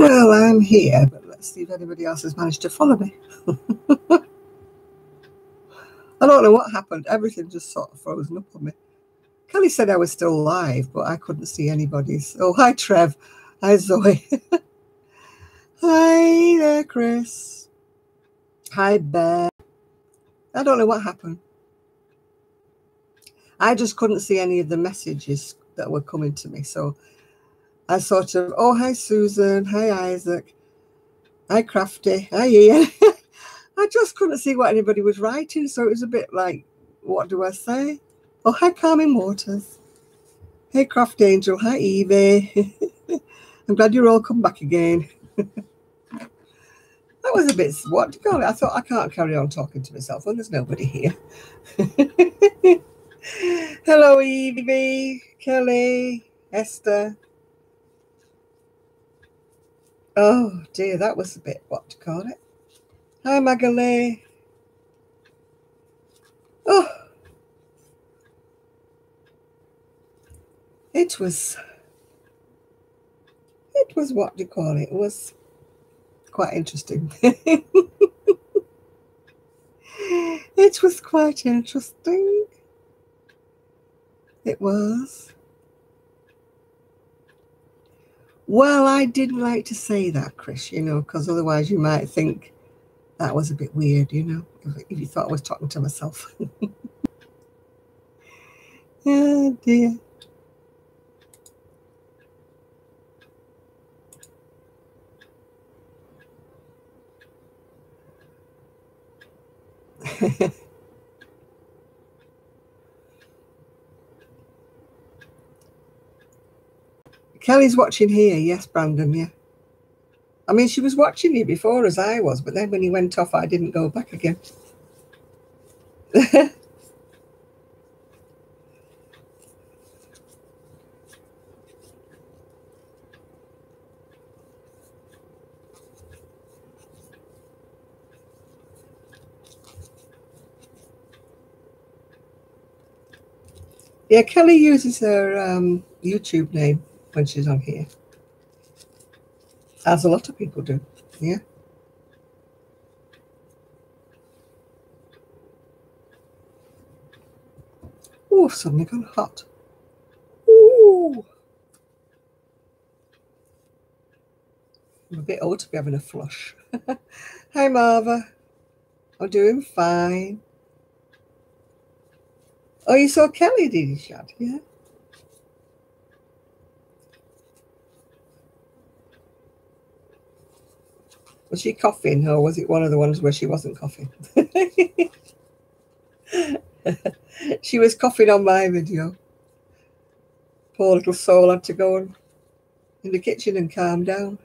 Well, I'm here, but let's see if anybody else has managed to follow me. I don't know what happened. Everything just sort of frozen up on me. Kelly said I was still live, but I couldn't see anybody's. Oh, hi, Trev. Hi, Zoe. Hi there, Chris. Hi, Bear. I don't know what happened. I just couldn't see any of the messages that were coming to me. So I sort of, oh, hi, Susan. Hi, Isaac. Hi, Crafty. Hi, Ian. I just couldn't see what anybody was writing. So it was a bit like, what do I say? Oh, hi, Carmen Waters. Hey, Craft Angel. Hi, Evie. I'm glad you're all come back again. That was a bit, what do you call it? I thought I can't carry on talking to myself when there's nobody here. Hello, Evie, Kelly, Esther. Oh, dear, that was a bit, what do you call it? Hi, Magali. Oh, it was, what do you call it? It was quite interesting. It was quite interesting. It was. Well, I didn't like to say that, Chris, because otherwise you might think that was a bit weird, if you thought I was talking to myself. Oh, dear. Kelly's watching here. Yes, Brandon, yeah. I mean, she was watching you before as I was, but then when you went off, I didn't go back again. Yeah, Kelly uses her YouTube name when she's on here, as a lot of people do. Yeah. Oh, suddenly gone hot. Ooh. I'm a bit old to be having a flush. Hi, Marva. I'm doing fine. Oh, you saw Kelly, did you, Shad? Yeah. Was she coughing, or was it one of the ones where she wasn't coughing? She was coughing on my video. Poor little soul had to go in the kitchen and calm down.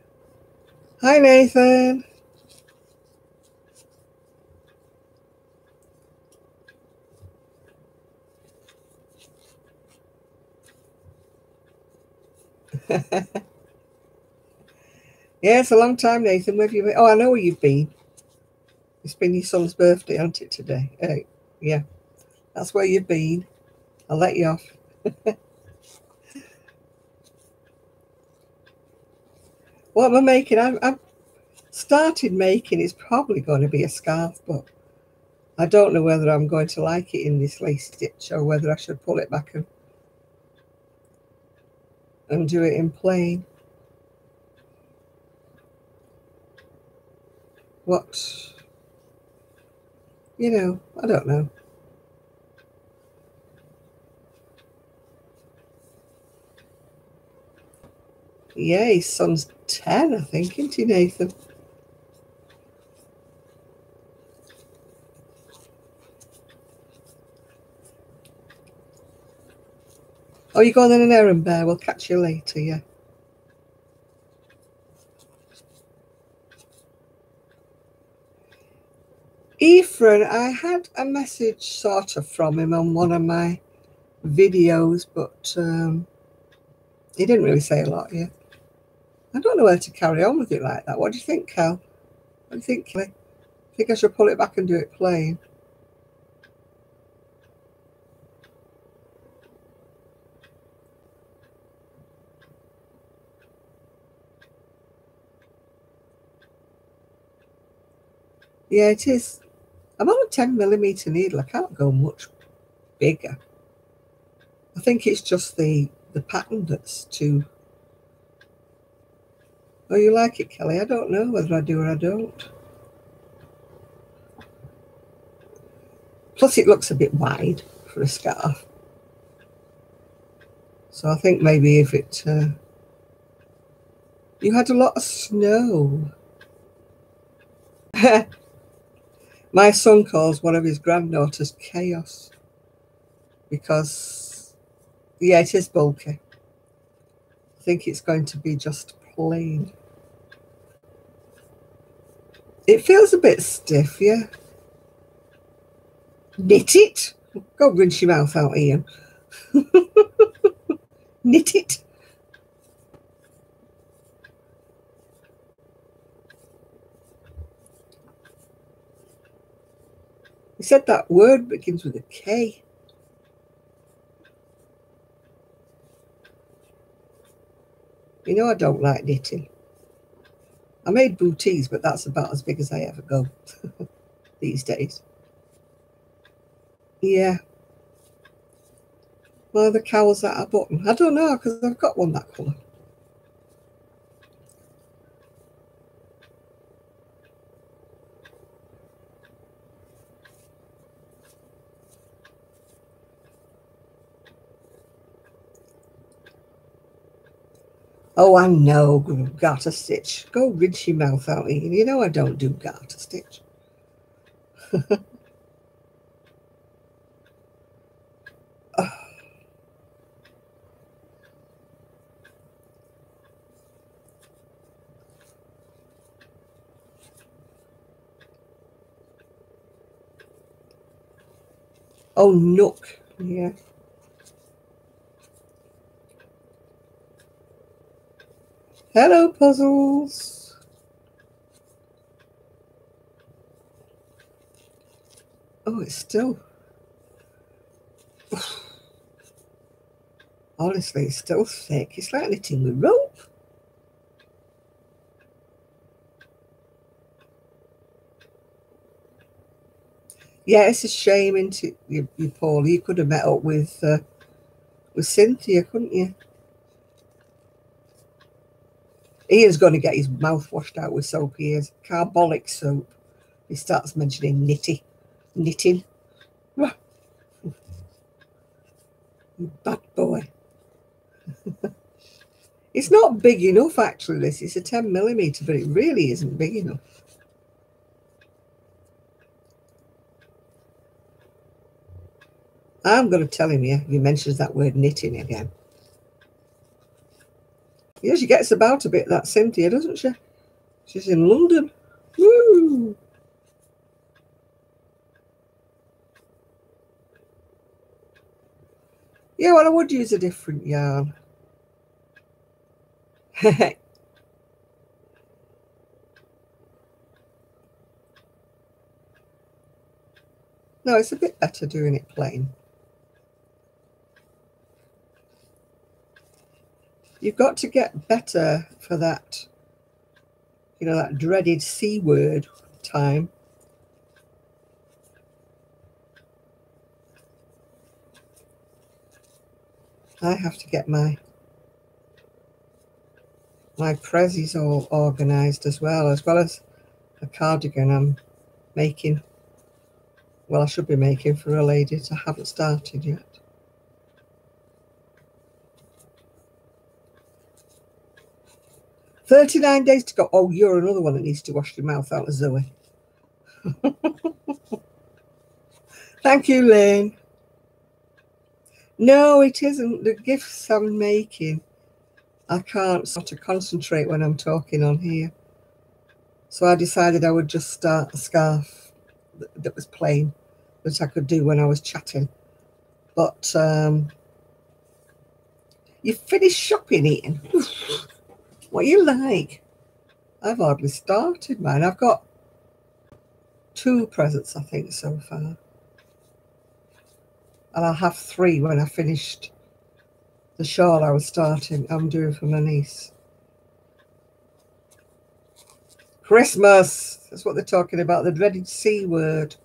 Hi, Nathan. Yeah, it's a long time, Nathan. Where have you been? Oh, I know where you've been. It's been your son's birthday, hasn't it, today? Yeah, that's where you've been. I'll let you off. What am I making? I've started making. It's probably going to be a scarf, but I don't know whether I'm going to like it in this lace stitch or whether I should pull it back and do it in plain. What? I don't know. Yeah, his son's 10, I think, isn't he, Nathan? Oh, you're going on an errand, Bear. We'll catch you later, yeah. Ephraim, I had a message sort of from him on one of my videos, but he didn't really say a lot, yeah. I don't know where to carry on with it like that. What do you think, Cal? What do you think, Kelly? I think I should pull it back and do it plain. Yeah, it is. I'm on a 10mm needle. I can't go much bigger. I think it's just the pattern that's too... Oh, you like it, Kelly? I don't know whether I do or I don't. Plus, it looks a bit wide for a scarf. So I think maybe if it... You had a lot of snow. My son calls one of his granddaughters Chaos because, yeah, it is bulky. I think it's going to be just plain. It feels a bit stiff, yeah. Knit it. Go rinse your mouth out, Ian. Knit it. He said that word begins with a K. You know I don't like knitting. I made booties, but that's about as big as I ever go these days. Yeah. Well, the cowls that I button. I don't know, because I've got one that colour. Oh, I know, garter stitch. Go rinse your mouth out, Ian. You know I don't do garter stitch. Oh, nook. Yeah. Hello, puzzles. Oh, it's still... Honestly, it's still thick. It's like knitting with rope. Yeah, it's a shame, isn't it, you Paul? You could have met up with Cynthia, couldn't you? Ian's going to get his mouth washed out with soap. He is carbolic soap. He starts mentioning knitting. You bad boy. It's not big enough, actually, this. It's a 10mm, but it really isn't big enough. I'm going to tell him, yeah, he mentions that word knitting again. Yeah, she gets about a bit, that Cynthia, doesn't she? She's in London. Woo! Yeah, well, I would use a different yarn. No, it's a bit better doing it plain. You've got to get better for that, you know, that dreaded C word time. I have to get my prezzies all organised as well as a cardigan I'm making. Well, I should be making for a lady. I haven't started yet. $39 days to go. Oh, you're another one that needs to wash your mouth out, Zoe. Thank you, Lynn. No, it isn't. The gifts I'm making, I can't sort of concentrate when I'm talking on here. So I decided I would just start a scarf that was plain, that I could do when I was chatting. But you finished shopping, Ian? What you like? I've hardly started mine. I've got 2 presents, I think, so far. And I'll have 3 when I finished the shawl I'm doing for my niece. Christmas. That's what they're talking about, the dreaded C word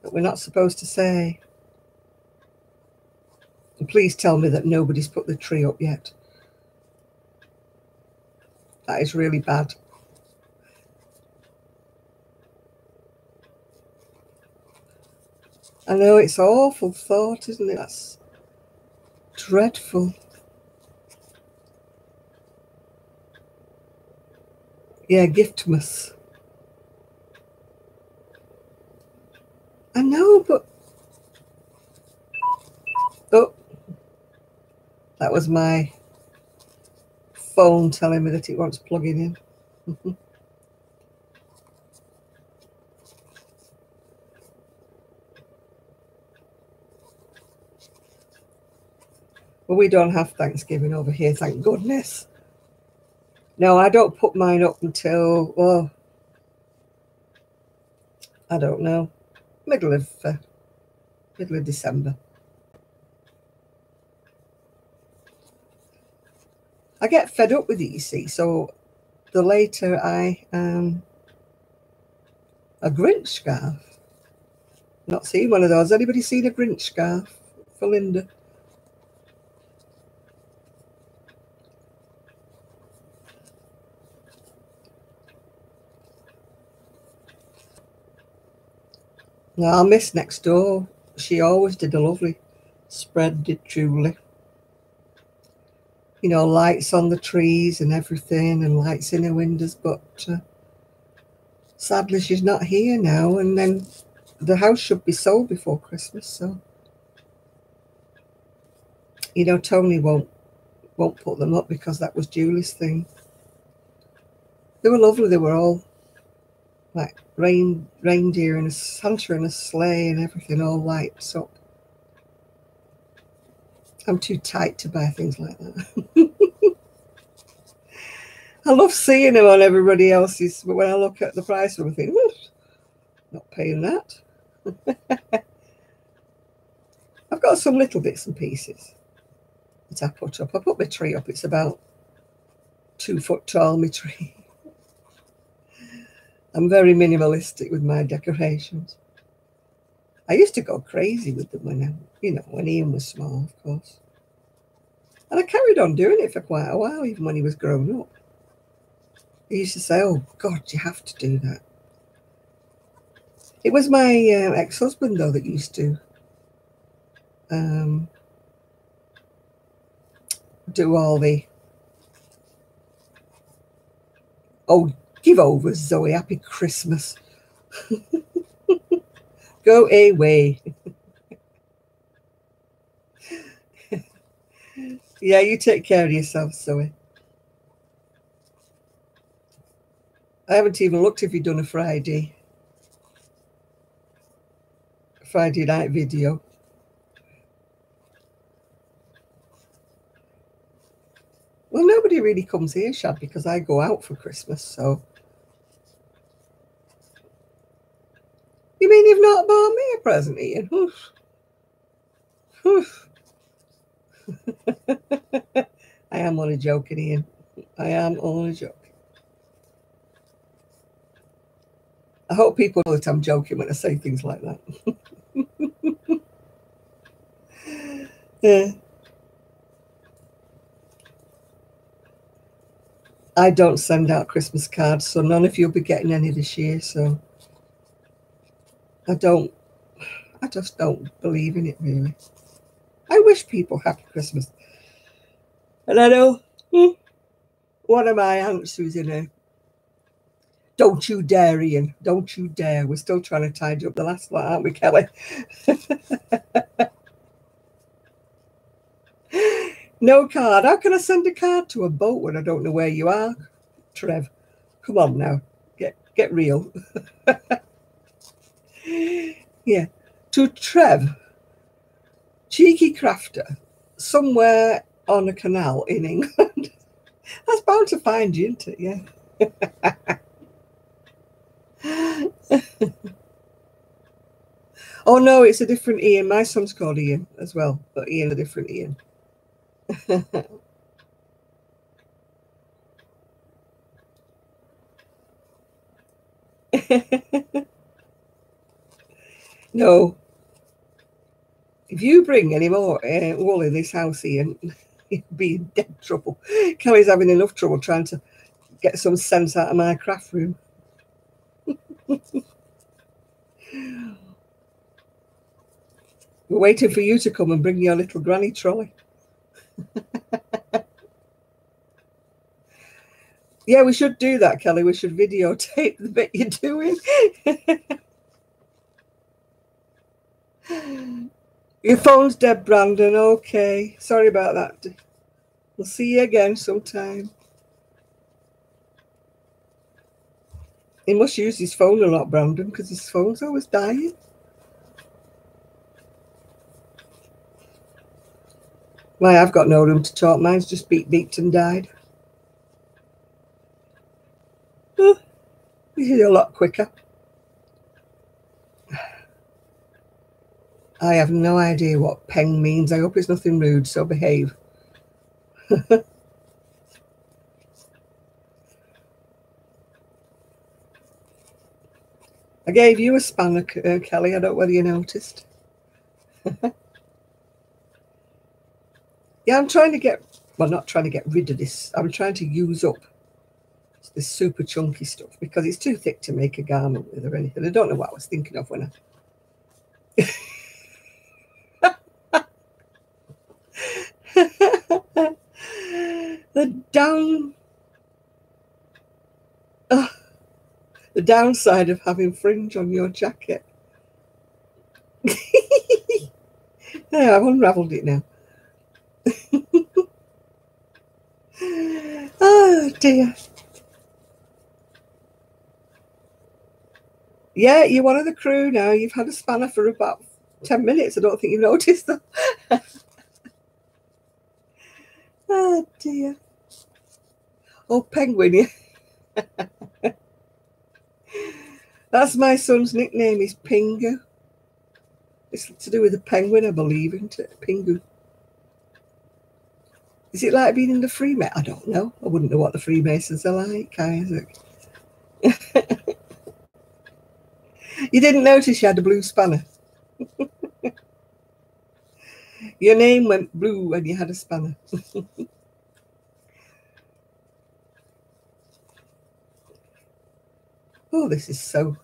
that we're not supposed to say. And please tell me that nobody's put the tree up yet. That is really bad. I know, it's an awful thought, isn't it? That's dreadful. Yeah, giftmas. I know, but... Oh, that was my phone telling me that it wants plugging in. Well, we don't have Thanksgiving over here, thank goodness. No, I don't put mine up until, well, I don't know, middle of December. I get fed up with it, you see, so the later a Grinch scarf. Not seen one of those. Anybody seen a Grinch scarf for Linda? No, our miss next door, she always did a lovely spread, did Julie. You know, lights on the trees and everything, and lights in her windows, but sadly she's not here now, and then the house should be sold before Christmas, so you know, Tony won't put them up because that was Julie's thing. They were lovely. They were all like reindeer and a Santa and a sleigh and everything, all lights up. I'm too tight to buy things like that. I love seeing them on everybody else's, but when I look at the price of them, I think, not paying that. I've got some little bits and pieces that I put up. I put my tree up. It's about 2 foot tall, my tree. I'm very minimalistic with my decorations. I used to go crazy with them when Ian was small, of course. And I carried on doing it for quite a while, even when he was grown up. He used to say, oh, God, you have to do that. It was my ex-husband, though, that used to do all the, oh, give over, Zoe, happy Christmas. Go away. Yeah, you take care of yourself, Zoe. I haven't even looked if you've done a Friday night video. Well, nobody really comes here, Shad, because I go out for Christmas, so. You mean you've not bought me a present, Ian? Oof. Oof. I am only joking, Ian. I am only joking. I hope people know that I'm joking when I say things like that. Yeah. I don't send out Christmas cards, so none of you will be getting any this year, so I just don't believe in it, really. I wish people happy Christmas. And I know one of my aunts who's in a, don't you dare, Ian, don't you dare. We're still trying to tidy up the last lot, aren't we, Kelly? No card. How can I send a card to a boat when I don't know where you are? Trev, come on now. Get real. Yeah. To Trev, cheeky crafter, somewhere on a canal in England. That's bound to find you, isn't it? Yeah. Oh no, it's a different Ian. My son's called Ian as well, but Ian a different Ian. No, if you bring any more wool in this house here, you'll be in dead trouble. Kelly's having enough trouble trying to get some sense out of my craft room. We're waiting for you to come and bring your little granny trolley. Yeah, we should do that, Kelly. We should videotape the bit you're doing. Your phone's dead, Brandon. Okay. Sorry about that. We'll see you again sometime. He must use his phone a lot, Brandon, because his phone's always dying. Why, I've got no room to talk. Mine's just beeped and died. Oh, this is a lot quicker. I have no idea what peng means. I hope it's nothing rude, so behave. I gave you a spanner, Kelly. I don't know whether you noticed. Yeah, I'm trying to get, well, not trying to get rid of this. I'm trying to use up this super chunky stuff because it's too thick to make a garment with or anything. I don't know what I was thinking of when I... the downside of having fringe on your jacket. Yeah, I've unravelled it now. Oh dear. Yeah, you're one of the crew now. You've had a spanner for about 10 minutes. I don't think you noticed that. Oh dear. Oh, penguin. That's my son's nickname, is Pingu. It's to do with a penguin, I believe, isn't it? Pingu. Is it like being in the Freemasons? I don't know. I wouldn't know what the Freemasons are like, Isaac. You didn't notice you had a blue spanner? Your name went blue when you had a spanner. Oh, this is so...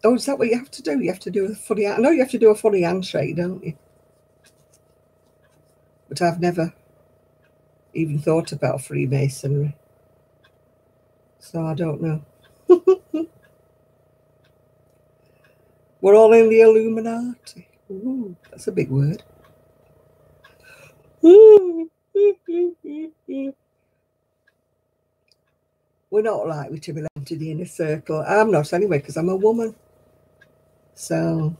Oh, is that what you have to do? You have to do a funny... I know you have to do a funny handshake, don't you? But I've never even thought about Freemasonry. So I don't know. We're all in the Illuminati. Ooh, that's a big word. We're not likely to belong to the inner circle. I'm not anyway, because I'm a woman. So...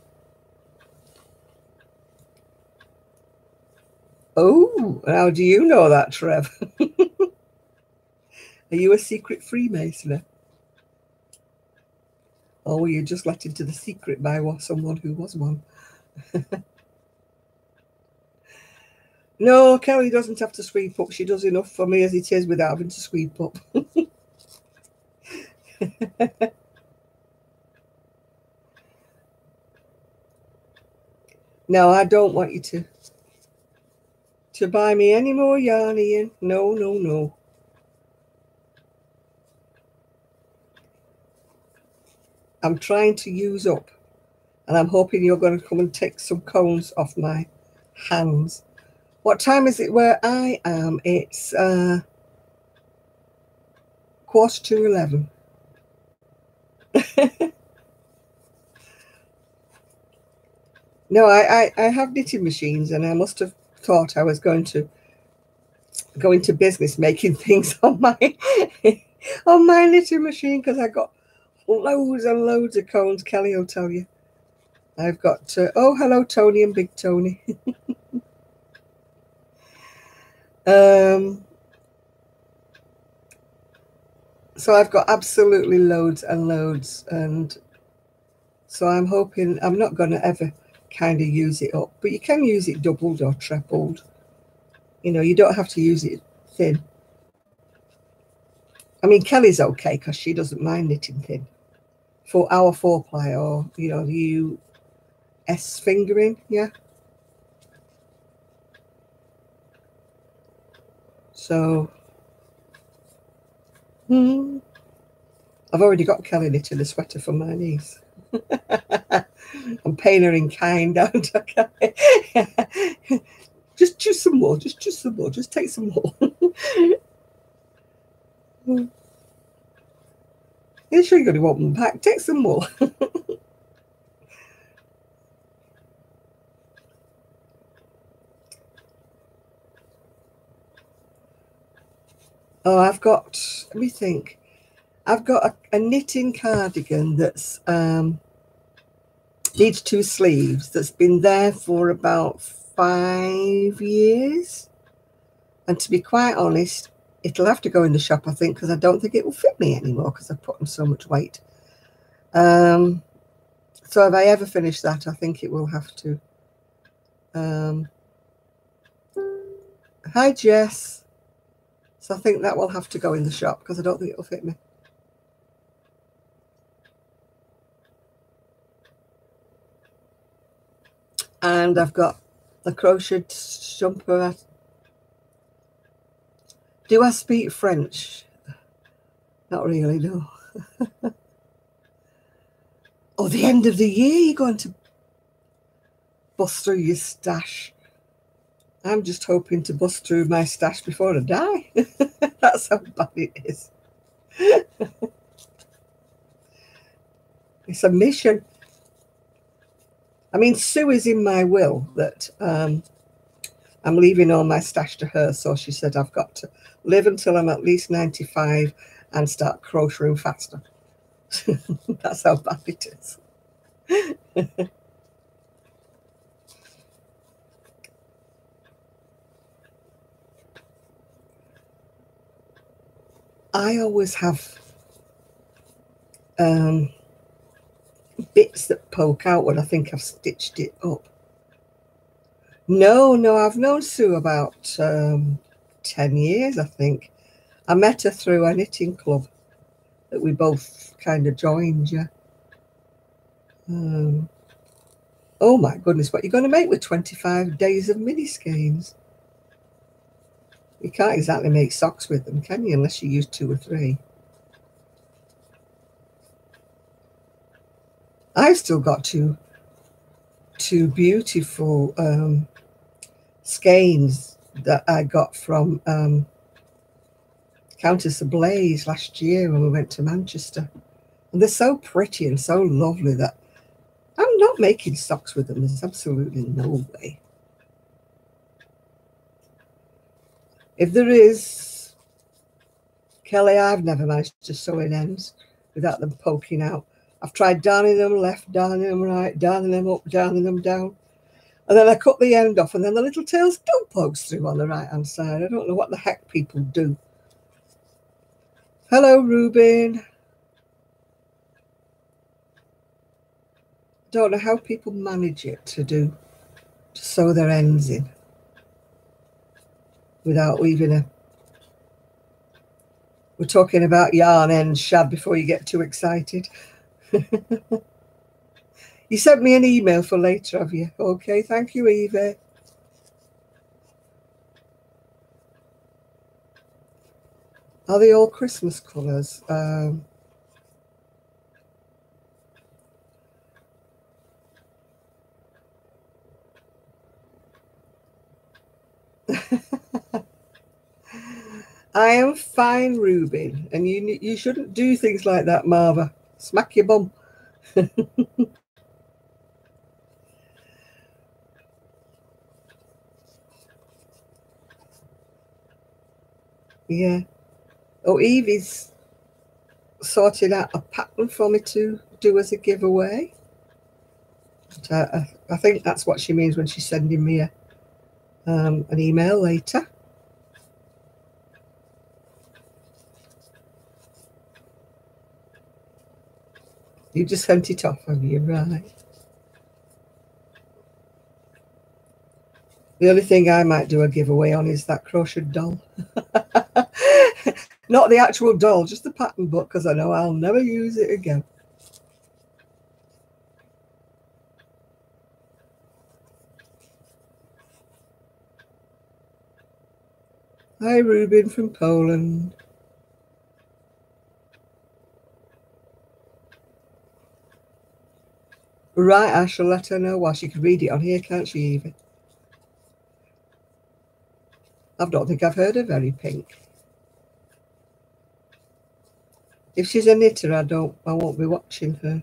Oh, how do you know that, Trev? Are you a secret Freemasoner? Or were you just let into the secret by someone who was one? No, Kelly doesn't have to sweep up. She does enough for me as it is without having to sweep up. No, I don't want you to buy me any more yarn, Ian. No, no, no. I'm trying to use up, and I'm hoping you're going to come and take some cones off my hands. What time is it where I am? It's 11:15. No, I have knitting machines, and I must have thought I was going to go into business making things on my on my knitting machine, because I got loads and loads of cones. Kelly will tell you. I've got oh, hello Tony and Big Tony. So I've got absolutely loads and loads, and so I'm hoping I'm not going to ever kind of use it up, but you can use it doubled or trebled. You know, you don't have to use it thin. I mean, Kelly's okay because she doesn't mind knitting thin. For our 4-ply, or, you know, the US fingering, yeah. So, I've already got Kelly knitting a sweater for my niece. I'm paying her in kind, don't I? Just choose some more. Just choose some more. Just take some more. You're sure you're going to want them back? Take some more. Oh, I've got, let me think. I've got a knitting cardigan that's needs 2 sleeves, that's been there for about 5 years. And to be quite honest, it'll have to go in the shop, I think, because I don't think it will fit me anymore because I've put on so much weight. So if I ever finish that, I think it will have to. Hi, Jess. So I think that will have to go in the shop because I don't think it'll fit me. And I've got a crocheted jumper. Do I speak French? Not really, no. Oh, the end of the year, you're going to bust through your stash. I'm just hoping to bust through my stash before I die. That's how bad it is. It's a mission. I mean, Sue is in my will that I'm leaving all my stash to her. So she said I've got to live until I'm at least 95 and start crocheting faster. That's how bad it is. I always have bits that poke out when I think I've stitched it up. No, I've known Sue about 10 years, I think. I met her through a knitting club that we both kind of joined, yeah. Oh my goodness, what you're going to make with 25 days of mini skeins? You can't exactly make socks with them, can you, unless you use 2 or 3. I've still got two beautiful skeins that I got from Countess of Blaze last year when we went to Manchester. And they're so pretty and so lovely that I'm not making socks with them. There's absolutely no way. If there is, Kelly, I've never managed to sew in ends without them poking out. I've tried darning them left, darning them right, darning them up, darning them down. And then I cut the end off, and then the little tail still pokes through on the right-hand side. I don't know what the heck people do. Hello, Ruben. Don't know how people manage it to sew their ends in without weaving a... We're talking about yarn ends, Shad, before you get too excited. You sent me an email for later, have you? Okay, thank you, Eva. Are they all Christmas colours? I am fine, Ruben, and you shouldn't do things like that, Marva. Smack your bum. Yeah. Oh, Evie's sorted out a pattern for me to do as a giveaway. I think that's what she means when she's sending me an email later. You just sent it off, have you? Right. The only thing I might do a giveaway on is that crocheted doll. Not the actual doll, just the pattern book, because I know I'll never use it again. Hi, Ruben from Poland. Right, I shall let her know. Well, she can read it on here, can't she, Evie? I don't think I've heard of Very Pink. If she's a knitter, I won't be watching her.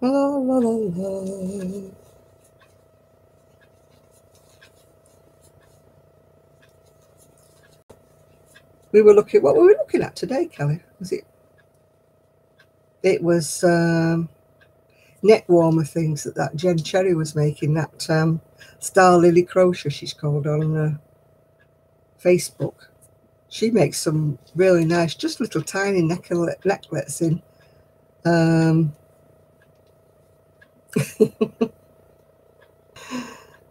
La, la, la, la. What were we looking at today, Kelly? It was neck warmer things that Jen Cherry was making, that Star Lily Crochet, she's called, on Facebook. She makes some really nice, just little tiny necklets in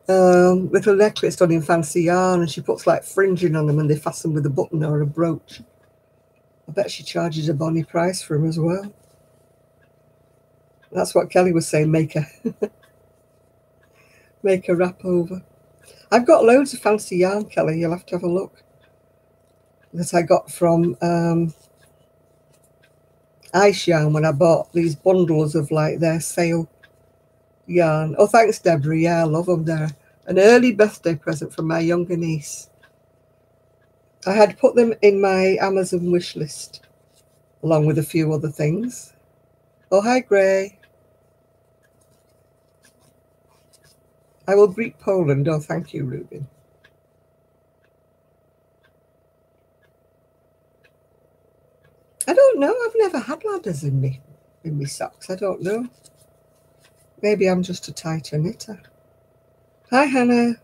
little necklace done in fancy yarn, and she puts like fringing on them and they fasten with a button or a brooch. I bet she charges a bonny price for them as well. That's what Kelly was saying, make a wrap over. I've got loads of fancy yarn, Kelly, you'll have to have a look, that I got from Ice Yarn when I bought these bundles of like their sale yarn. Oh, thanks, Deborah. Yeah, I love them. They're an early birthday present from my younger niece. I had put them in my Amazon wish list along with a few other things. Oh, hi, Gray. I will greet Poland. Oh, thank you, Ruben. I don't know. I've never had ladders in me socks. I don't know. Maybe I'm just a tighter knitter. Hi, Hannah.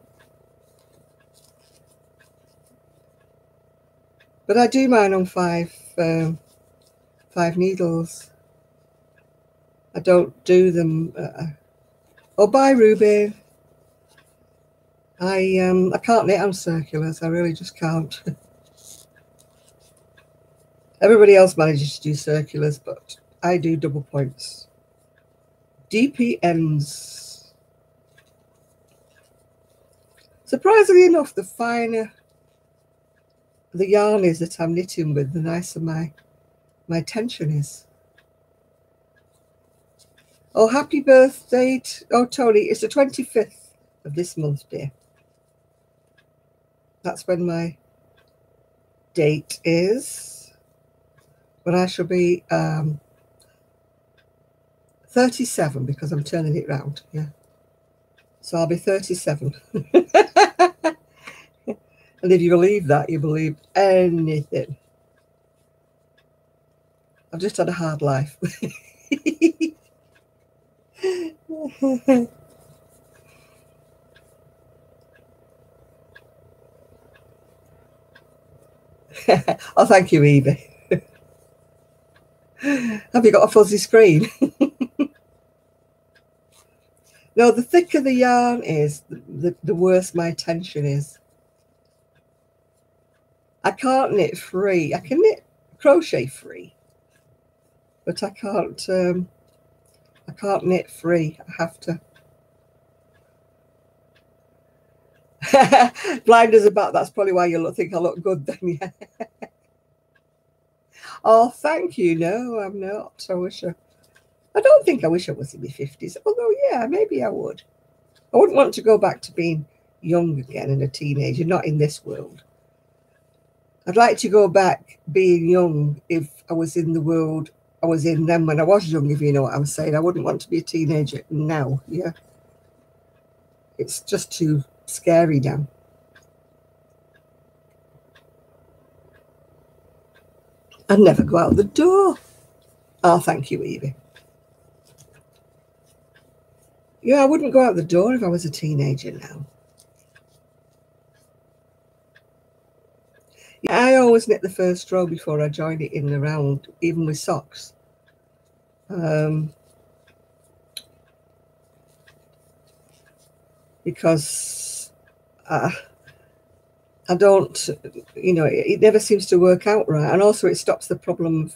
But I do mine on five needles. I don't do them. Oh, bye, Ruben. I can't knit on circulars. I really just can't. Everybody else manages to do circulars, but I do double points. DP ends. Surprisingly enough, the finer the yarn is that I'm knitting with, the nicer my tension is. Oh, happy birthday. Oh, Tony, it's the 25th of this month, dear. That's when my date is. But I shall be 37 because I'm turning it round. Yeah. So I'll be 37. And if you believe that, you believe anything. I've just had a hard life. Oh, thank you, Evie. Have you got a fuzzy screen? No, the thicker the yarn is, the worse my tension is. I can't knit free. I can knit crochet free, but I can't knit free. I have to. Blind as a bat. That's probably why you think I look good then. Yeah. Oh, thank you. No, I'm not. I don't think I wish I was in my 50s. Although, yeah, maybe I would. I wouldn't want to go back to being young again and a teenager. Not in this world. I'd like to go back being young if I was in the world I was in then when I was young, if you know what I'm saying. I wouldn't want to be a teenager now. Yeah. It's just too scary now. I'd never go out the door. Oh, thank you, Evie. Yeah, I wouldn't go out the door if I was a teenager now. Yeah, I always knit the first row before I join it in the round, even with socks. Because I don't, it never seems to work out right. And also it stops the problem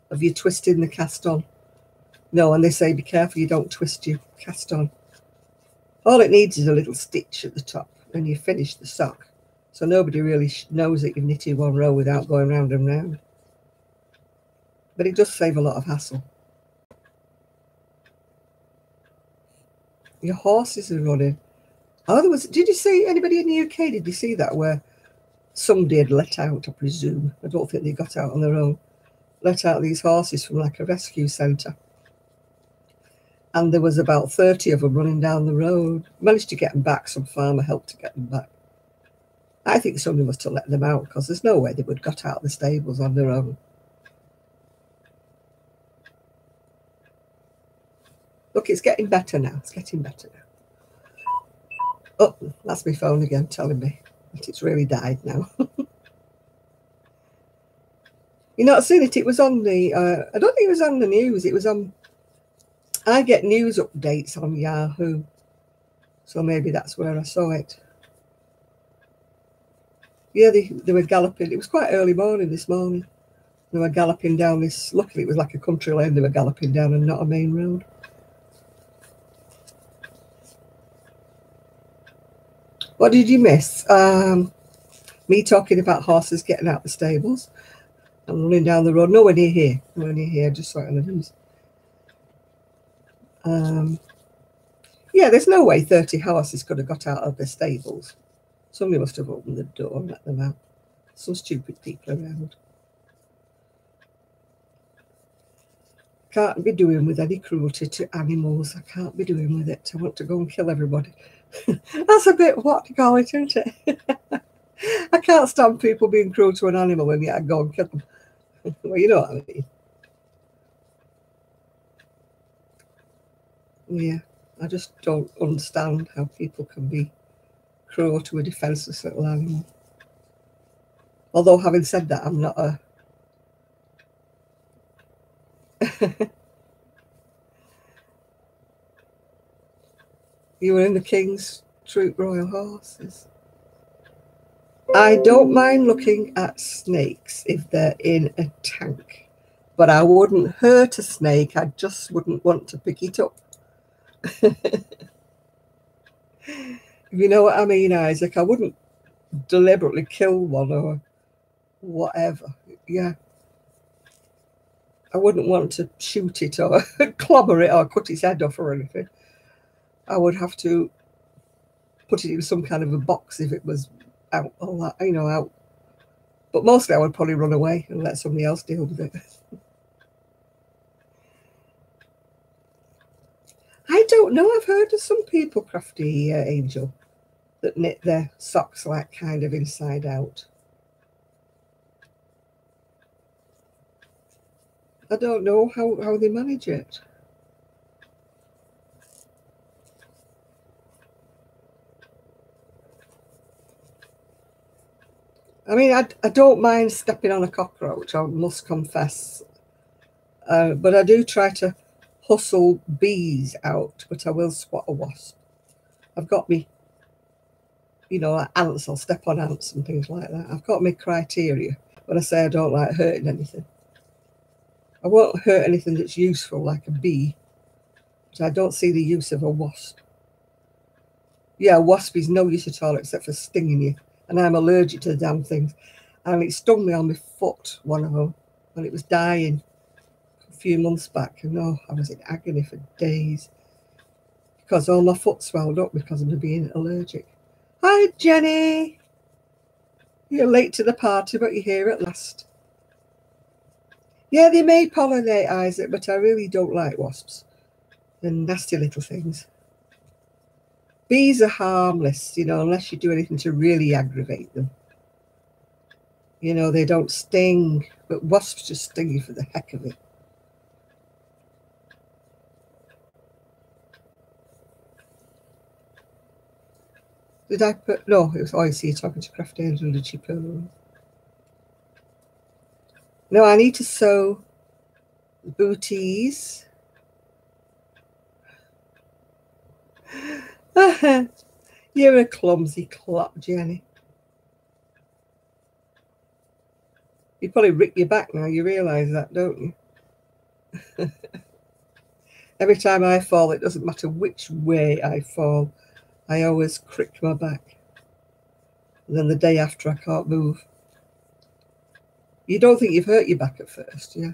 of you twisting the cast on. No, and they say be careful you don't twist your cast on. All it needs is a little stitch at the top when you finish the sock. So nobody really knows that you've knitted one row without going round and round. But it does save a lot of hassle. Your horses are running. Oh, did you see anybody in the UK? Did you see that where somebody had let out, I presume, I don't think they got out on their own, let out these horses from like a rescue centre. And there was about 30 of them running down the road. Managed to get them back. Some farmer helped to get them back. I think somebody must have let them out because there's no way they would have got out of the stables on their own. Look, it's getting better now. It's getting better now. Oh, that's my phone again telling me that it's really died now. You're not seeing it? It was on the, I don't think it was on the news. It was on, I get news updates on Yahoo. So maybe that's where I saw it. Yeah, they were galloping. It was quite early morning this morning. They were galloping down this, luckily it was like a country lane they were galloping down and not a main road. What did you miss? Me talking about horses getting out the stables and running down the road. Nowhere near here. Nowhere near here. Just saw it on the news. Yeah, there's no way 30 horses could have got out of the stables. Somebody must have opened the door and let them out. Some stupid people around. Can't be doing with any cruelty to animals. I can't be doing with it. I want to go and kill everybody. That's a bit what to call it, isn't it? I can't stand people being cruel to an animal and yet I go and kill them. Well, you know what I mean. Yeah, I just don't understand how people can be cruel to a defenceless little animal. Although, having said that, I'm not a... You were in the King's Troop Royal Horses. I don't mind looking at snakes if they're in a tank, but I wouldn't hurt a snake. I just wouldn't want to pick it up. You know what I mean, Isaac? I wouldn't deliberately kill one or whatever. Yeah. I wouldn't want to shoot it or clobber it or cut its head off or anything. I would have to put it in some kind of a box if it was out, all that, out. But mostly I would probably run away and let somebody else deal with it. I don't know. I've heard of some people, Crafty Angel, that knit their socks like kind of inside out. I don't know how they manage it. I mean, I don't mind stepping on a cockroach, I must confess. But I do try to hustle bees out, but I will spot a wasp. I've got me, like ants, I'll step on ants and things like that. I've got my criteria when I say I don't like hurting anything. I won't hurt anything that's useful, like a bee, but I don't see the use of a wasp. Yeah, a wasp is no use at all except for stinging you, and I'm allergic to the damn things. And it stung me on my foot, one of them, and it was dying a few months back. And I was in agony for days because all my foot swelled up because of me being allergic. Hi, Jenny. You're late to the party, but you're here at last. Yeah, they may pollinate, Isaac, but I really don't like wasps. They're nasty little things. Bees are harmless, unless you do anything to really aggravate them. They don't sting, but wasps just sting you for the heck of it. Did I put... No, it was... Oh, I see you talking to Crafty Angel, did she put... No, I need to sew booties. You're a clumsy clot, Jenny. You probably rip your back now, you realise that, don't you? Every time I fall, it doesn't matter which way I fall, I always crick my back. And then the day after, I can't move. You don't think you've hurt your back at first, yeah?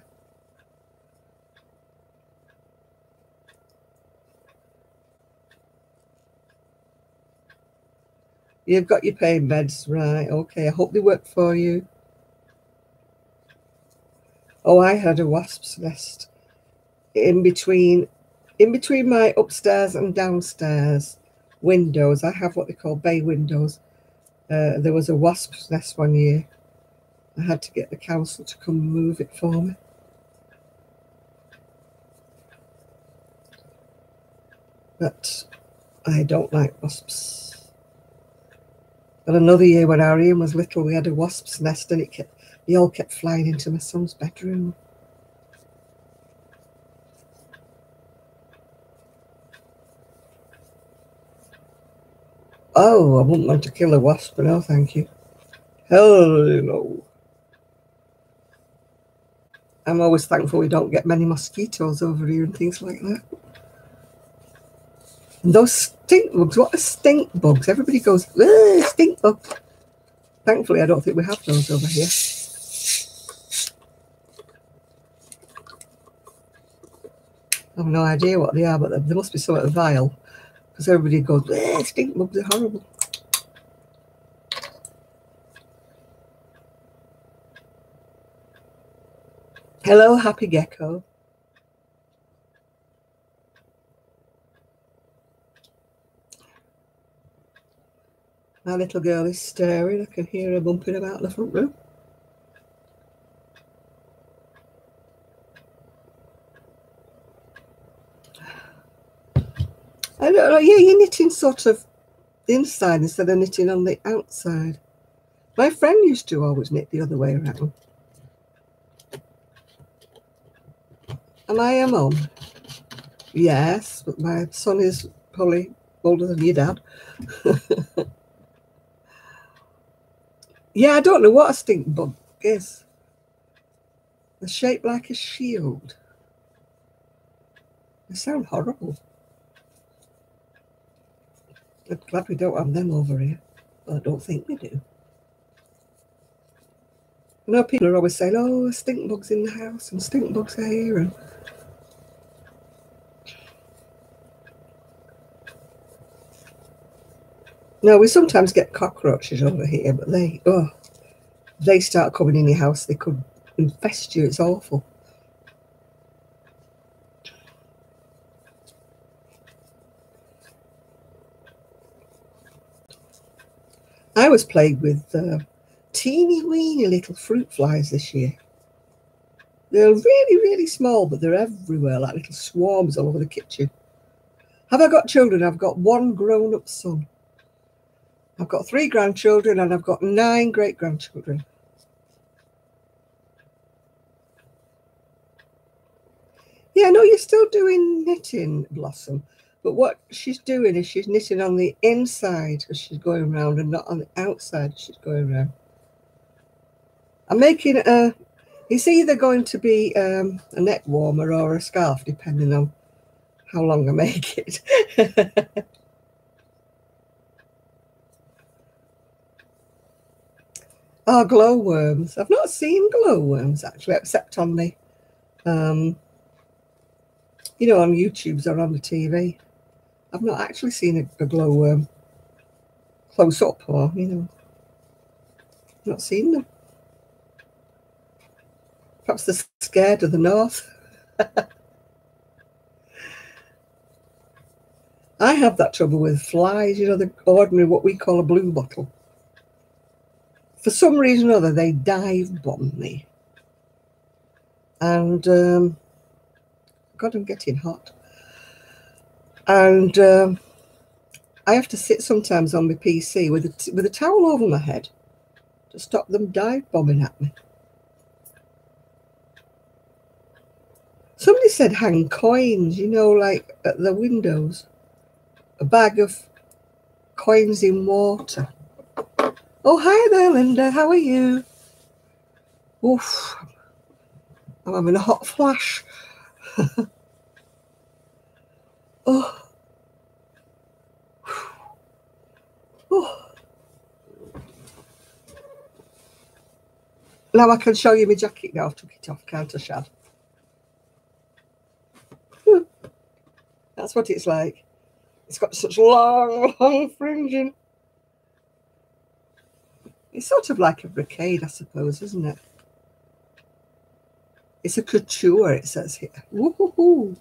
You've got your pain meds, right? Okay, I hope they work for you. Oh, I had a wasp's nest in between my upstairs and downstairs windows. I have what they call bay windows. There was a wasp's nest one year. I had to get the council to come and move it for me. But I don't like wasps. And another year when Arian was little, we had a wasp's nest and they all kept flying into my son's bedroom. Oh, I wouldn't want to kill a wasp, but no, thank you. Hell no. I'm always thankful we don't get many mosquitoes over here and things like that. And those stink bugs, what are stink bugs? Everybody goes, stink bug. Thankfully, I don't think we have those over here. I have no idea what they are, but there must be something vile. Because everybody goes, stink bugs are horrible. Hello, Happy Gecko. My little girl is stirring. I can hear her bumping about in the front room. I don't know. Yeah, you're knitting sort of inside instead of knitting on the outside. My friend used to always knit the other way around. Am I a mum? Yes, but my son is probably older than your dad. Yeah, I don't know what a stink bug is. They're shaped like a shield. They sound horrible. I'm glad we don't have them over here. Well, I don't think we do. I know people are always saying, oh, stink bugs in the house and stink bugs are here. And no, we sometimes get cockroaches over here, but they start coming in your house, they could infest you. It's awful. I was plagued with teeny weeny little fruit flies this year. They're really, really small, but they're everywhere, like little swarms all over the kitchen. Have I got children? I've got one grown-up son. I've got 3 grandchildren and I've got 9 great-grandchildren. Yeah, no, you're still doing knitting, Blossom. But what she's doing is she's knitting on the inside as she's going around and not on the outside as she's going around. I'm making it's either going to be a neck warmer or a scarf, depending on how long I make it. Oh, glowworms. I've not seen glowworms, actually, except on the, on YouTube's or on the TV. I've not actually seen a glowworm close up or, not seen them. Perhaps they're scared of the north. I have that trouble with flies, the ordinary, what we call a blue bottle. For some reason or other, they dive bomb me. And, God, I'm getting hot. And I have to sit sometimes on my PC with a towel over my head to stop them dive bombing at me. Somebody said hang coins, like at the windows. A bag of coins in water. Oh, hi there, Linda. How are you? Oof. I'm having a hot flash. Oh. Oh. Now I can show you my jacket now. I've took it off, can't I, Shad? That's what it's like. It's got such long fringing. It's sort of like a brocade, I suppose, isn't it? It's a couture, it says here. Woohoo!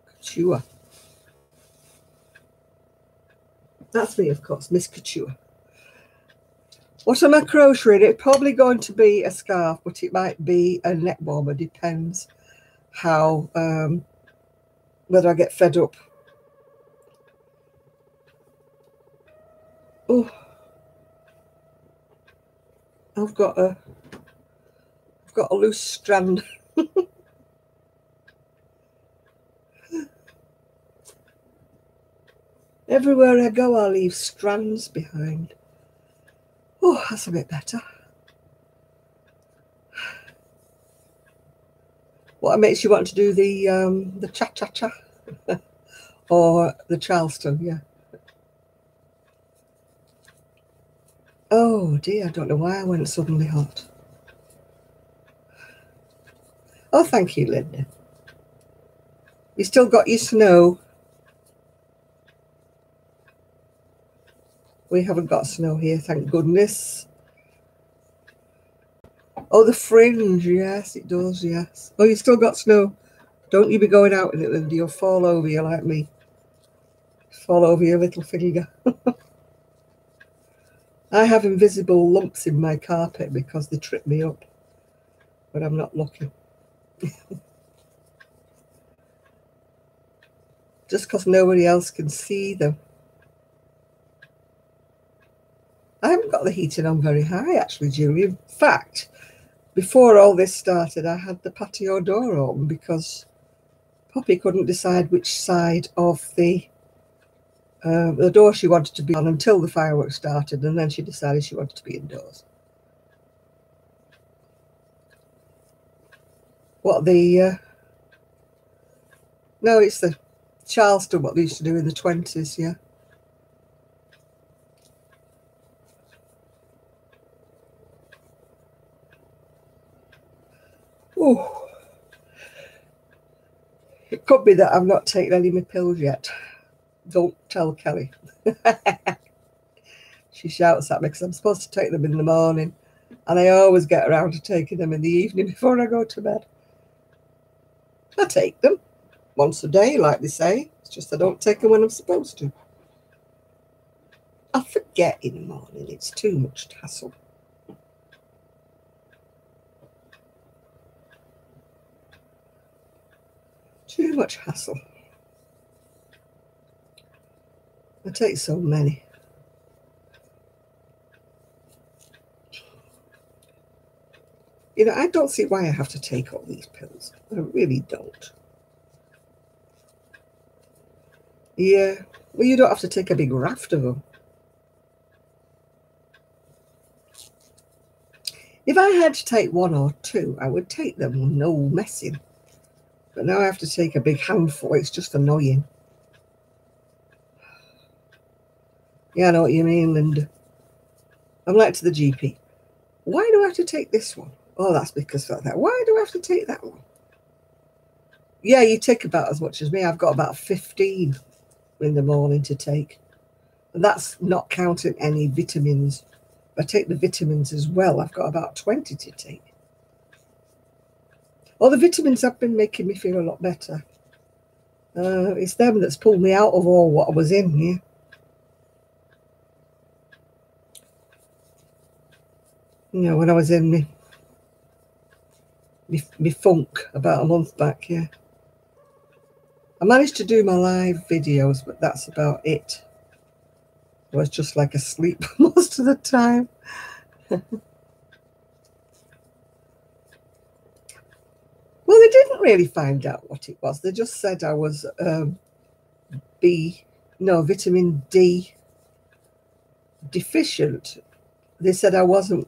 Couture. That's me, of course, Miss Couture. What am I crocheting? It's probably going to be a scarf, but it might be a neck warmer. Depends how, whether I get fed up. Oh, I've got a loose strand. Everywhere I go, I leave strands behind. Oh, that's a bit better. What makes you want to do the cha-cha-cha? Or the Charleston, yeah. Oh dear, I don't know why I went suddenly hot. Oh, thank you, Linda. You still got your snow? We haven't got snow here, thank goodness. Oh, the fringe, yes, it does, yes. Oh, you still got snow? Don't you be going out in it, Linda. You'll fall over, you like me. Fall over your little finger. I have invisible lumps in my carpet because they trip me up when I'm not looking. Just because nobody else can see them. I haven't got the heating on very high, actually, Julie. In fact, before all this started, I had the patio door open because Poppy couldn't decide which side of the door she wanted to be on until the fireworks started, and then she decided she wanted to be indoors. What the... no, it's the Charleston, what they used to do in the 20s, yeah. Oh, it could be that I've not taken any of my pills yet. Don't tell Kelly. She shouts at me because I'm supposed to take them in the morning, and I always get around to taking them in the evening before I go to bed. I take them once a day, like they say. It's just I don't take them when I'm supposed to. I forget in the morning. It's too much hassle. Too much hassle. I take so many. You know, I don't see why I have to take all these pills. I really don't. Yeah, well, you don't have to take a big raft of them. If I had to take one or two, I would take them, no messing. But now I have to take a big handful. It's just annoying. Yeah, I know what you mean, Linda. I'm like to the GP. Why do I have to take this one? Oh, that's because of that. Why do I have to take that one? Yeah, you take about as much as me. I've got about 15 in the morning to take. And that's not counting any vitamins. If I take the vitamins as well, I've got about 20 to take. All the vitamins have been making me feel a lot better. It's them that's pulled me out of all what I was in here. You know, when I was in me funk about a month back, yeah. I managed to do my live videos, but that's about it. I was just like asleep most of the time. Well, they didn't really find out what it was. They just said I was B no, vitamin D deficient. They said I wasn't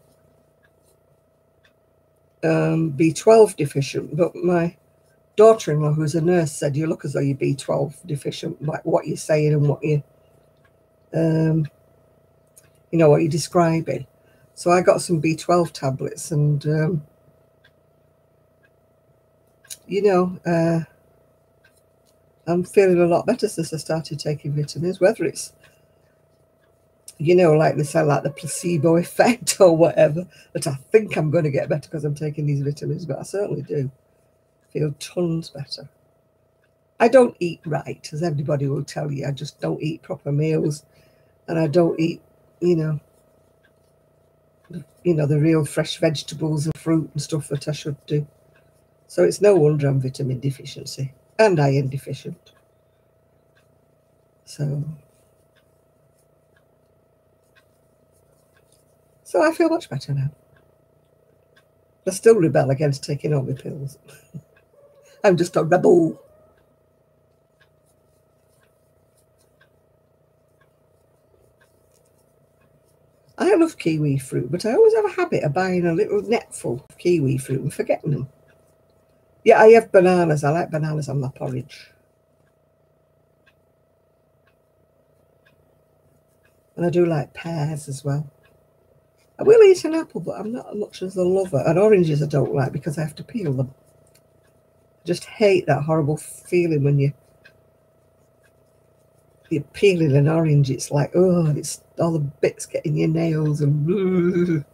B12 deficient, but my daughter-in-law, who's a nurse, said you look as though you're B12 deficient, like what you're saying and what you what you're describing. So I got some B12 tablets, and I'm feeling a lot better since I started taking vitamins, whether it's like they say, like the placebo effect or whatever, that I think I'm going to get better because I'm taking these vitamins, but I certainly do feel tons better. I don't eat right, as everybody will tell you. I just don't eat proper meals, and I don't eat, the real fresh vegetables and fruit and stuff that I should do. So it's no wonder I'm vitamin deficiency and iron deficient. So I feel much better now. I still rebel against taking all my pills. I'm just a rebel. I love kiwi fruit, but I always have a habit of buying a little net full of kiwi fruit and forgetting them. Yeah, I have bananas. I like bananas on my porridge. And I do like pears as well. I will eat an apple, but I'm not as much as a lover. And oranges I don't like because I have to peel them. I just hate that horrible feeling when you're peeling an orange. It's like, oh, it's all the bits getting your nails and.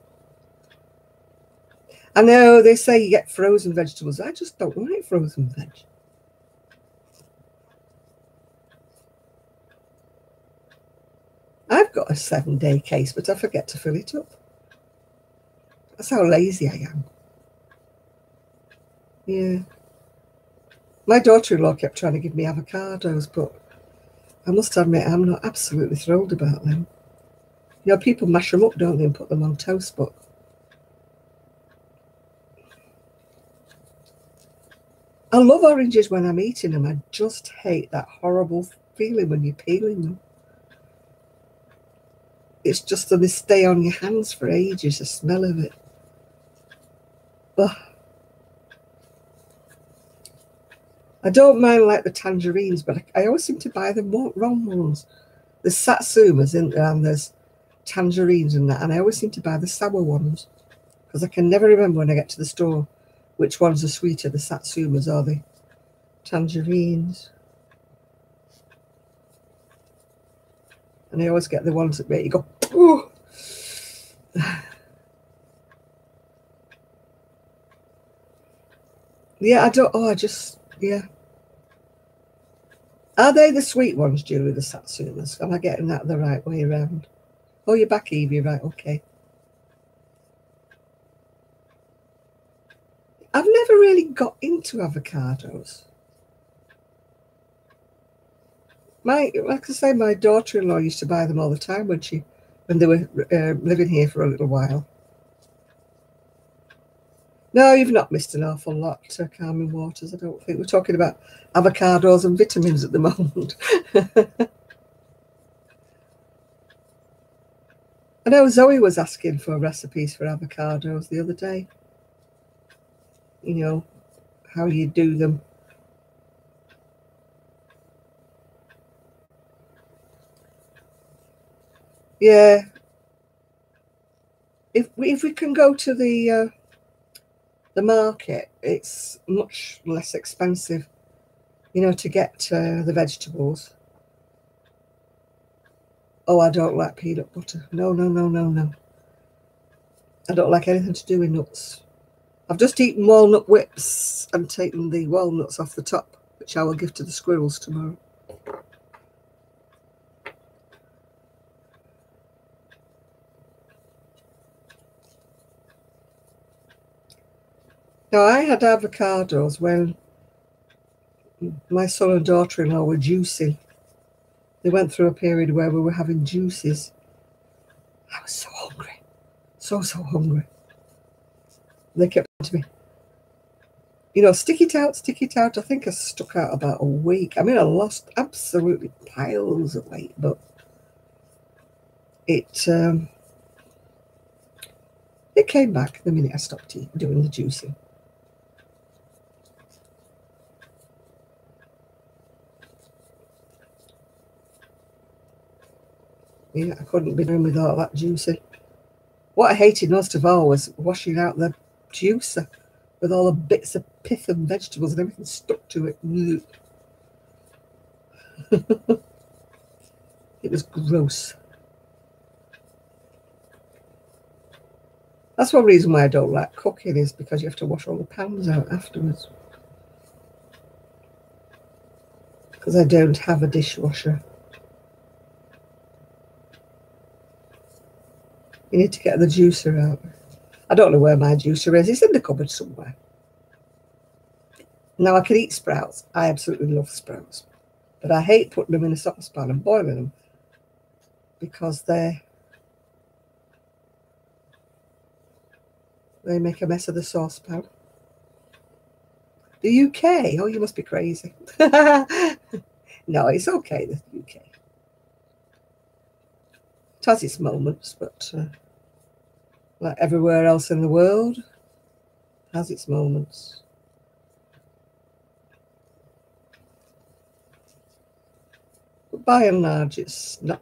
I know they say you get frozen vegetables. I just don't like frozen veg. I've got a 7-day case, but I forget to fill it up. That's how lazy I am. Yeah. My daughter-in-law kept trying to give me avocados, but I must admit I'm not absolutely thrilled about them. People mash them up, don't they, and put them on toast, but I love oranges when I'm eating them. I just hate that horrible feeling when you're peeling them. It's just that they stay on your hands for ages, the smell of it. Ugh. I don't mind like the tangerines, but I always seem to buy the wrong ones. There's satsumas in there, and there's tangerines and that, and I always seem to buy the sour ones because I can never remember when I get to the store which ones are sweeter, the satsumas or the tangerines. And I always get the ones that make you go, ooh. Yeah, yeah. Are they the sweet ones, Julie, the satsumas? Am I getting that the right way around? Oh, you're back, Evie, right, okay. I've never really got into avocados. Like I say, my daughter-in-law used to buy them all the time when they were living here for a little while. No, you've not missed an awful lot, Carmen Waters. I don't think we're talking about avocados and vitamins at the moment. I know Zoe was asking for recipes for avocados the other day. How you do them. Yeah. If we can go to the market, it's much less expensive, to get the vegetables. Oh, I don't like peanut butter. No. I don't like anything to do with nuts. I've just eaten walnut whips and taken the walnuts off the top, which I will give to the squirrels tomorrow. Now, I had avocados when my son and daughter-in-law were juicing. They went through a period where we were having juices. I was so hungry. So hungry. They kept saying to me, You know, stick it out, stick it out. I think I stuck out about a week. I mean, I lost absolutely piles of weight, but it came back the minute I stopped doing the juicing. Yeah, I couldn't be doing without that juicing. What I hated most of all was washing out the juicer with all the bits of pith and vegetables and everything stuck to it. It was gross. That's one reason why I don't like cooking, is because you have to wash all the pans out afterwards. Because I don't have a dishwasher. You need to get the juicer out. I don't know where my juicer is. It's in the cupboard somewhere. Now, I can eat sprouts. I absolutely love sprouts. But I hate putting them in a saucepan and boiling them, because they make a mess of the saucepan. The UK? Oh, you must be crazy. No, it's okay, the UK. It has its moments, but like everywhere else in the world, has its moments. But by and large, it's not.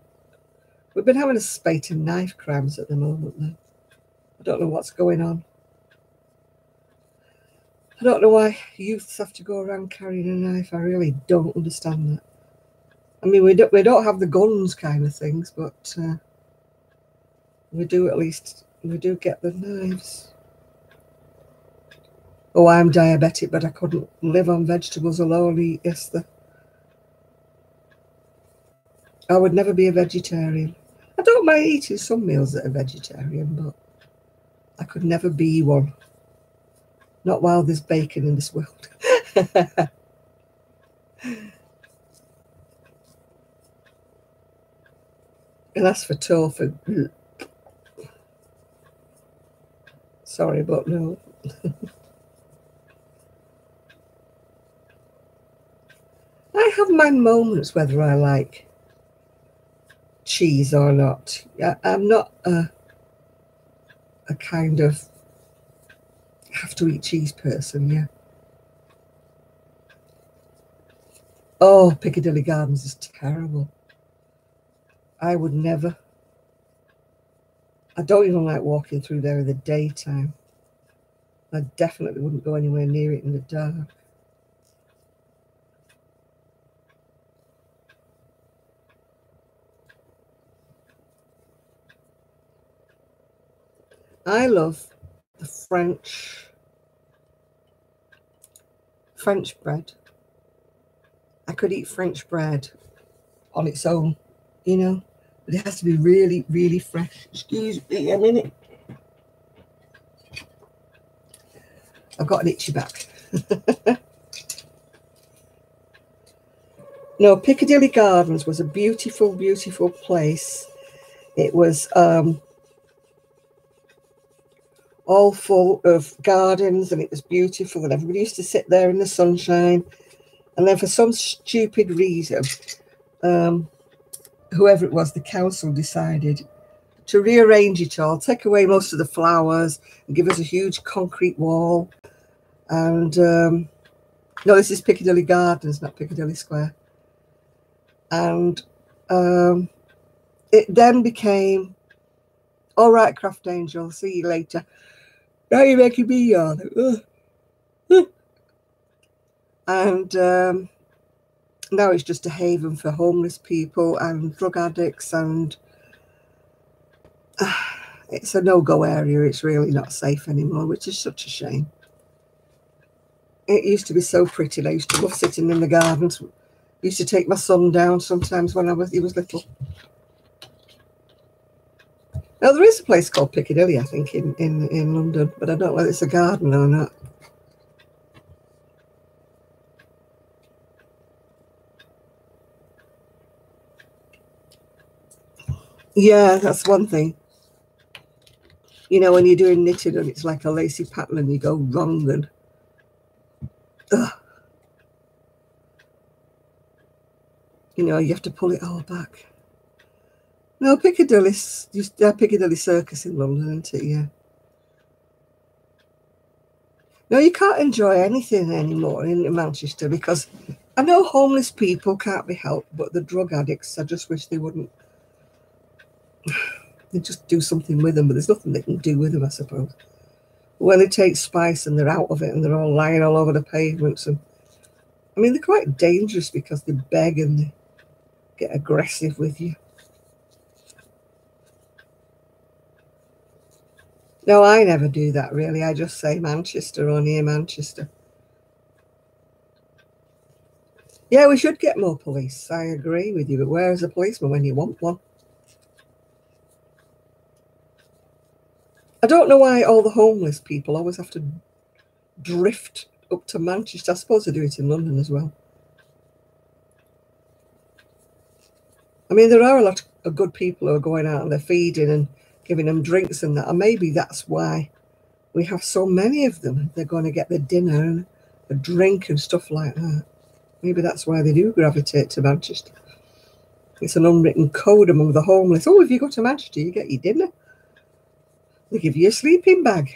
We've been having a spate of knife crimes at the moment, though. I don't know what's going on. I don't know why youths have to go around carrying a knife. I really don't understand that. I mean, we don't have the guns kind of things, but we do get the knives. Oh, I'm diabetic, but I couldn't live on vegetables alone. I would never be a vegetarian. I don't mind eating some meals that are vegetarian, but I could never be one. Not while there's bacon in this world. And as for tofu, sorry, but no. I have my moments whether I like cheese or not. I'm not a kind of have to eat cheese person, yeah. Oh, Piccadilly Gardens is terrible. I would never. I don't even like walking through there in the daytime. I definitely wouldn't go anywhere near it in the dark. I love the French bread. I could eat French bread on its own, you know, but it has to be really, really fresh. Excuse me a minute. I've got an itchy back. No, Piccadilly Gardens was a beautiful, beautiful place. It was all full of gardens, and it was beautiful, and everybody used to sit there in the sunshine. And then for some stupid reason, whoever it was, the council decided to rearrange it all, take away most of the flowers and give us a huge concrete wall. And no, this is Piccadilly Gardens, not Piccadilly Square. And it then became, all right, Craft Angel, see you later. Now you're making me yawn. And now it's just a haven for homeless people and drug addicts, and it's a no-go area. It's really not safe anymore, which is such a shame. It used to be so pretty. I used to love sitting in the gardens. I used to take my son down sometimes when he was little. Now, there is a place called Piccadilly, I think, in London, but I don't know whether it's a garden or not. Yeah, that's one thing. You know, when you're doing knitting and it's like a lacy pattern and you go wrong, and You know, you have to pull it all back. No, Piccadilly Circus in London, isn't it? Yeah. No, you can't enjoy anything anymore in Manchester because I know homeless people can't be helped, but the drug addicts, I just wish they wouldn't. They just do something with them, but there's nothing they can do with them, I suppose. When they take spice and they're out of it and they're all lying all over the pavements, and I mean, they're quite dangerous because they beg and they get aggressive with you. No, I never do that really. I just say Manchester or near Manchester. Yeah, we should get more police. I agree with you, but where is a policeman when you want one? I don't know why all the homeless people always have to drift up to Manchester. I suppose they do it in London as well. I mean, there are a lot of good people who are going out and they're feeding and giving them drinks and that. And maybe that's why we have so many of them. They're going to get their dinner and a drink and stuff like that. Maybe that's why they do gravitate to Manchester. It's an unwritten code among the homeless. Oh, if you go to Manchester, you get your dinner. They give you a sleeping bag.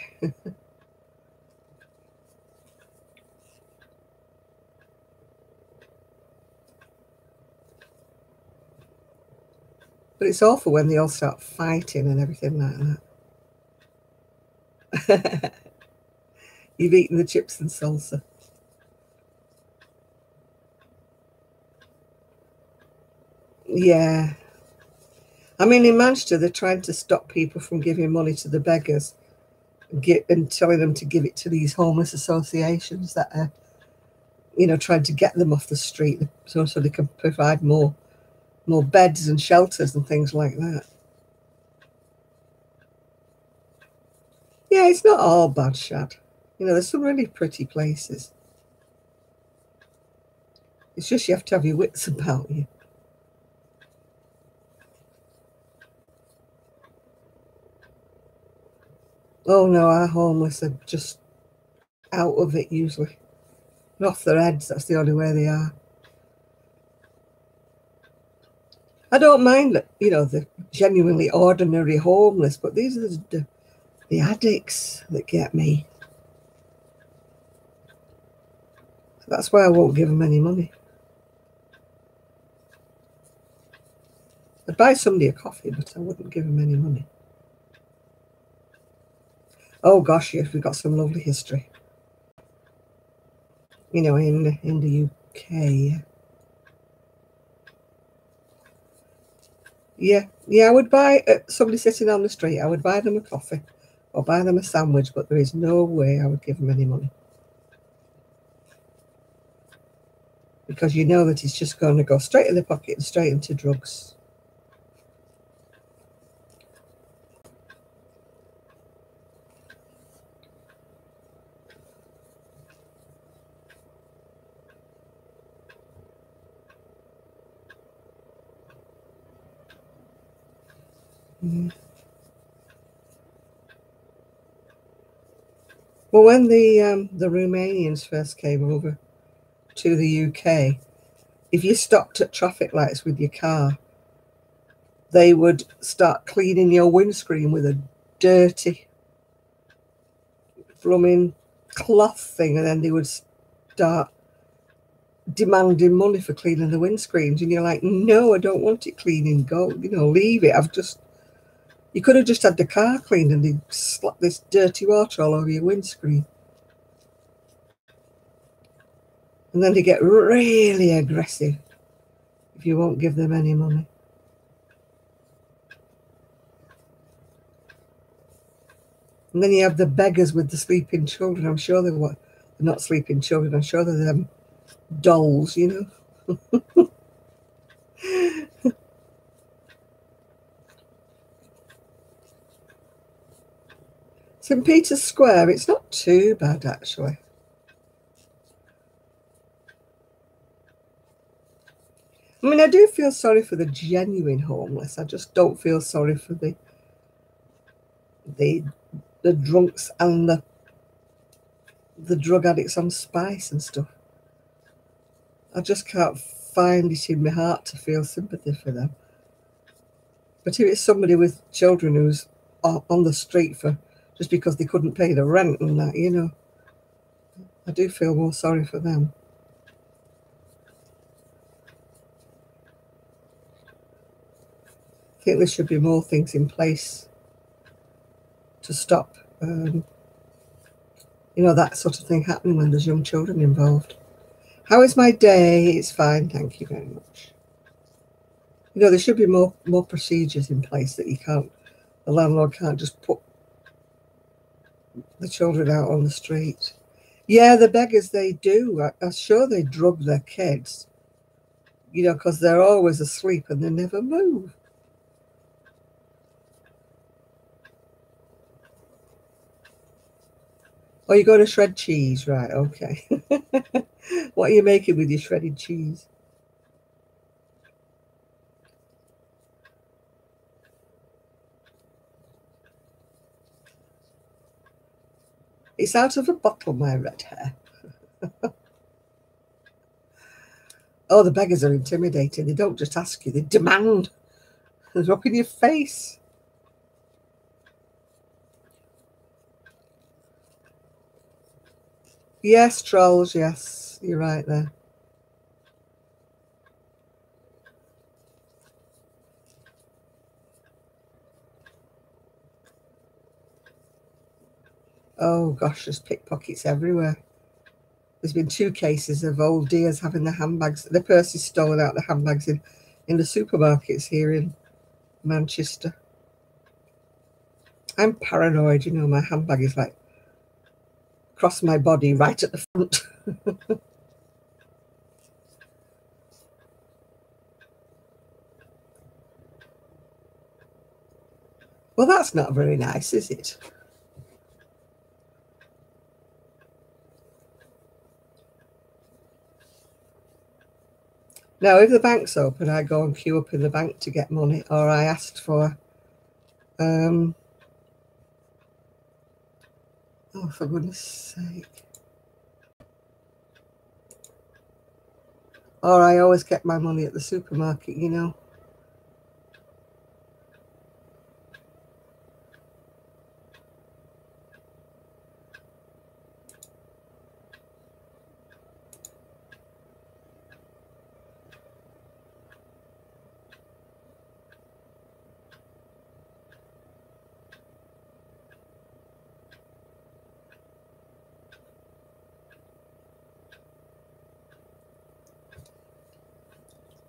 But it's awful when they all start fighting and everything like that. You've eaten the chips and salsa. Yeah. I mean, in Manchester, they're trying to stop people from giving money to the beggars and telling them to give it to these homeless associations that are, trying to get them off the street so they can provide more beds and shelters and things like that. Yeah, it's not all bad, Shad. There's some really pretty places. It's just you have to have your wits about you. Oh no, our homeless are just out of it usually. They're off their heads, that's the only way they are. I don't mind that, the genuinely ordinary homeless, but these are the addicts that get me. So that's why I won't give them any money. I'd buy somebody a coffee, but I wouldn't give them any money. Oh gosh, yes, we've got some lovely history. In the UK. Yeah, I would buy somebody sitting on the street. I would buy them a coffee or buy them a sandwich, but there is no way I would give them any money because you know that it's just going to go straight in the pocket and straight into drugs. Mm. Well, when the Romanians first came over to the UK, if you stopped at traffic lights with your car, they would start cleaning your windscreen with a dirty blooming cloth thing, and then they would start demanding money for cleaning the windscreens. And you're like, no, I don't want it cleaning. Go, leave it. You could have just had the car cleaned and they'd slap this dirty water all over your windscreen. And then they get really aggressive if you won't give them any money. And then you have the beggars with the sleeping children. I'm sure they're not sleeping children. I'm sure they're them dolls, St. Peter's Square, it's not too bad, actually. I mean, I do feel sorry for the genuine homeless. I just don't feel sorry for the drunks and the drug addicts on spice and stuff. I just can't find it in my heart to feel sympathy for them. But if it's somebody with children who's on the street for just because they couldn't pay the rent and that, you know, I do feel more sorry for them. I think there should be more things in place to stop, you know, that sort of thing happening when there's young children involved. How is my day? It's fine, thank you very much. You know, there should be more procedures in place that the landlord can't just put the children out on the street. Yeah, the beggars, they do. I'm sure they drug their kids, you know, because they're always asleep and they never move. Oh, you're going to shred cheese, right? Okay. What are you making with your shredded cheese? It's out of a bottle, my red hair. Oh, the beggars are intimidating. They don't just ask you, they demand. They're up in your face. Yes, trolls, yes. You're right there. Oh, gosh, there's pickpockets everywhere. There's been 2 cases of old dears having their purses stolen out of the handbags in the supermarkets here in Manchester. I'm paranoid, you know, my handbag is like across my body right at the front. Well, that's not very nice, is it? Now, if the bank's open, I go and queue up in the bank to get money, or I asked for, oh, for goodness sake. Or I always get my money at the supermarket, you know.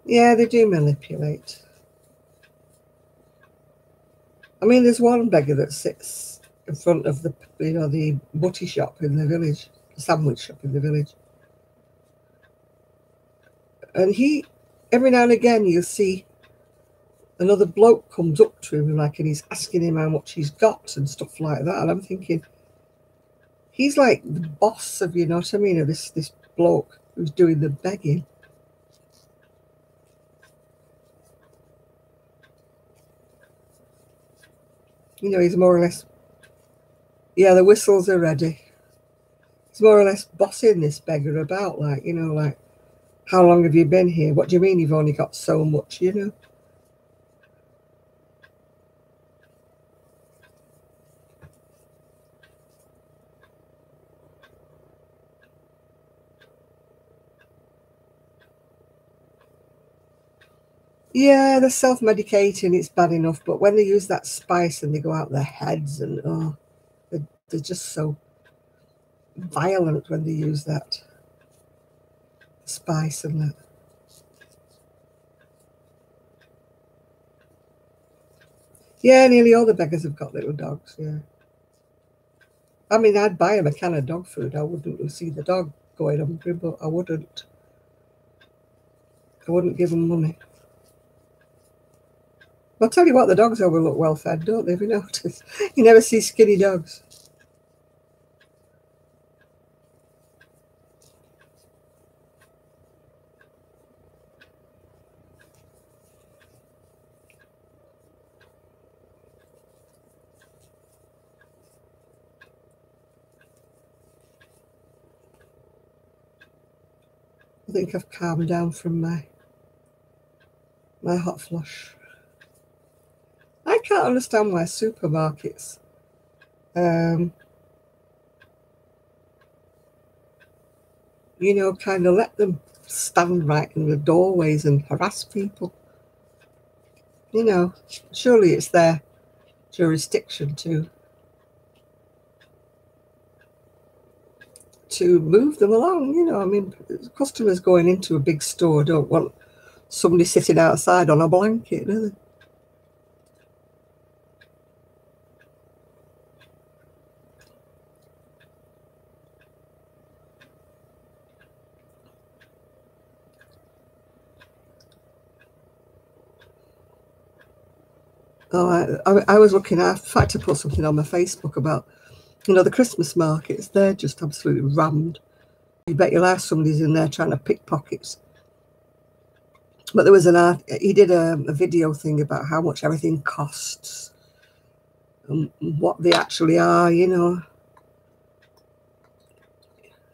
Yeah, they do manipulate. I mean, there's one beggar that sits in front of the butty shop in the village, the sandwich shop in the village. And every now and again, you'll see another bloke comes up to him, like, and he's asking him how much he's got and stuff like that. And I'm thinking, he's like the boss of, you know what I mean, of this bloke who's doing the begging. You know, he's more or less, yeah, the whistles are ready. He's more or less bossing this beggar about, like, you know, like, how long have you been here? What do you mean you've only got so much, you know? Yeah, they're self-medicating, it's bad enough, but when they use that spice and they go out their heads and, oh, they're just so violent when they use that spice and that. Yeah, nearly all the beggars have got little dogs, yeah. I mean, I'd buy them a can of dog food. I wouldn't see the dog going hungry, but I wouldn't. I wouldn't give them money. I'll tell you what, the dogs always look well fed, don't they? Have you noticed? You never see skinny dogs. I think I've calmed down from my hot flush. I can't understand why supermarkets you know, kind of let them stand right in the doorways and harass people. You know, surely it's their jurisdiction to move them along. You know, I mean, customers going into a big store don't want somebody sitting outside on a blanket, do they? Oh, I was looking at, in fact, I put something on my Facebook about, you know, the Christmas markets. They're just absolutely rammed. You bet your life somebody's in there trying to pick pockets. But there was he did a video thing about how much everything costs and what they actually are, you know.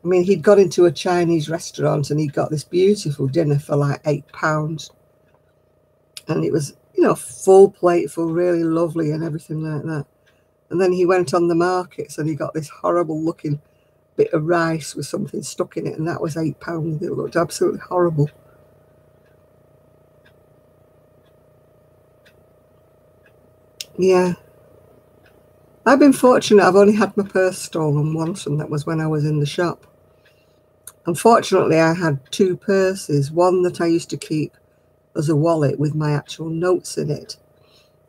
I mean, he'd got into a Chinese restaurant and he got this beautiful dinner for like £8. And it was, you know, full plateful, really lovely and everything like that. And then he went on the markets and he got this horrible looking bit of rice with something stuck in it, and that was £8. It looked absolutely horrible. Yeah. I've been fortunate. I've only had my purse stolen once, and that was when I was in the shop. Unfortunately, I had two purses, one that I used to keep as a wallet with my actual notes in it.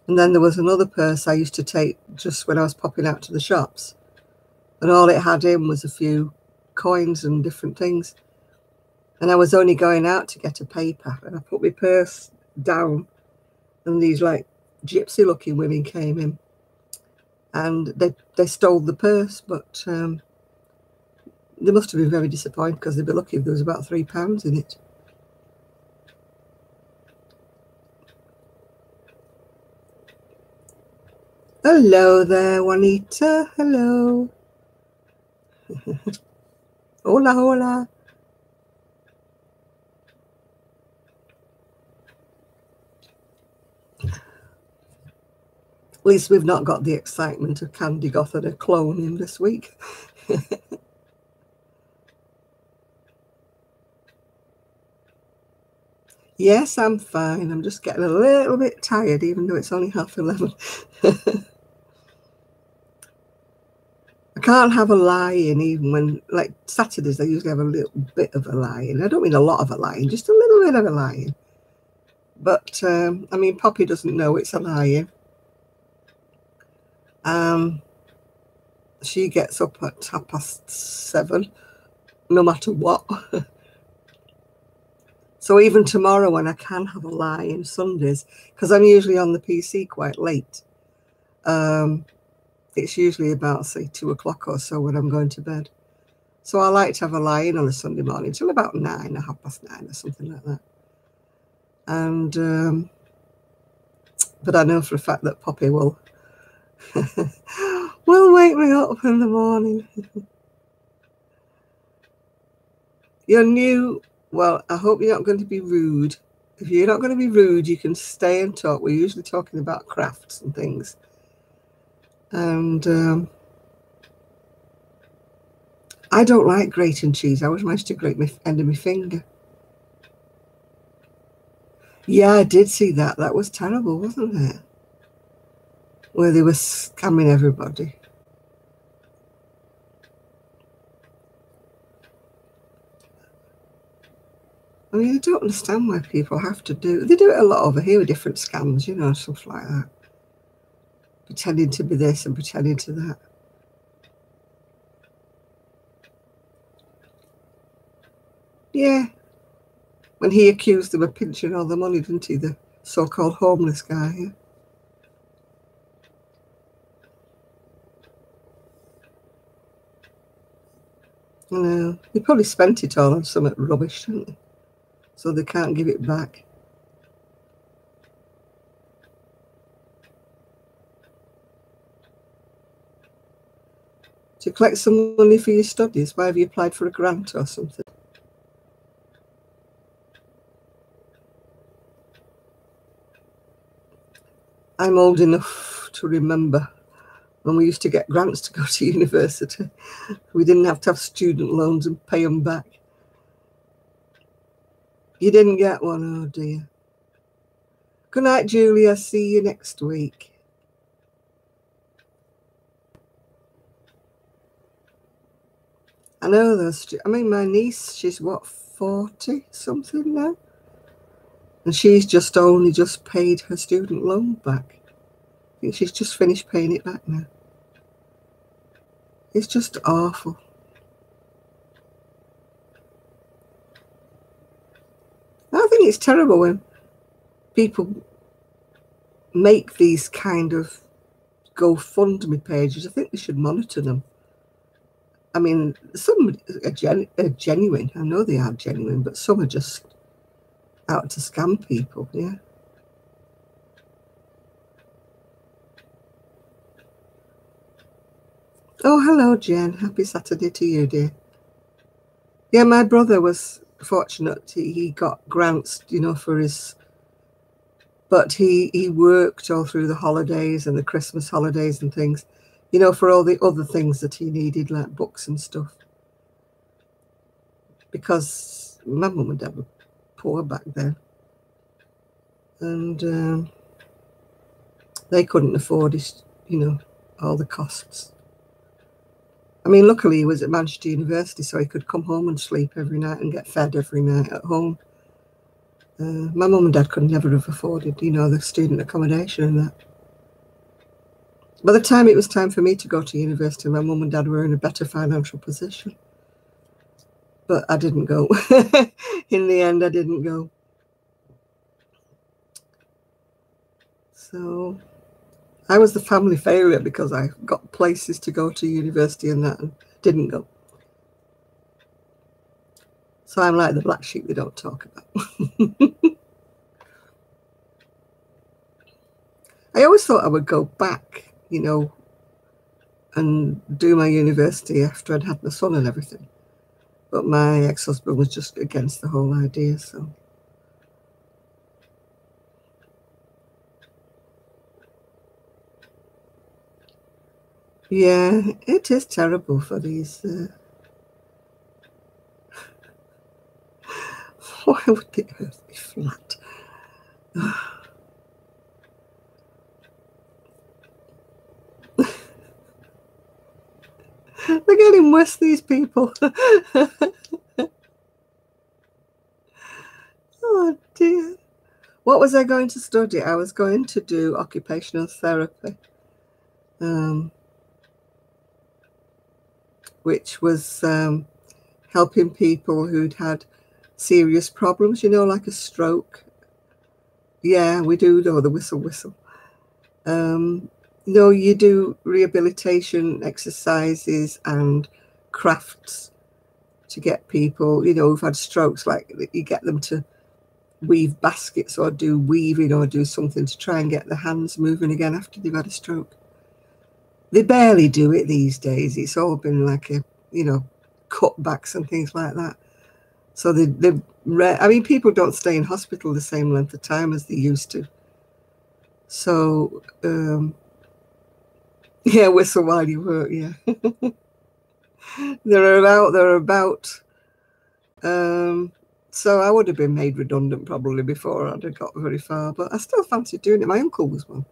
And then there was another purse I used to take just when I was popping out to the shops. And all it had in was a few coins and different things. And I was only going out to get a paper. And I put my purse down and these like gypsy looking women came in. And they stole the purse, but they must have been very disappointed because they'd be lucky if there was about £3 in it. Hello there, Juanita. Hello. Hola, hola. At least we've not got the excitement of Candy Goth and a clone in this week. Yes, I'm fine. I'm just getting a little bit tired, even though it's only 11:30. I can't have a lie-in even when, like, Saturdays, I usually have a little bit of a lie-in. I don't mean a lot of a lie-in, just a little bit of a lie-in. But, I mean, Poppy doesn't know it's a lie-in. She gets up at 7:30, no matter what. So even tomorrow when I can have a lie-in Sundays, because I'm usually on the PC quite late, it's usually about, say, 2 o'clock or so when I'm going to bed. So I like to have a lie-in on a Sunday morning till about 9 or 9:30 or something like that. And but I know for a fact that Poppy will wake me up in the morning. You're new. Well, I hope you're not going to be rude. If you're not going to be rude, you can stay and talk. We're usually talking about crafts and things. And I don't like grating cheese. I always managed to grate my end of my finger. Yeah, I did see that. That was terrible, wasn't it? Where they were scamming everybody. I mean, I don't understand why people have to they do it a lot over here with different scams, you know, stuff like that. Pretending to be this and pretending to that. Yeah. When he accused them of pinching all the money, didn't he? The so-called homeless guy. Yeah? I know. He probably spent it all on some rubbish, didn't he? So they can't give it back. To collect some money for your studies, why have you applied for a grant or something? I'm old enough to remember when we used to get grants to go to university. We didn't have to have student loans and pay them back. You didn't get one, oh dear. Good night, Julia. See you next week. I know those. I mean, my niece, she's what, 40 something now? And she's only just paid her student loan back. I think she's just finished paying it back now. It's just awful. I think it's terrible when people make these kind of GoFundMe pages. I think they should monitor them. I mean, some are genuine. I know they are genuine, but some are just out to scam people, yeah. Oh, hello, Jen. Happy Saturday to you, dear. Yeah, my brother was fortunate. He got grants, you know, for his... But he worked all through the holidays and the Christmas holidays and things, you know, for all the other things that he needed, like books and stuff. Because my mum and dad were poor back then. And they couldn't afford his, you know, all the costs. I mean, luckily he was at Manchester University, so he could come home and sleep every night and get fed every night at home. My mum and dad could never have afforded, you know, the student accommodation and that. By the time it was time for me to go to university, my mum and dad were in a better financial position. But I didn't go. In the end, I didn't go. So I was the family failure because I got places to go to university and that and didn't go. So I'm like the black sheep they don't talk about. I always thought I would go back, you know, and do my university after I'd had my son and everything. But my ex-husband was just against the whole idea, so. Yeah, it is terrible for these... Why would the earth be flat? They're getting worse, these people. Oh dear. What was I going to study? I was going to do occupational therapy, which was helping people who'd had serious problems, you know, like a stroke. Yeah, we do know the whistle. No, you do rehabilitation exercises and crafts to get people, you know, who've had strokes, like you get them to weave baskets or do weaving or do something to try and get their hands moving again after they've had a stroke. They barely do it these days. It's all been like a, you know, cutbacks and things like that. So I mean, people don't stay in hospital the same length of time as they used to. So, yeah, whistle while you work, yeah. They're about. So I would have been made redundant probably before I'd have got very far, but I still fancied doing it. My uncle was one.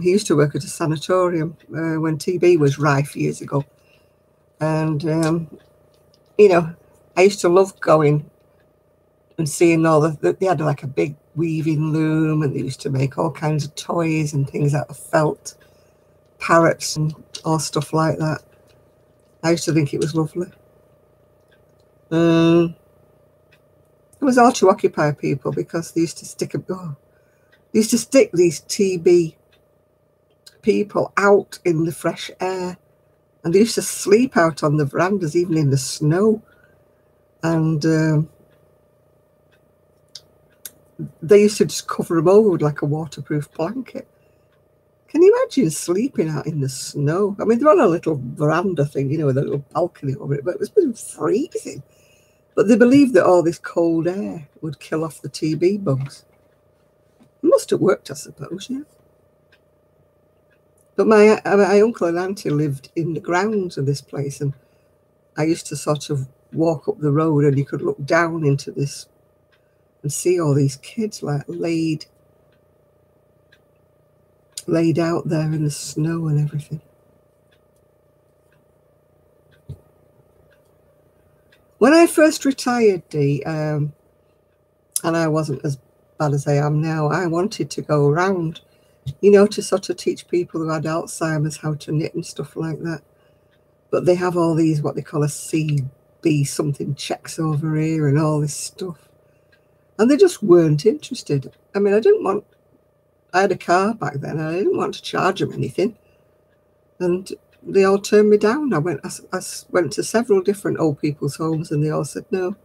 He used to work at a sanatorium when TB was rife years ago. And, you know, I used to love going and seeing all they had like a big weaving loom, and they used to make all kinds of toys and things out of felt, parrots and all stuff like that. I used to think it was lovely. It was all to occupy people because they used to stick these TB people out in the fresh air, and they used to sleep out on the verandas, even in the snow. And they used to just cover them over with like a waterproof blanket. Can you imagine sleeping out in the snow? I mean, they're on a little veranda thing, you know, with a little balcony over it, but it was freezing. But they believed that all this cold air would kill off the TB bugs. must have worked, I suppose, yeah. But my uncle and auntie lived in the grounds of this place, and I used to sort of walk up the road, and you could look down into this and see all these kids like laid out there in the snow and everything. When I first retired, Dee, and I wasn't as bad as I am now, I wanted to go around, you know, to sort of teach people who had Alzheimer's how to knit and stuff like that. But they have all these, what they call a CB something checks over here and all this stuff. And they just weren't interested. I mean, I had a car back then, and I didn't want to charge them anything. And they all turned me down. I went to several different old people's homes, and they all said, no.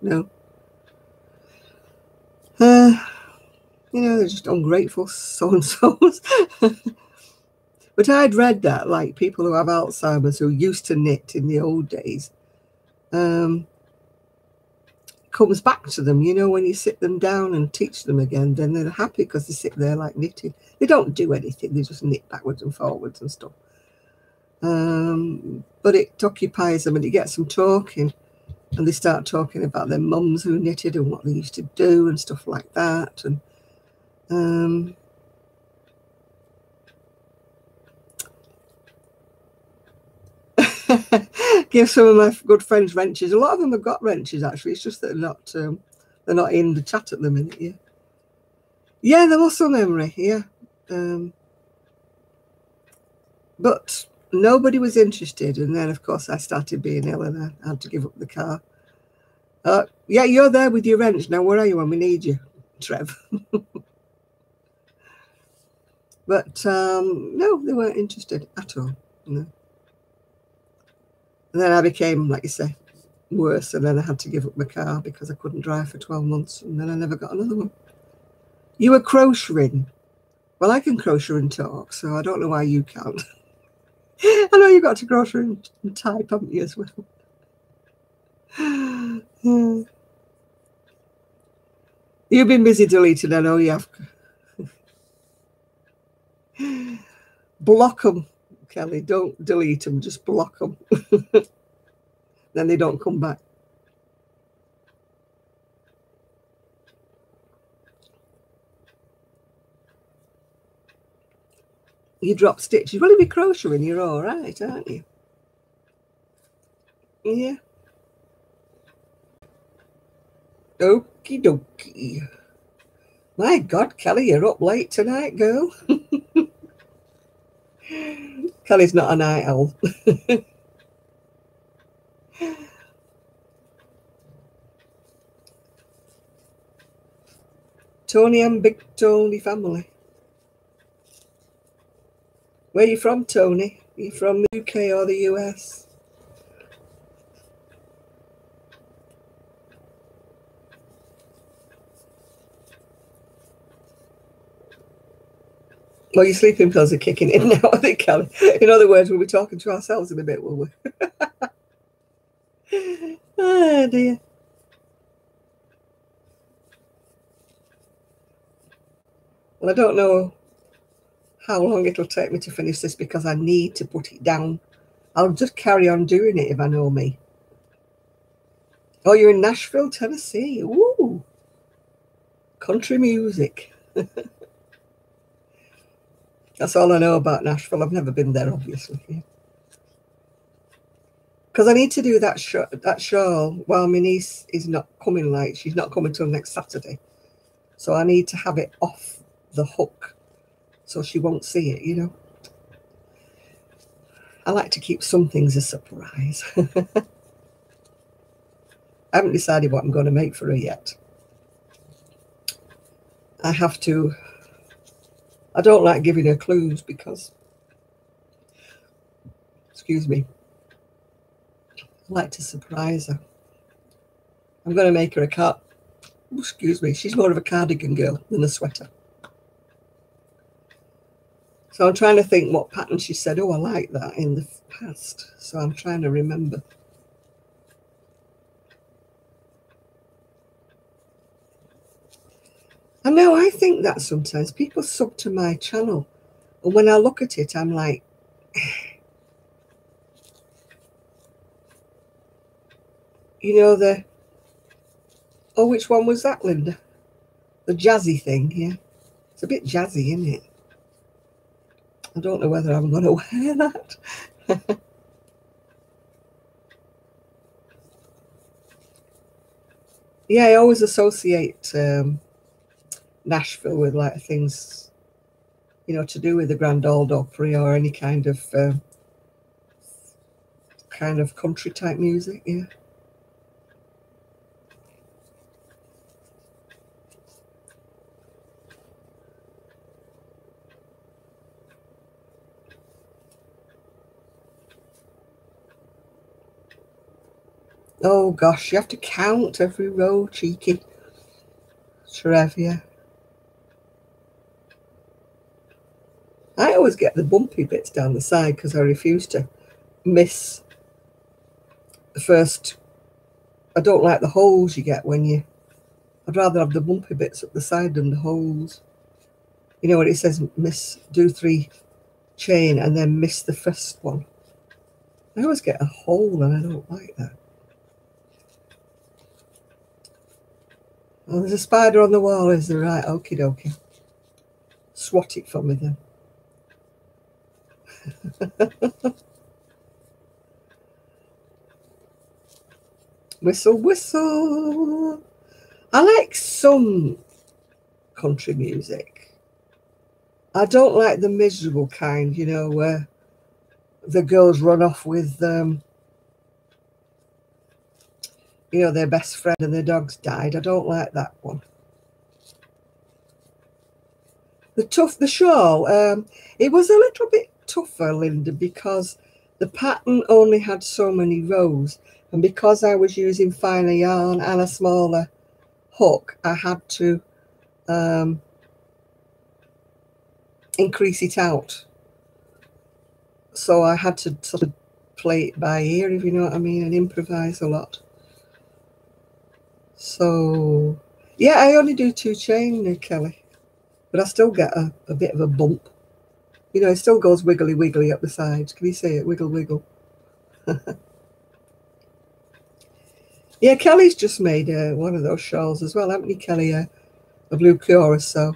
You know, they're just ungrateful so-and-sos. But I'd read that, like, people who have Alzheimer's who used to knit in the old days, comes back to them, you know, when you sit them down and teach them again, then they're happy because they sit there like knitting. They don't do anything, they just knit backwards and forwards and stuff. But it occupies them and it gets them talking, and they start talking about their mums who knitted and what they used to do and stuff like that. And give some of my good friends wrenches. A lot of them have got wrenches, actually. It's just that they're not in the chat at the minute. Yeah, the muscle memory. Yeah, but nobody was interested. And then, of course, I started being ill, and I had to give up the car. Yeah, you're there with your wrench now. Where are you when we need you, Trev? But no, they weren't interested at all. No. And then I became, like you say, worse, and then I had to give up my car because I couldn't drive for 12 months, and then I never got another one. You were crocheting. Well, I can crochet and talk, so I don't know why you can't. I know you got to crochet and type, haven't you, as well? You've been busy deleting, I know you have. Block them, Kelly. Don't delete them, just block them. Then they don't come back. You drop stitches. Well, if you're crocheting, you're all right, aren't you? Yeah. Okie dokie. My God, Kelly, you're up late tonight, girl. Kelly's not a night owl. Tony and Big Tony family. Where are you from, Tony? Are you from the UK or the US? Well, your sleeping pills are kicking in now, I think, Kelly. In other words, we'll be talking to ourselves in a bit, will we? Oh, dear. Well, I don't know how long it'll take me to finish this because I need to put it down. I'll just carry on doing it if I know me. Oh, you're in Nashville, Tennessee. Ooh. Country music. That's all I know about Nashville. I've never been there, obviously. Because I need to do that shawl while my niece is not coming. Like, she's not coming till next Saturday. So I need to have it off the hook so she won't see it, you know. I like to keep some things a surprise. I haven't decided what I'm going to make for her yet. I have to. I don't like giving her clues because, excuse me, I like to surprise her. I'm going to make her a card. Excuse me, she's more of a cardigan girl than a sweater. So I'm trying to think what pattern she said, oh, I like that in the past. So I'm trying to remember. I know, I think that sometimes people sub to my channel, and when I look at it, I'm like, you know, oh, which one was that, Linda? The jazzy thing, yeah. It's a bit jazzy, isn't it? I don't know whether I'm going to wear that. Yeah, I always associate Nashville with like things, you know, to do with the Grand Ole Opry or any kind of country type music, yeah. Oh gosh, you have to count every row, cheeky Trev, yeah. I always get the bumpy bits down the side because I refuse to miss the first. I don't like the holes you get I'd rather have the bumpy bits up the side than the holes. You know what it says, do 3 chain and then miss the first one. I always get a hole and I don't like that. Oh, there's a spider on the wall, is there? Right, okie dokie. Swat it for me then. Whistle, whistle. I like some country music. I don't like the miserable kind, you know, where the girls run off with, you know, their best friend and their dog's died. I don't like that one. The shawl, it was a little bit tougher, Linda, because the pattern only had so many rows. And because I was using finer yarn and a smaller hook, I had to increase it out. So I had to sort of play it by ear, if you know what I mean, and improvise a lot. So, yeah, I only do 2 chain, Kelly. But I still get a bit of a bump. You know, it still goes wiggly, wiggly up the sides. Can you see it? Wiggle, wiggle. Yeah, Kelly's just made one of those shawls as well, haven't you, Kelly? A blue chorus, so.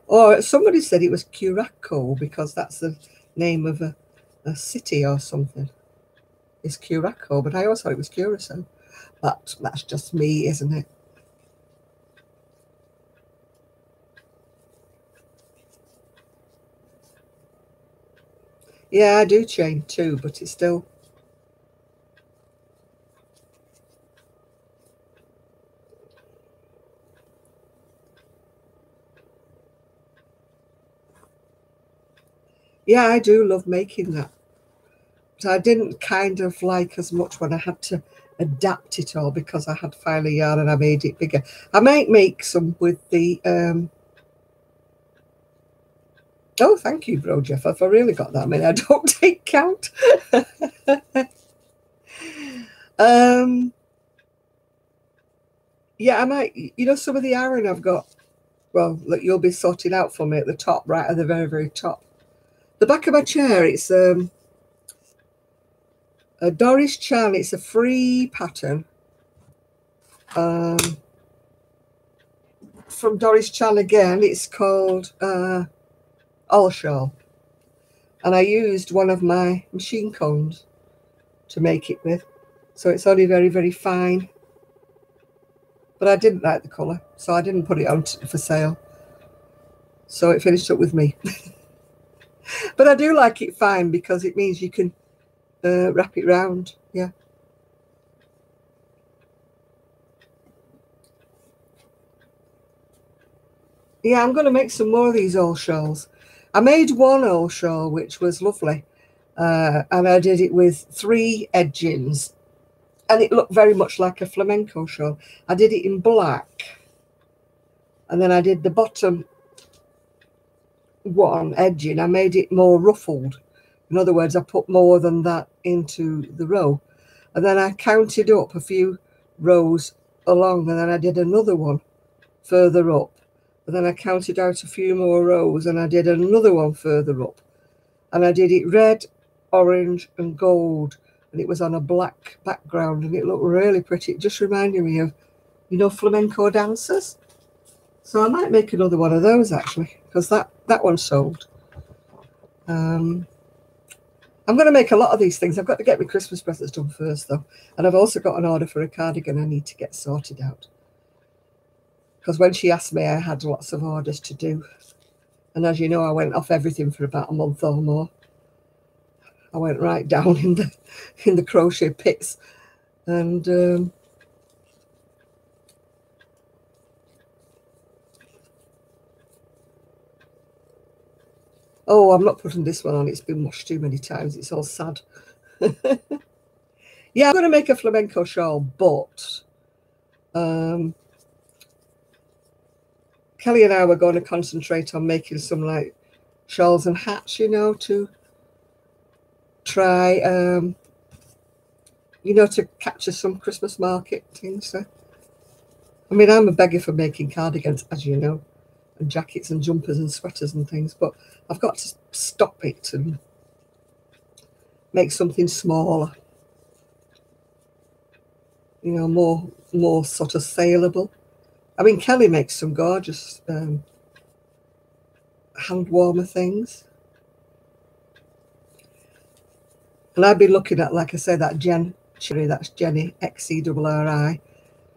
Or somebody said it was Curacao because that's the name of a city or something. It's Curacao, but I always thought it was Curacao. But that's just me, isn't it? Yeah, I do chain too, but it's still. Yeah, I do love making that. But I didn't kind of like as much when I had to adapt it all because I had finer yarn and I made it bigger. I might make some with the oh, thank you, Bro Jeff. If I really got that many, I don't take count. Yeah, I might, you know, some of the iron I've got, well, look, you'll be sorting out for me at the top, right at the very, very top. The back of my chair, it's a Doris Chan. It's a free pattern from Doris Chan again. It's called All Shawl. And I used one of my machine combs to make it with. So it's only very, very fine. But I didn't like the colour, so I didn't put it on for sale. So it finished up with me. But I do like it fine because it means you can wrap it round. Yeah. Yeah, I'm going to make some more of these old shawls. I made one old shawl, which was lovely. And I did it with 3 edgings. And it looked very much like a flamenco shawl. I did it in black. And then I did the bottom one edging. I made it more ruffled. In other words, I put more than that into the row. And then I counted up a few rows along, and then I did another one further up, and then I counted out a few more rows, and I did another one further up, and I did it red, orange and gold, and it was on a black background, and it looked really pretty. It just reminded me of, you know, flamenco dancers. So I might make another one of those actually, because that one sold. I'm going to make a lot of these things. I've got to get my Christmas presents done first, though. And I've also got an order for a cardigan I need to get sorted out. Because when she asked me, I had lots of orders to do. And as you know, I went off everything for about a month or more. I went right down in the crochet pits. And oh, I'm not putting this one on. It's been washed too many times. It's all sad. Yeah, I'm going to make a flamenco shawl, but Kelly and I were going to concentrate on making some like shawls and hats, you know, to try, you know, to capture some Christmas market things. So, I mean, I'm a beggar for making cardigans, as you know, and jackets and jumpers and sweaters and things, but I've got to stop it and make something smaller, you know, more sort of saleable. I mean, Kelly makes some gorgeous hand warmer things. And I've been looking at, like I say, that Cherry, that's Jenny, XERRI.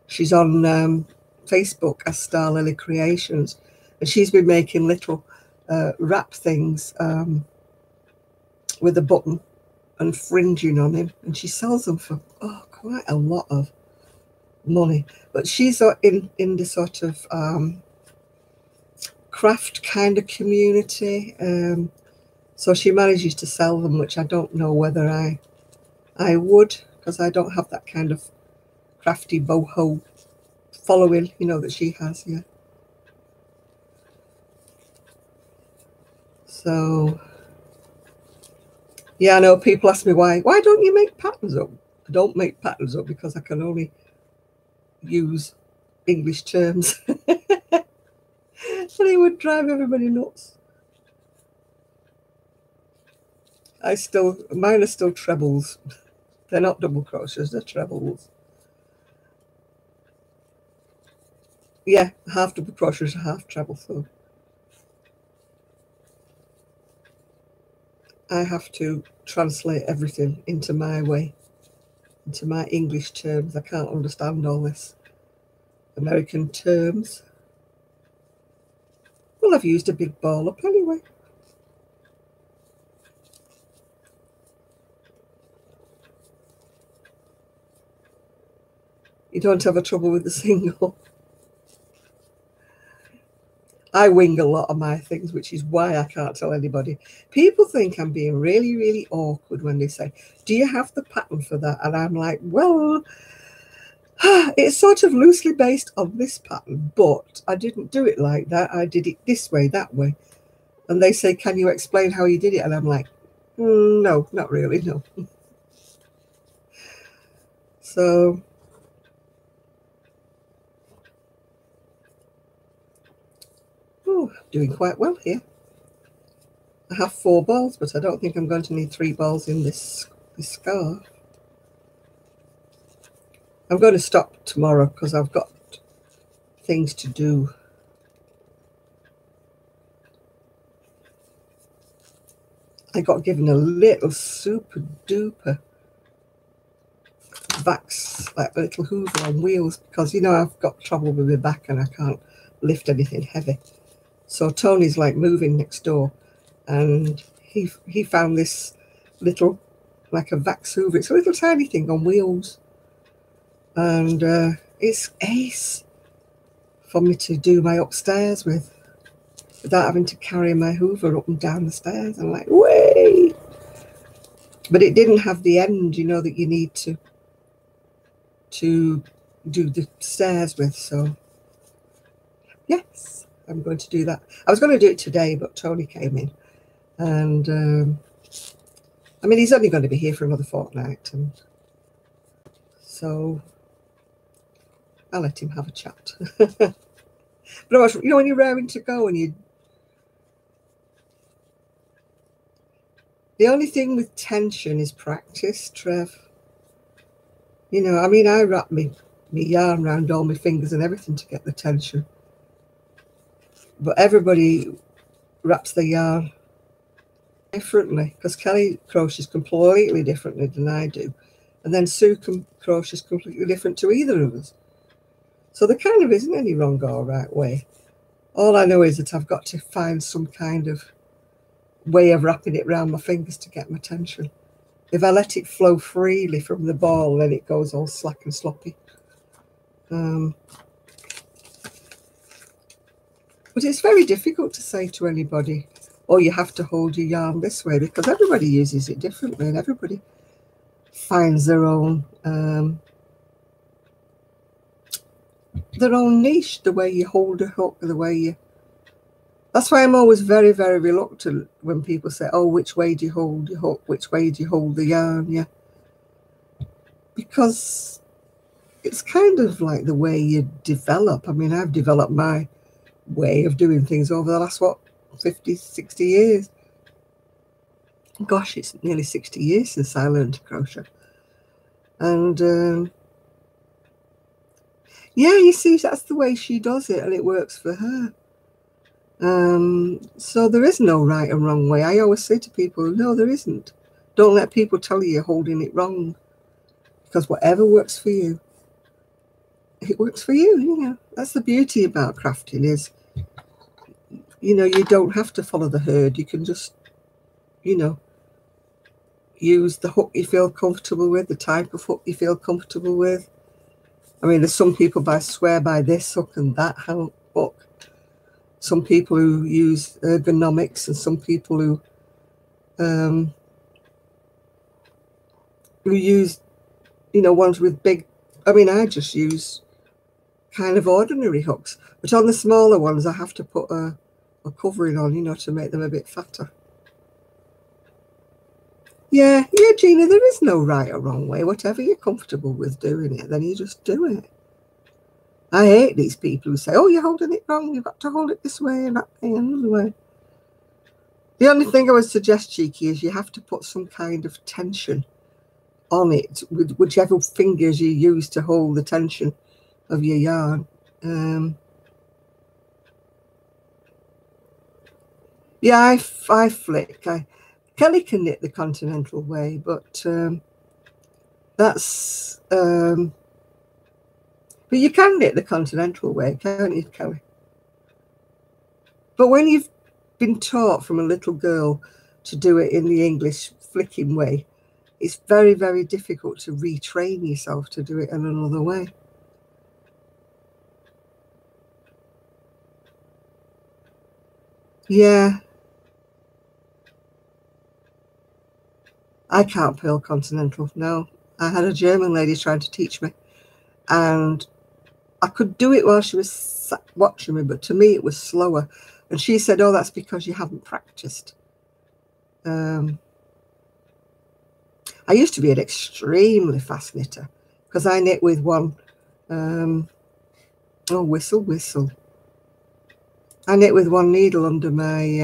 She's on Facebook as Star Lily Creations. And she's been making little wrap things with a button and fringing on him. And she sells them for, oh, quite a lot of money. But she's in the sort of craft kind of community. So she manages to sell them, which I don't know whether I would, because I don't have that kind of crafty boho following, you know, that she has, yeah. So, yeah, I know people ask me why don't you make patterns up? I don't make patterns up because I can only use English terms. And it would drive everybody nuts. Mine are still trebles. They're not double crochets, they're trebles. Yeah, half double crochets, half treble. So I have to translate everything into my way, into my English terms. I can't understand all this American terms. Well, I've used a big ball up anyway. You don't have a trouble with the single. I wing a lot of my things, which is why I can't tell anybody. People think I'm being really, really awkward when they say, do you have the pattern for that? And I'm like, well, it's sort of loosely based on this pattern, but I didn't do it like that. I did it this way, that way. And they say, can you explain how you did it? And I'm like, no, not really, no. So, doing quite well here. I have 4 balls, but I don't think I'm going to need 3 balls in this scarf. I'm going to stop tomorrow because I've got things to do. I got given a little super duper Vax, like a little Hoover on wheels, because, you know, I've got trouble with my back and I can't lift anything heavy. So Tony's like moving next door, and he found this little, like a Vax Hoover. It's a little tiny thing on wheels, and it's ace for me to do my upstairs with without having to carry my Hoover up and down the stairs. I'm like, way! But it didn't have the end, you know, that you need to do the stairs with. So yes, I'm going to do that. I was going to do it today, but Tony came in, and I mean, he's only going to be here for another fortnight, and so I let him have a chat. But I was, you know, when you're raring to go and you... The only thing with tension is practice, Trev. You know, I mean, I wrap me yarn around all my fingers and everything to get the tension. But everybody wraps the yarn differently, because Kelly crochets completely differently than I do. And then Sue crochets completely different to either of us. So there kind of isn't any wrong or right way. All I know is that I've got to find some kind of way of wrapping it around my fingers to get my tension. If I let it flow freely from the ball, then it goes all slack and sloppy. But it's very difficult to say to anybody, oh, you have to hold your yarn this way, because everybody uses it differently and everybody finds their own niche, the way you hold a hook, the way you... That's why I'm always very, very reluctant when people say, oh, which way do you hold your hook? Which way do you hold the yarn? Yeah. Because it's kind of like the way you develop. I mean, I've developed my way of doing things over the last, 50, 60 years. Gosh, it's nearly 60 years since I learned to crochet. And yeah, you see, that's the way she does it, and it works for her. So there is no right and wrong way. I always say to people, no, there isn't. Don't let people tell you you're holding it wrong, because whatever works for you, it works for you. You know, that's the beauty about crafting is, you know, you don't have to follow the herd. You can just, you know, use the hook you feel comfortable with, the type of hook you feel comfortable with. I mean, there's some people swear by this hook and that hook. Some people who use ergonomics, and some people who use, you know, ones with big... I mean, I just use kind of ordinary hooks, but on the smaller ones, I have to put a covering on, you know, to make them a bit fatter. Yeah, Gina, there is no right or wrong way. Whatever you're comfortable with doing it, then you just do it. I hate these people who say, oh, you're holding it wrong. You've got to hold it this way and that thing another way. The only thing I would suggest, Cheeky, is you have to put some kind of tension on it with whichever fingers you use to hold the tension of your yarn. Yeah, I flick. Kelly can knit the continental way, but that's... but you can knit the continental way, can't you, Kelly? But when you've been taught from a little girl to do it in the English flicking way, it's very, very difficult to retrain yourself to do it in another way. Yeah. I can't purl continental, no. I had a German lady trying to teach me, and I could do it while she was watching me, but to me it was slower. And she said, oh, that's because you haven't practiced. I used to be an extremely fast knitter, because I knit with one, oh, whistle. I knit with one needle under my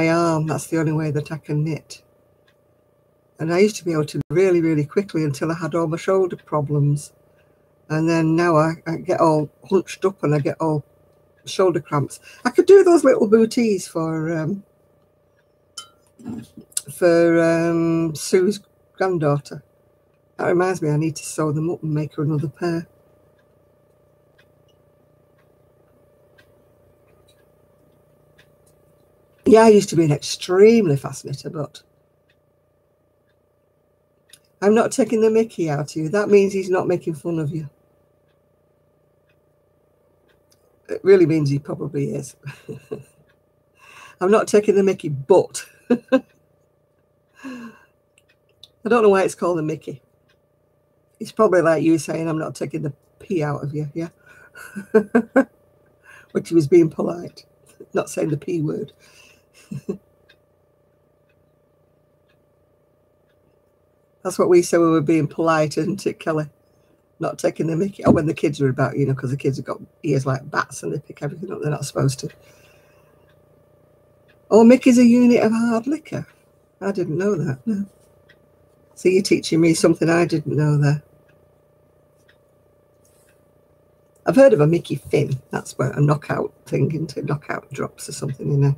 arm. That's the only way that I can knit. And I used to be able to really, really quickly until I had all my shoulder problems. And then now I get all hunched up and I get all shoulder cramps. I could do those little booties for Sue's granddaughter. That reminds me, I need to sew them up and make her another pair. Yeah, I used to be an extremely fast knitter, but I'm not taking the mickey out of you. That means he's not making fun of you. It really means he probably is. I'm not taking the mickey, but I don't know why it's called the mickey. It's probably like you saying I'm not taking the pee out of you, yeah? Which he was being polite, not saying the P word. That's what we say when we're being polite, isn't it, Kelly? not taking the mickey. Oh, when the kids are about, you know, because the kids have got ears like bats and they pick everything up they're not supposed to. Oh, Mickey's a unit of hard liquor. I didn't know that. No. So you're teaching me something I didn't know there. I've heard of a Mickey Fin. That's where a knockout thing into knockout drops or something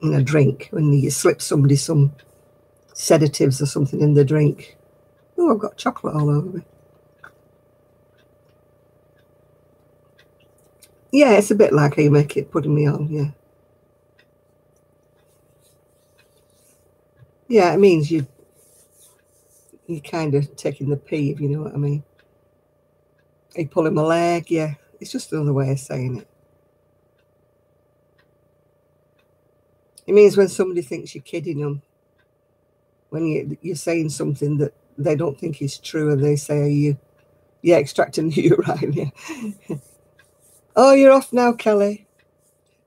in a drink when you slip somebody some sedatives or something in the drink. Oh, I've got chocolate all over me. Yeah, it's a bit like how you make it putting me on, yeah. Yeah, it means you kind of taking the pee, if you know what I mean. Are you pulling my leg? Yeah, it's just another way of saying it. It means when somebody thinks you're kidding them, when you're saying something that they don't think is true and they say, are you, yeah, extracting the urine, yeah. Oh, you're off now, Kelly.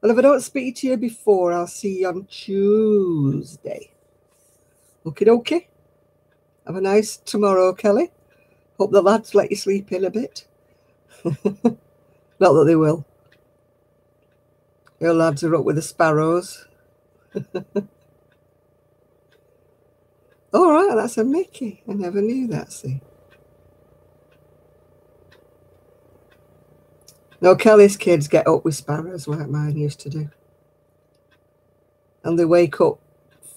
Well, if I don't speak to you before, I'll see you on Tuesday. Okie dokie. Have a nice tomorrow, Kelly. Hope the lads let you sleep in a bit. Not that they will. Your lads are up with the sparrows. All right, that's a Mickey. I never knew that, see. No, Kelly's kids get up with sparrows like mine used to do. And they wake up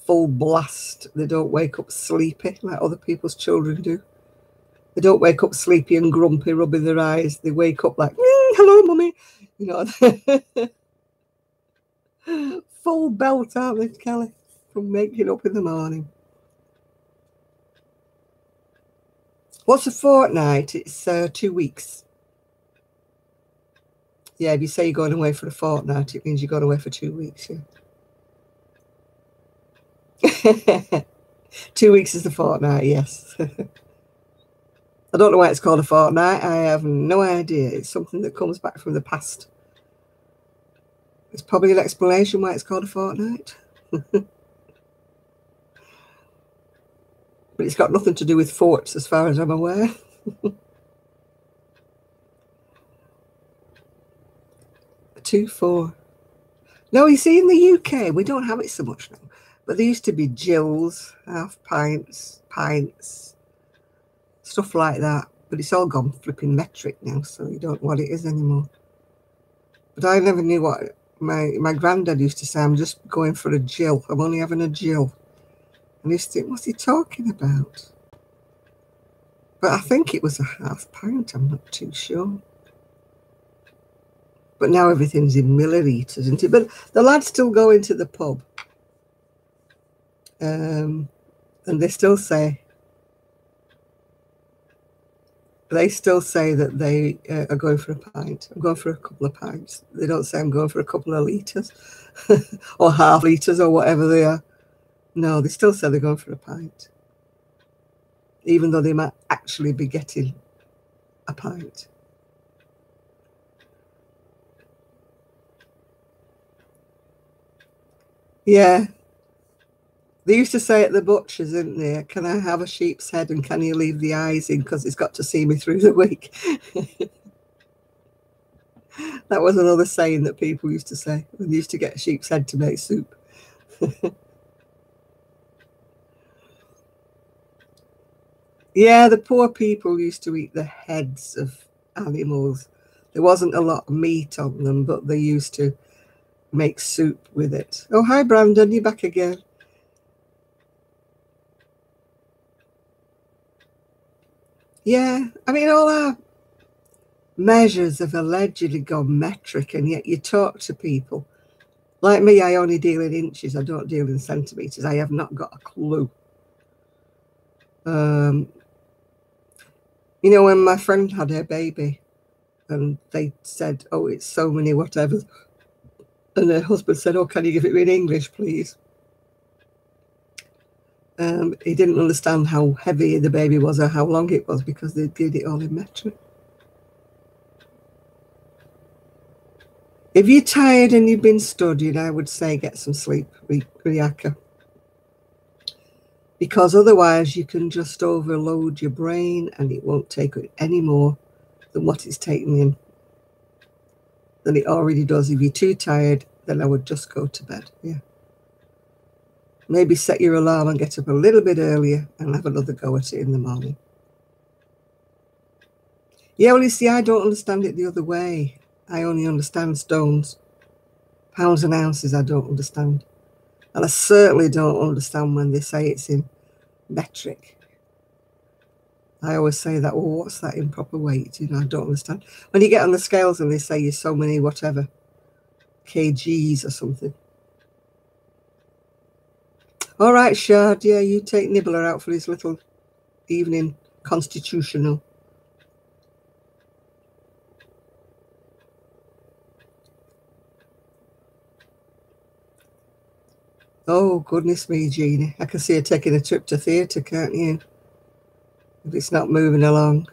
full blast. They don't wake up sleepy like other people's children do. They don't wake up sleepy and grumpy, rubbing their eyes. They wake up like, hello, mummy. You know, full belt, aren't they, Kelly, from waking up in the morning. What's a fortnight? It's 2 weeks. Yeah, if you say you're going away for a fortnight, it means you're going away for 2 weeks, yeah. 2 weeks is a fortnight, yes. I don't know why it's called a fortnight. I have no idea. It's something that comes back from the past. There's probably an explanation why it's called a fortnight. But it's got nothing to do with forts as far as I'm aware. 2, 4. No, you see, in the UK, we don't have it so much now. But there used to be gills, half pints, pints, stuff like that. But it's all gone flipping metric now, so you don't know what it is anymore. But I never knew what my granddad used to say. I'm just going for a gill. I'm only having a gill. And I used to think, what's he talking about? But I think it was a half pint. I'm not too sure. But now everything's in milliliters, isn't it? But the lads still go into the pub. And they still say that they are going for a pint. I'm going for a couple of pints. They don't say I'm going for a couple of litres or half litres or whatever they are. No, they still say they're going for a pint, even though they might actually be getting a pint. Yeah. They used to say at the butchers, didn't they? Can I have a sheep's head and can you leave the eyes in because it's got to see me through the week? That was another saying that people used to say when they used to get a sheep's head to make soup. Yeah, the poor people used to eat the heads of animals. There wasn't a lot of meat on them, but they used to make soup with it. Oh, hi, Brandon. You're back again. Yeah, I mean, all our measures have allegedly gone metric, and yet you talk to people. Like me, I only deal in inches. I don't deal in centimetres. I have not got a clue. You know, when my friend had her baby, and they said, oh, it's so many whatever. And her husband said, oh, can you give it me in English, please? He didn't understand how heavy the baby was or how long it was because they did it all in metric. If you're tired and you've been studying, I would say get some sleep, Riaka. because otherwise you can just overload your brain and it won't take any more than what it's taking in than it already does. If you're too tired, then I would just go to bed. Yeah. Maybe set your alarm and get up a little bit earlier and have another go at it in the morning. Yeah, well, you see, I don't understand it the other way. I only understand stones. Pounds and ounces I don't understand. And I certainly don't understand when they say it's in metric. I always say that, well, what's that improper weight? You know, I don't understand. When you get on the scales and they say you're so many whatever, kgs or something. All right, Shard, yeah, you take Nibbler out for his little evening constitutional. Oh, goodness me, Jeannie. I can see her taking a trip to theatre, can't you? If it's not moving along.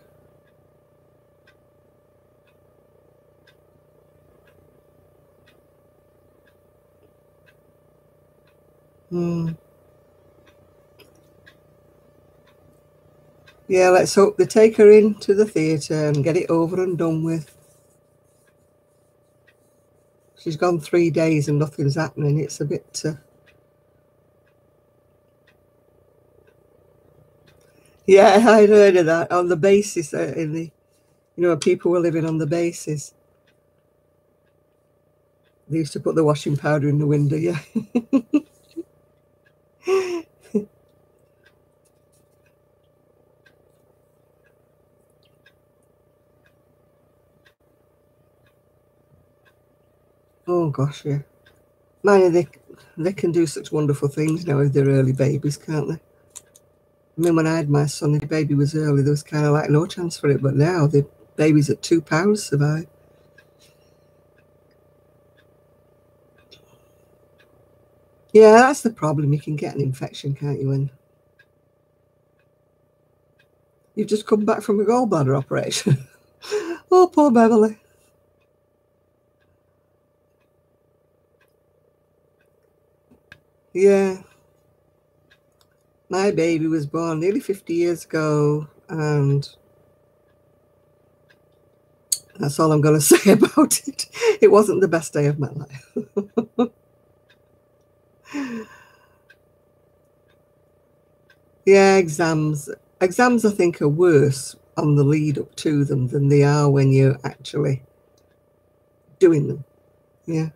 Yeah, let's hope they take her into the theatre and get it over and done with. She's gone 3 days and nothing's happening. It's a bit... Yeah, I'd heard of that. On the basis, in the... You know, people were living on the basis. They used to put the washing powder in the window, yeah. Oh, gosh, yeah. Man, they can do such wonderful things now with their early babies, can't they? I mean, when I had my son, the baby was early, there was kind of like no chance for it. But now the babies at 2 pounds survive. Yeah, that's the problem. You can get an infection, can't you? And you've just come back from a gallbladder operation. Oh, poor Beverly. Yeah. My baby was born nearly 50 years ago, and that's all I'm going to say about it. It wasn't the best day of my life. Yeah, exams. Exams, I think, are worse on the lead up to them than they are when you're actually doing them. Yeah.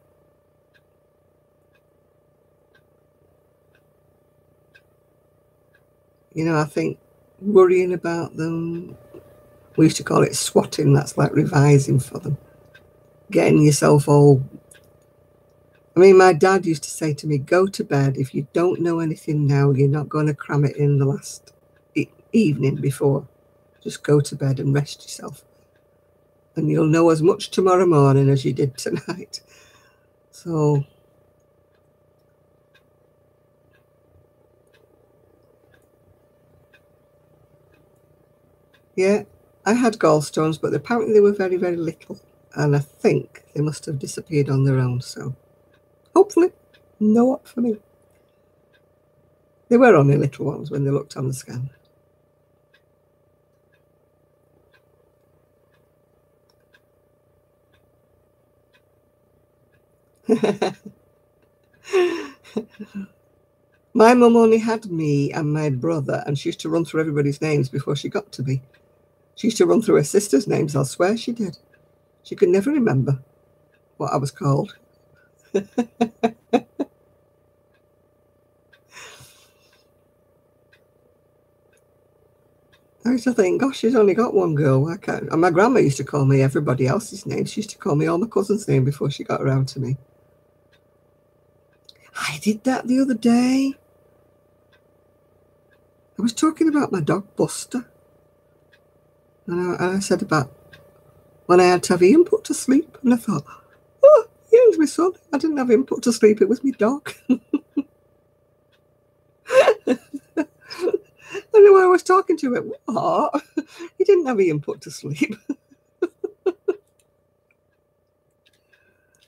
You know, I think worrying about them, we used to call it swatting, that's like revising for them. Getting yourself all... I mean, my dad used to say to me, go to bed. If you don't know anything now, you're not going to cram it in the last evening before. Just go to bed and rest yourself. And you'll know as much tomorrow morning as you did tonight. So... yeah, I had gallstones, but apparently they were very, very little. And I think they must have disappeared on their own. So hopefully, no up for me. They were only little ones when they looked on the scan. My mum only had me and my brother, and she used to run through everybody's names before she got to me. She used to run through her sister's names, I'll swear she did. She could never remember what I was called. I used to think, gosh, she's only got one girl. Why can't... And my grandma used to call me everybody else's name. She used to call me all my cousins' name before she got around to me. I did that the other day. I was talking about my dog, Buster. And I said about when I had to have Ian put to sleep. And I thought, oh, Ian's my son. I didn't have him put to sleep. It was my dog. And when I was talking to him, what? He didn't have Ian put to sleep.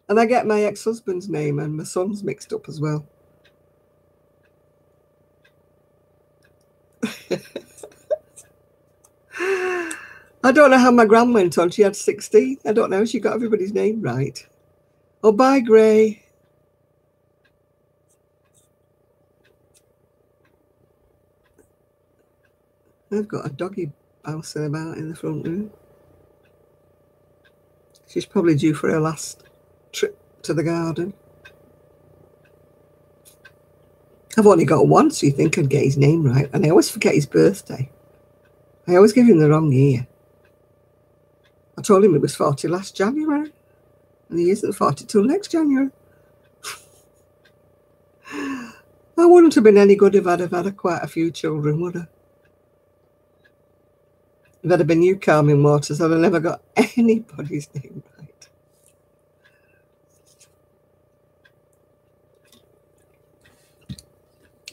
And I get my ex-husband's name and my son's mixed up as well. I don't know how my gran went on. She had 16. I don't know. She got everybody's name right. Oh, bye, Gray. I've got a doggy bouncing about in the front room. She's probably due for her last trip to the garden. I've only got one, so you think I'd get his name right. And I always forget his birthday. I always give him the wrong year. I told him it was 40 last January. And he isn't 40 till next January. I wouldn't have been any good if I'd have had quite a few children, would I? If I'd have been you, Calming Waters, I'd have never got anybody's name right.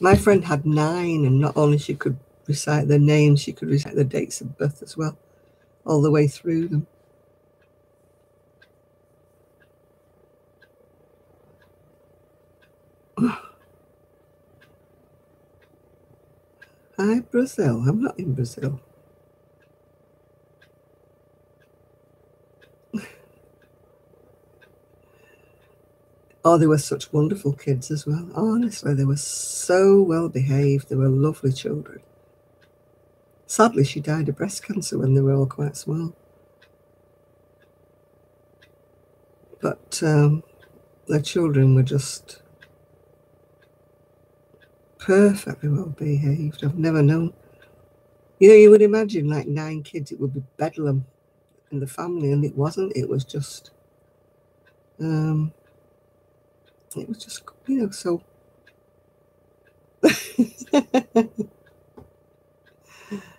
My friend had 9, and not only she could recite their names, she could recite their dates of birth as well, all the way through them. Hi, Brazil. I'm not in Brazil. Oh, they were such wonderful kids as well. Honestly, they were so well behaved. They were lovely children. Sadly, she died of breast cancer when they were all quite small. But their children were just perfectly well behaved. I've never known. You know, you would imagine like 9 kids, it would be bedlam in the family, and it wasn't. It was just, you know, so.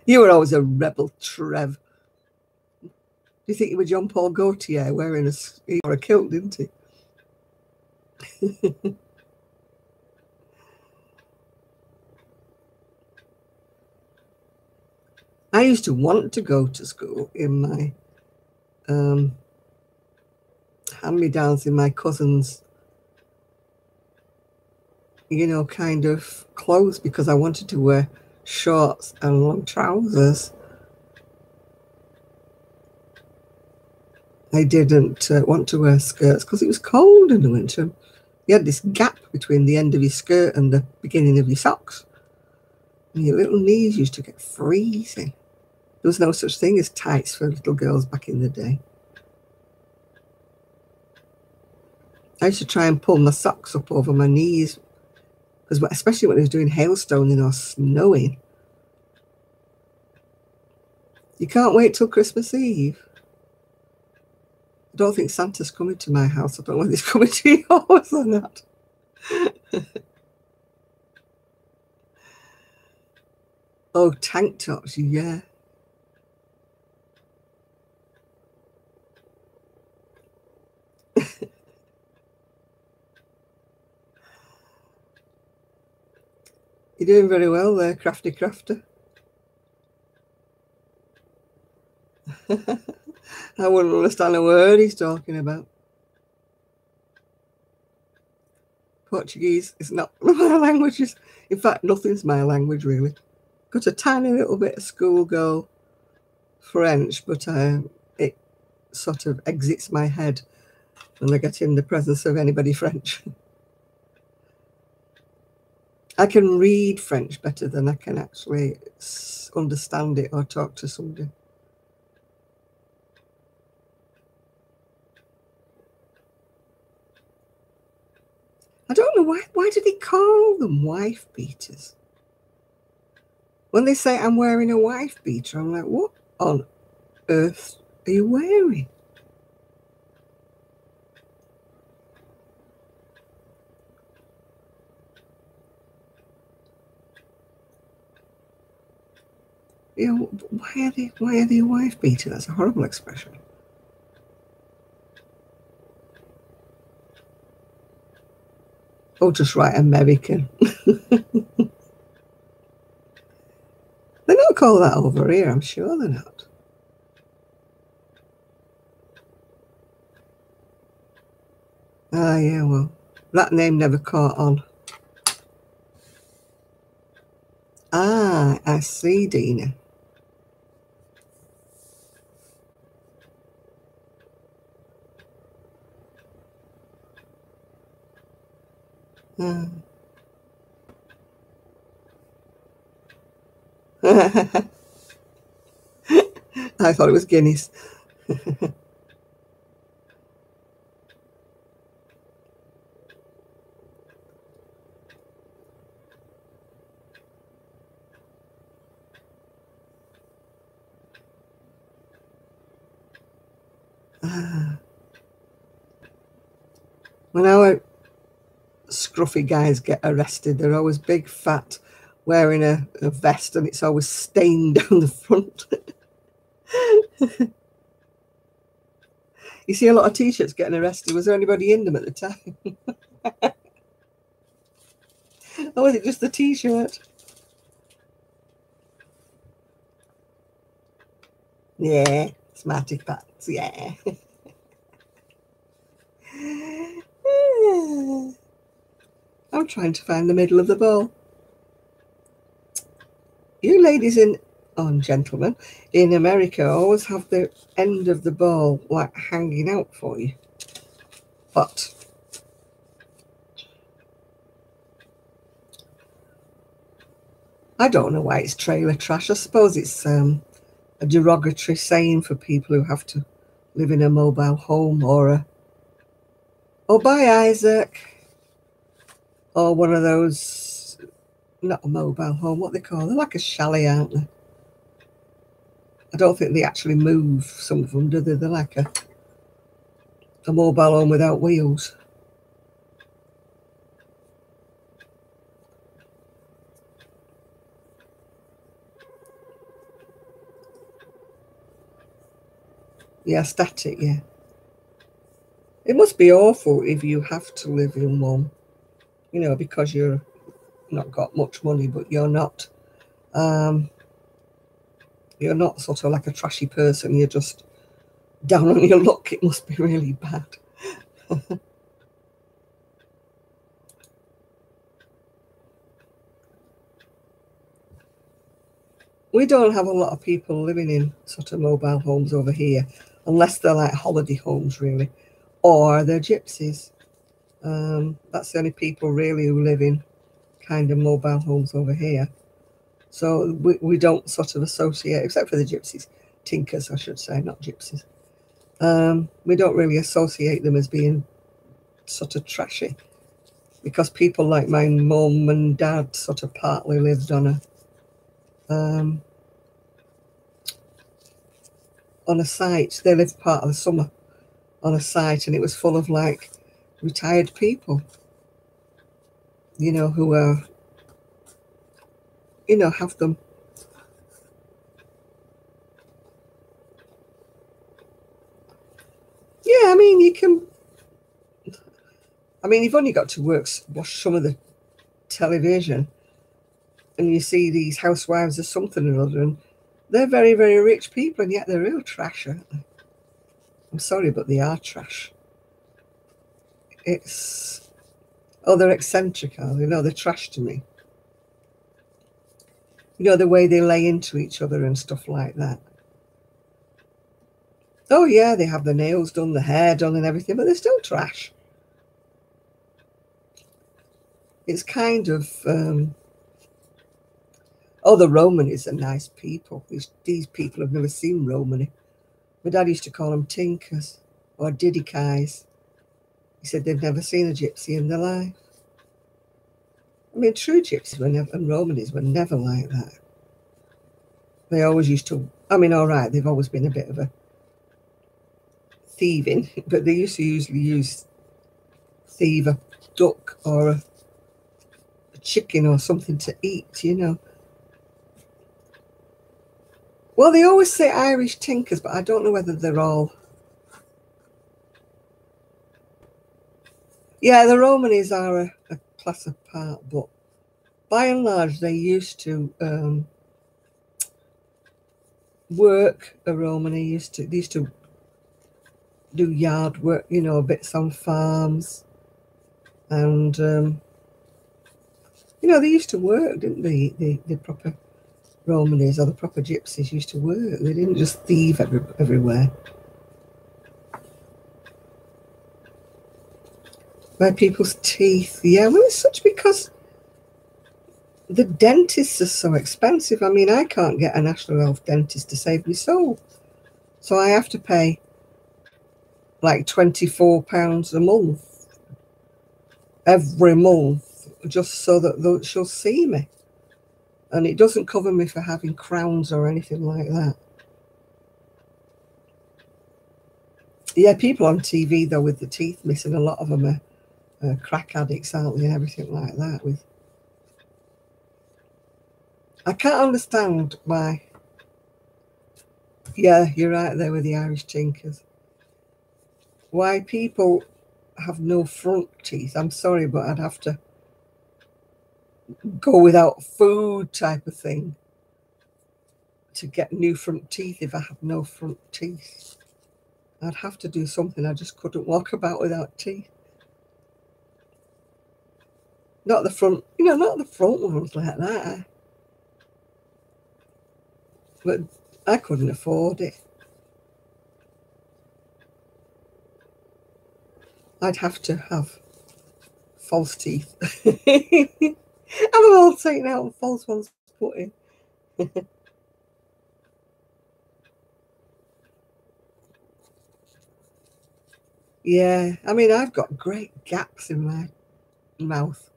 You were always a rebel, Trev. Do you think you were John Paul Gaultier wearing a kilt, didn't he? I used to want to go to school in my hand-me-downs in my cousin's, you know, kind of clothes, because I wanted to wear shorts and long trousers. I didn't want to wear skirts because it was cold in the winter. You had this gap between the end of your skirt and the beginning of your socks. And your little knees used to get freezing. There was no such thing as tights for little girls back in the day. I used to try and pull my socks up over my knees, because especially when it was doing hailstoning or snowing. You can't wait till Christmas Eve. I don't think Santa's coming to my house. I don't know whether he's coming to yours or not. Oh, tank tops, yeah. You're doing very well there, Crafty Crafter. I wouldn't understand a word he's talking about. Portuguese is not my language. In fact, nothing's my language, really. Got a tiny little bit of schoolgirl French, but it sort of exits my head when I get in the presence of anybody French. I can read French better than I can actually understand it or talk to somebody. I don't know why do they call them wife beaters? When they say I'm wearing a wife beater, I'm like, what on earth are you wearing? You know, why are they a wife beater? That's a horrible expression. Oh, just write American. They're not called that over here, I'm sure they're not. Ah, yeah, well, that name never caught on. Ah, I see, Dina. I thought it was guineas. When our scruffy guys get arrested, they're always big, fat, wearing a vest, and it's always stained down the front. You see a lot of t-shirts getting arrested. Was there anybody in them at the time? Or was it just the t-shirt? Yeah, smarty pants, yeah. I'm trying to find the middle of the ball. You ladies and gentlemen in America always have the end of the ball like hanging out for you. But I don't know why it's trailer trash. I suppose it's a derogatory saying for people who have to live in a mobile home or bye Isaac, or one of those, not a mobile home, what they call them, like a chalet, aren't they? I don't think they actually move, some of them, do they? They're like a mobile home without wheels. Yeah, static, yeah. It must be awful if you have to live in one, because you're not got much money, but you're not sort of like a trashy person. You're just down on your luck. It must be really bad. We don't have a lot of people living in sort of mobile homes over here, unless they're like holiday homes, really, or they're gypsies. That's the only people really who live in kind of mobile homes over here. So we don't sort of associate, except for the gypsies, tinkers, I should say, not gypsies. We don't really associate them as being sort of trashy, because people like my mum and dad sort of partly lived on a site. They lived part of the summer on a site, and it was full of like retired people, who are, have them. Yeah, you've only got to watch some of the television, and you see these housewives or something or other, and they're very, very rich people, and yet they're real trash, aren't they? I'm sorry, but they are trash. They're eccentric, are they? No, they're trash to me. The way they lay into each other and stuff like that. Oh, yeah, they have their nails done, the hair done and everything, but they're still trash. It's kind of... the Romanies are nice people. These people have never seen Romany. My dad used to call them tinkers or didikais. He said they've never seen a gypsy in their life. True gypsies and Romanies were never like that. They always used to... all right, they've always been a bit of a thieving, but they used to usually thieve a duck or a chicken or something to eat, Well, they always say Irish tinkers, but I don't know whether they're all... Yeah, the Romanies are a class apart, but by and large, they used to work. A Romany they used to do yard work, bits on farms, and they used to work, didn't they? The proper Romanies or the proper gypsies used to work. They didn't just thieve everywhere. by people's teeth. Yeah, well, it's such because the dentists are so expensive. I mean, I can't get a national health dentist to save me soul. So I have to pay like £24 a month every month just so that she'll see me. And it doesn't cover me for having crowns or anything like that. Yeah, people on TV, though, with the teeth missing, a lot of them are crack addicts, aren't they, and everything like that. I can't understand why. Yeah, you're right there with the Irish tinkers. Why people have no front teeth. I'm sorry, but I'd have to go without food type of thing to get new front teeth if I have no front teeth. I'd have to do something. I just couldn't walk about without teeth. Not the front, not the front ones like that. But I couldn't afford it. I'd have to have false teeth. Have them all taken out and false ones put in. Yeah, I mean, I've got great gaps in my mouth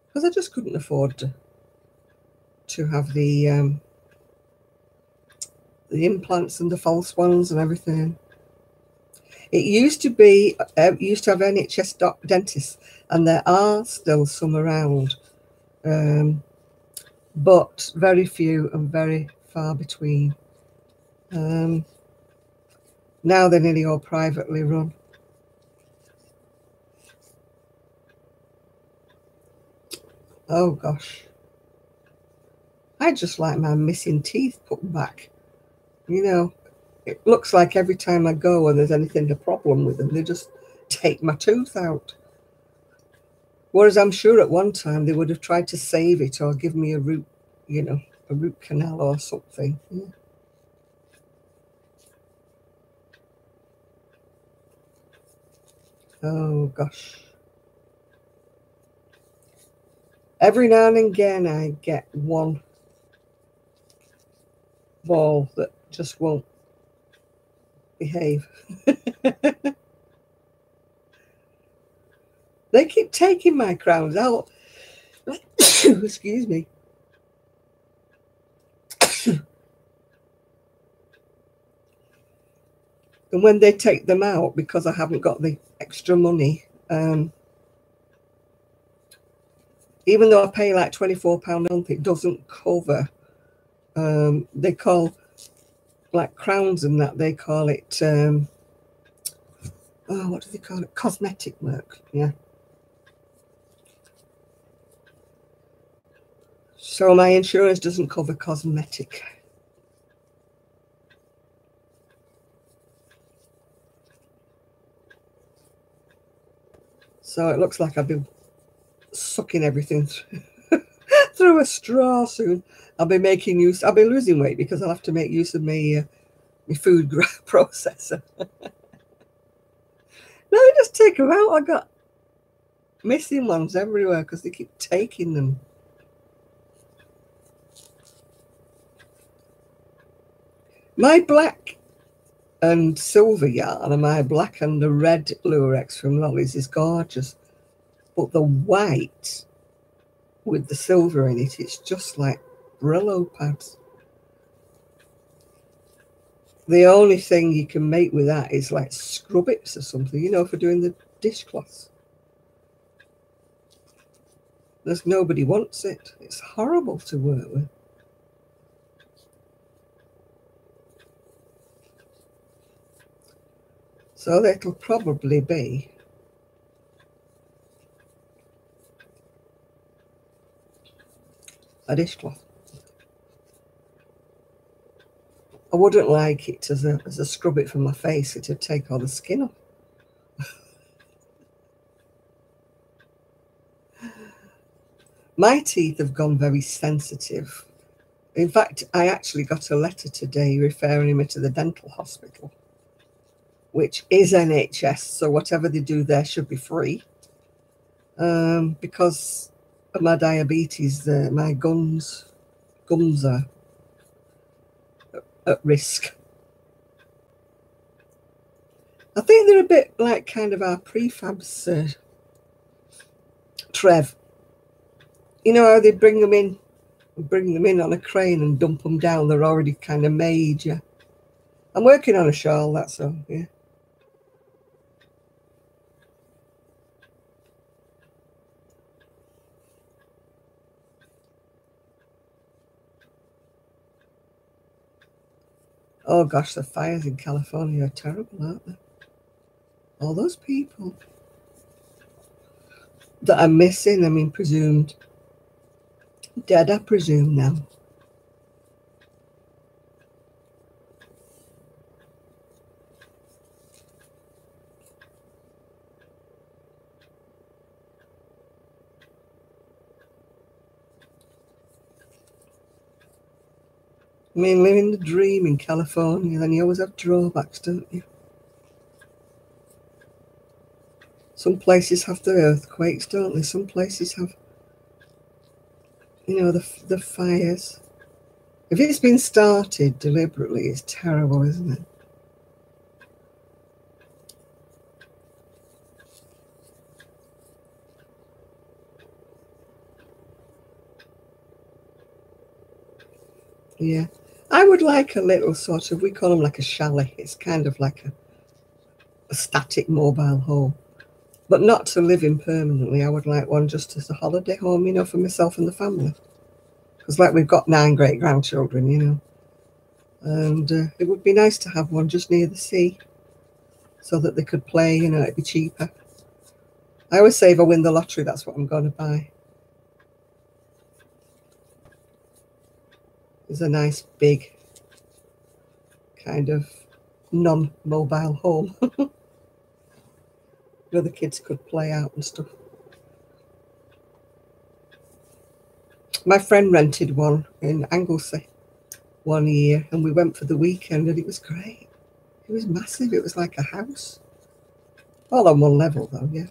because I just couldn't afford to have the implants and the false ones and everything. It used to be, used to have NHS dentists, and there are still some around, but very few and very far between. Now they're nearly all privately run. Oh gosh. I just like my missing teeth put back. It looks like every time I go and there's anything a problem with them, they just take my tooth out. Whereas I'm sure at one time they would have tried to save it or give me a root canal or something. Yeah. Oh gosh. Every now and again I get one ball that just won't behave. They keep taking my crowns out. Excuse me. And when they take them out, because I haven't got the extra money, even though I pay like £24 a month, it doesn't cover. They call, like crowns and that, they call it, what do they call it? Cosmetic work, yeah. So my insurance doesn't cover cosmetic. So it looks like I've been sucking everything through a straw soon. I'll be losing weight because I'll have to make use of my food processor. Let me just take them out. I got missing ones everywhere because they keep taking them. My black and silver yarn and my black and the red lurex from Lolly's is gorgeous. But the white with the silver in it, it's just like Brillo pads. The only thing you can make with that is like scrub it or something, for doing the dishcloths. There's nobody wants it. It's horrible to work with. So it'll probably be a dishcloth. I wouldn't like it as a scrub it from my face. It'd take all the skin off. My teeth have gone very sensitive. In fact, I actually got a letter today referring me to the dental hospital, which is NHS, so whatever they do there should be free. Because of my diabetes, my gums are at risk. I think they're a bit like kind of our prefabs, Trev. You know how they bring them in on a crane and dump them down. They're already kind of made, yeah. I'm working on a shawl, that's all, yeah. Oh gosh, the fires in California are terrible, aren't they? All those people that are missing, I mean, presumed dead, I presume now. I mean, living the dream in California, then you always have drawbacks, don't you? Some places have the earthquakes, don't they? Some places have, the fires. If it's been started deliberately, it's terrible, isn't it? Yeah. I would like a little sort of, we call them like a chalet. It's kind of like a static mobile home, but not to live in permanently. I would like one just as a holiday home, for myself and the family. Because like we've got 9 great-grandchildren, and it would be nice to have one just near the sea so that they could play, it'd be cheaper. I always say if I win the lottery, that's what I'm going to buy. It's a nice big kind of non-mobile home where the kids could play out and stuff. My friend rented one in Anglesey one year, and we went for the weekend, and it was great. It was massive. It was like a house. All on one level, though, yeah.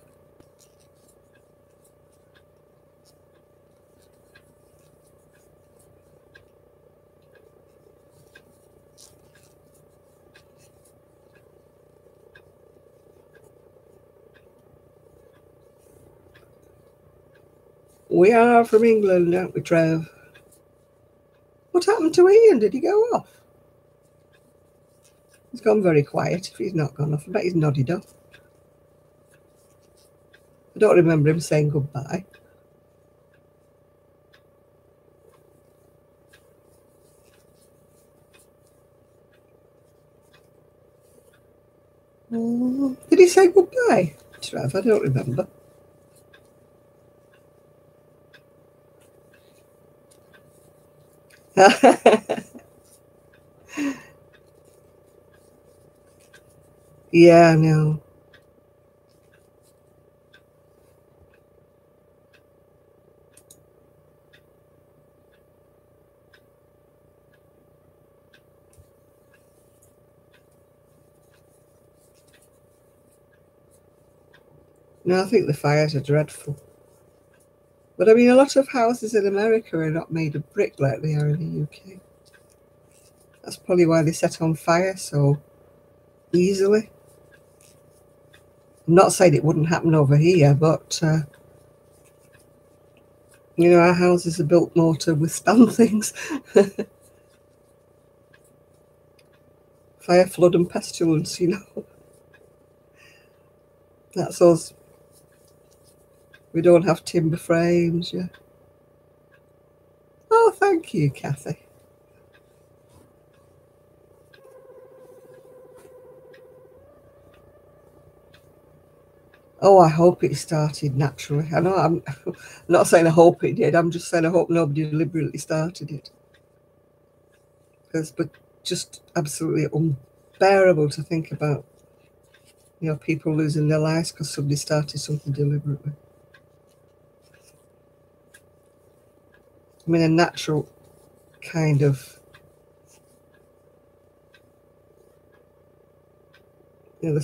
We are from England, aren't we, Trev? What happened to Ian? Did he go off? He's gone very quiet if he's not gone off. I bet he's nodded off. I don't remember him saying goodbye. Did he say goodbye, Trev? I don't remember. Yeah, I know. No, I think the fires are dreadful. But I mean, a lot of houses in America are not made of brick like they are in the UK. That's probably why they set on fire so easily. I'm not saying it wouldn't happen over here, but our houses are built more to withstand things. Fire, flood, and pestilence. That's us. We don't have timber frames, yeah. Oh, thank you, Kathy. Oh, I hope it started naturally. I know I'm not saying I hope it did. I'm just saying I hope nobody deliberately started it. But just absolutely unbearable to think about, people losing their lives because somebody started something deliberately. I mean, a natural kind of, the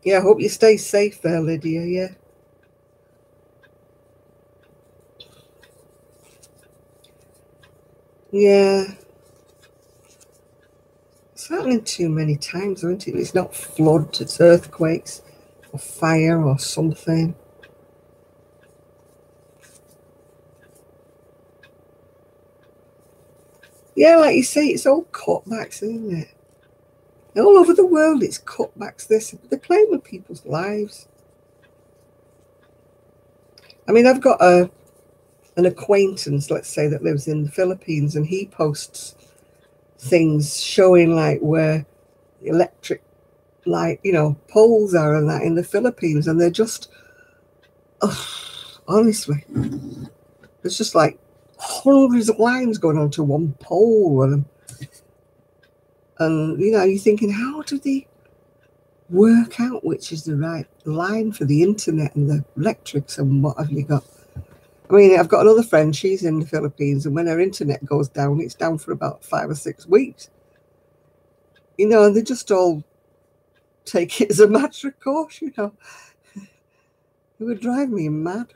Yeah, I hope you stay safe there, Lydia. Yeah. Yeah. It's happening too many times, isn't it? It's not flood, it's earthquakes or fire or something. Yeah, like you say, it's all cutbacks, isn't it? All over the world, it's cutbacks. They're playing with people's lives. I mean, I've got an acquaintance, let's say, that lives in the Philippines, and he posts things showing like where electric light, poles are and that in the Philippines, and they're just, honestly, there's just like hundreds of lines going onto one pole, and you're thinking, how do they work out which is the right line for the internet and the electrics and what have you got? I mean, I've got another friend, she's in the Philippines, and when her internet goes down, it's down for about 5 or 6 weeks. And they just all take it as a matter of course. It would drive me mad.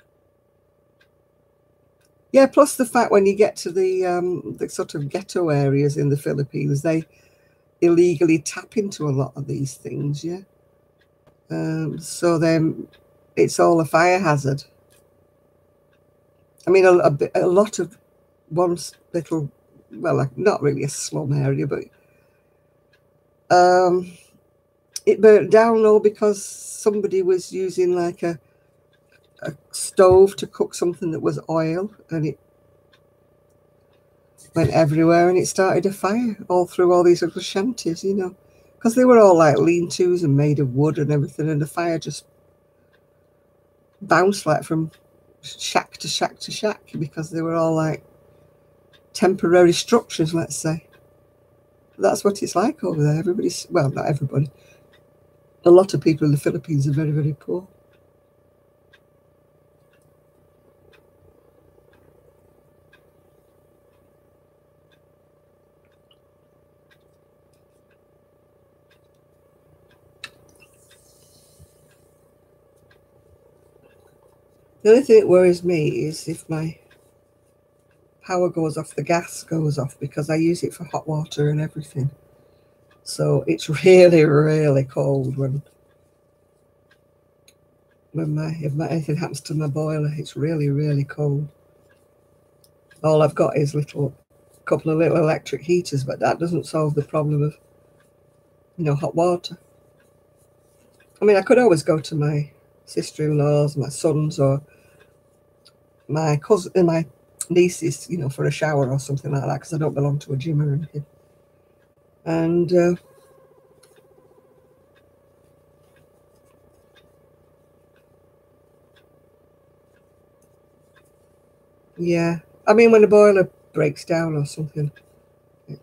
Yeah, plus the fact when you get to the sort of ghetto areas in the Philippines, they illegally tap into a lot of these things, yeah. So then it's all a fire hazard. I mean, a lot of one little, well, like, not really a slum area, but it burnt down all because somebody was using like a stove to cook something that was oil, and it went everywhere, and it started a fire all through all these little shanties, because they were all like lean-tos and made of wood and everything, and the fire just bounced like from shack to shack to shack because they were all like temporary structures, let's say. That's what it's like over there. Everybody's, well, not everybody. A lot of people in the Philippines are very, very poor. The only thing that worries me is if my power goes off, the gas goes off, because I use it for hot water and everything. So it's really, really cold if anything happens to my boiler. It's really, really cold. All I've got is couple of little electric heaters, but that doesn't solve the problem of hot water. I mean, I could always go to my sister-in-laws, my sons, or my cousin and my nieces, for a shower or something like that, because I don't belong to a gym or anything. And yeah, I mean, when a boiler breaks down or something,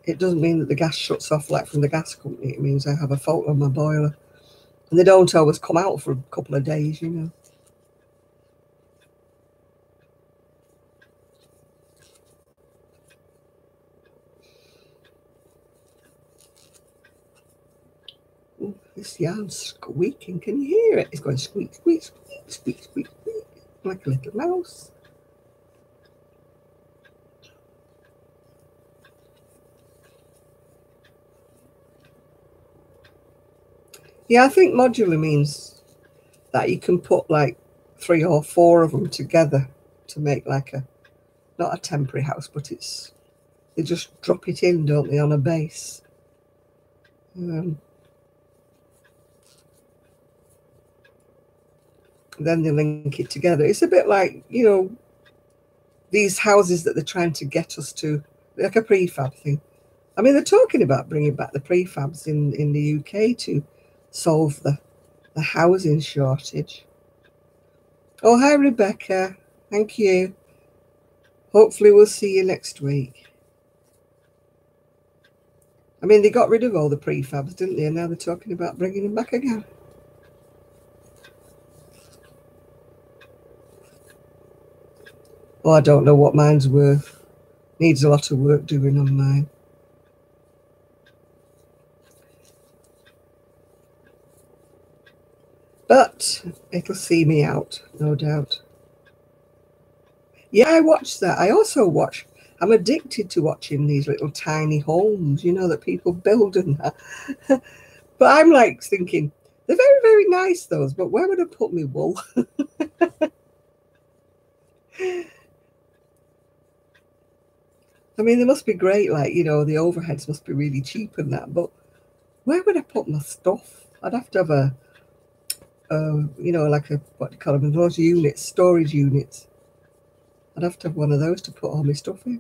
it doesn't mean that the gas shuts off like from the gas company. It means I have a fault on my boiler, and they don't always come out for a couple of days. Ooh, this yarn's squeaking. Can you hear it? It's going squeak, squeak, squeak, squeak, squeak, squeak, like a little mouse. Yeah, I think modular means that you can put like 3 or 4 of them together to make like not a temporary house, but they just drop it in, don't they, on a base. Then they link it together. It's a bit like, these houses that they're trying to get us to, like a prefab thing. I mean, they're talking about bringing back the prefabs in the UK to solve the housing shortage. Oh, hi, Rebecca. Thank you. Hopefully we'll see you next week. I mean, they got rid of all the prefabs, didn't they? And now they're talking about bringing them back again. Oh, I don't know what mine's worth. Needs a lot of work doing on mine. But it'll see me out, no doubt. Yeah, I watched that. I also watch, I'm addicted to watching these little tiny homes, that people build and that. But I'm like thinking, they're very, very nice, those, but where would I put my wool? I mean, they must be great, like, the overheads must be really cheap and that, but where would I put my stuff? I'd have to have like what do you call them, those units, storage units. I'd have to have one of those to put all my stuff in.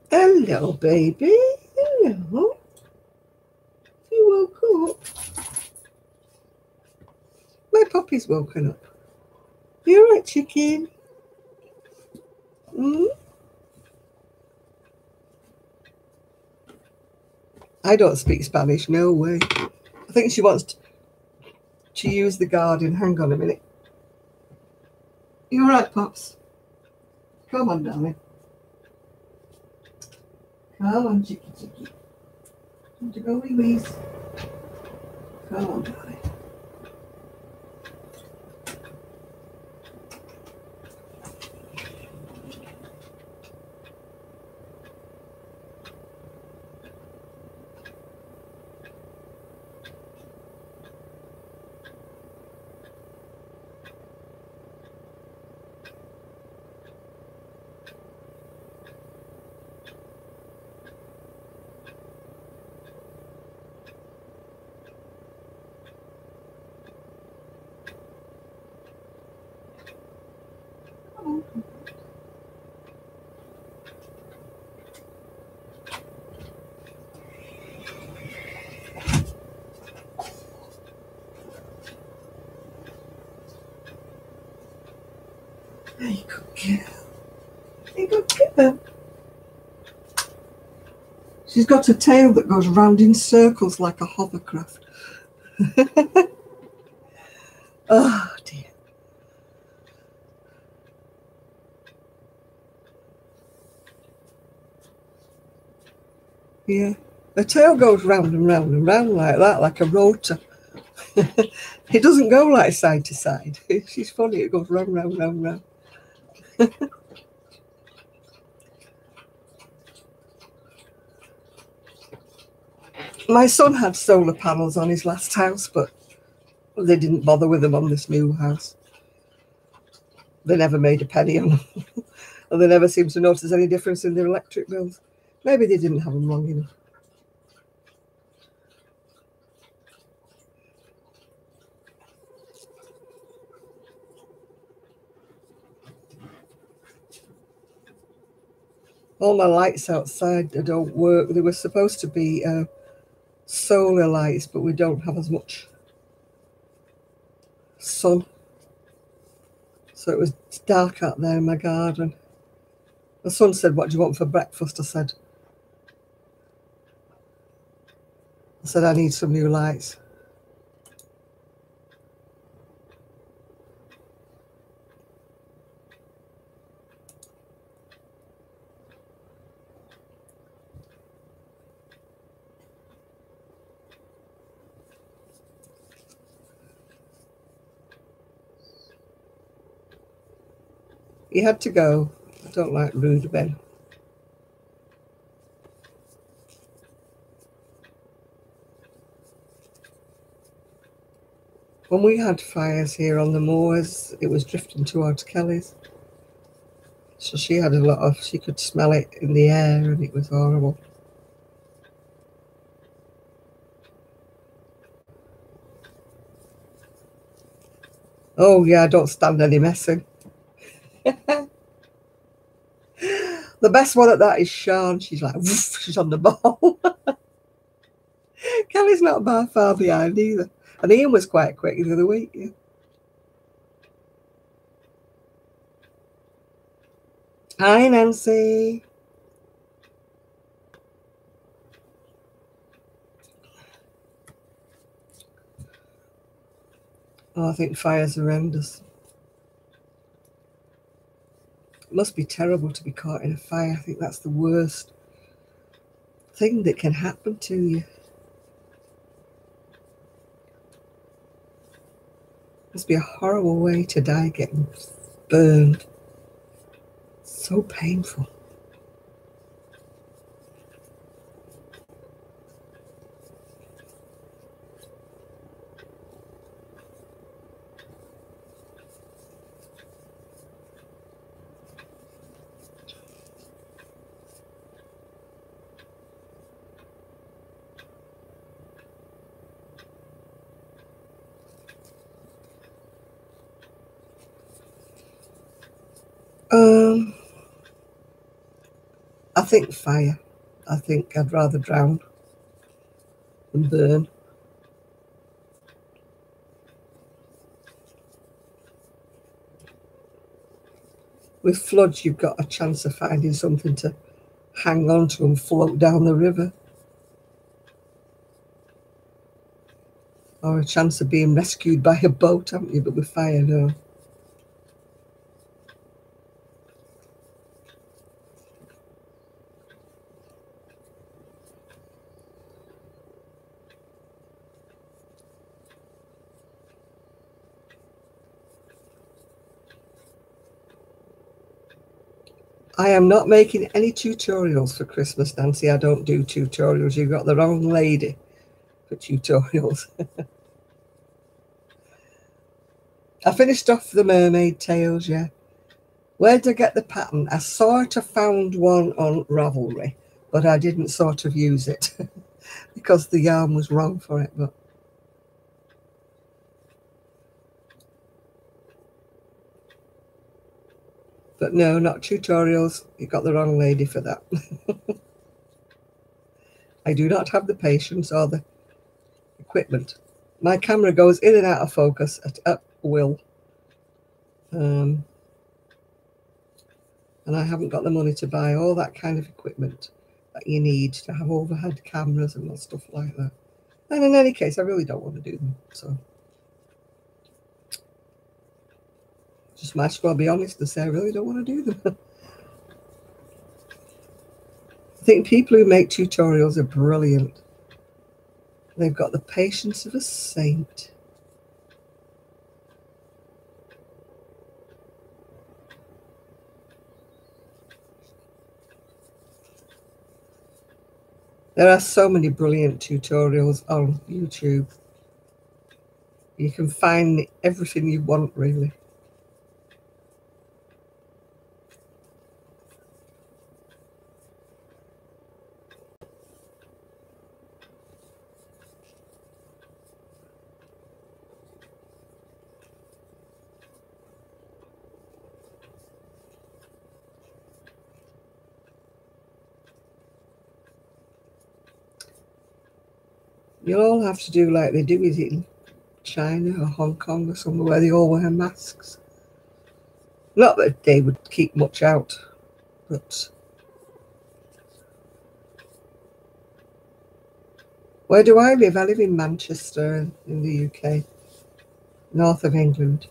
Hello, baby. Hello. You woke up. My puppy's woken up. You all right, chicken? Mm? I don't speak Spanish, no way. I think she wants to use the garden. Hang on a minute. You all right, Pops? Come on, darling. Come on, chicky. Want to go, Louise? Come on, darling. Hey, good girl. Hey, good girl. She's got a tail that goes round in circles like a hovercraft. Oh, dear. Yeah. The tail goes round and round and round like that, like a rotor. It doesn't go like side to side. She's funny. It goes round, round, round, round. My son had solar panels on his last house, but they didn't bother with them on this new house. They never made a penny on them. And they never seemed to notice any difference in their electric bills. Maybe they didn't have them long enough. All my lights outside don't work. They were supposed to be solar lights, but we don't have as much sun. So it was dark out there in my garden. My son said, "What do you want for breakfast?" I said, "I need some new lights." He had to go. I don't like rude men. When we had fires here on the moors, it was drifting towards Kelly's. So she had she could smell it in the air and it was horrible. Oh yeah, I don't stand any messing. The best one at that is Sean. She's like, woof, she's on the ball. Kelly's not far behind either. And Ian was quite quick the other week. Yeah. Hi, Nancy. Oh, I think fire's horrendous. must be terrible to be caught in a fire. I think that's the worst thing that can happen to you. Must be a horrible way to die, getting burned. So painful. I think fire. I think I'd rather drown than burn. With floods, you've got a chance of finding something to hang on to and float down the river. Or a chance of being rescued by a boat, haven't you? But with fire, no. I am not making any tutorials for Christmas, Nancy. I don't do tutorials. You've got the wrong lady for tutorials. I finished off the mermaid tails, yeah. Where did I get the pattern? I sort of found one on Ravelry, but I didn't sort of use it because the yarn was wrong for it. But no, not tutorials. You got the wrong lady for that. I do not have the patience or the equipment. My camera goes in and out of focus at will. And I haven't got the money to buy all that kind of equipment that you need to have overhead cameras and stuff like that. And in any case, I really don't want to do them. So just might as well be honest and say I really don't want to do them. I think people who make tutorials are brilliant. They've got the patience of a saint. There are so many brilliant tutorials on YouTube. You can find everything you want, really. You'll all have to do like they do, is it in China or Hong Kong or somewhere where they all wear masks? Not that they would keep much out, but where do I live? I live in Manchester in the UK, north of England.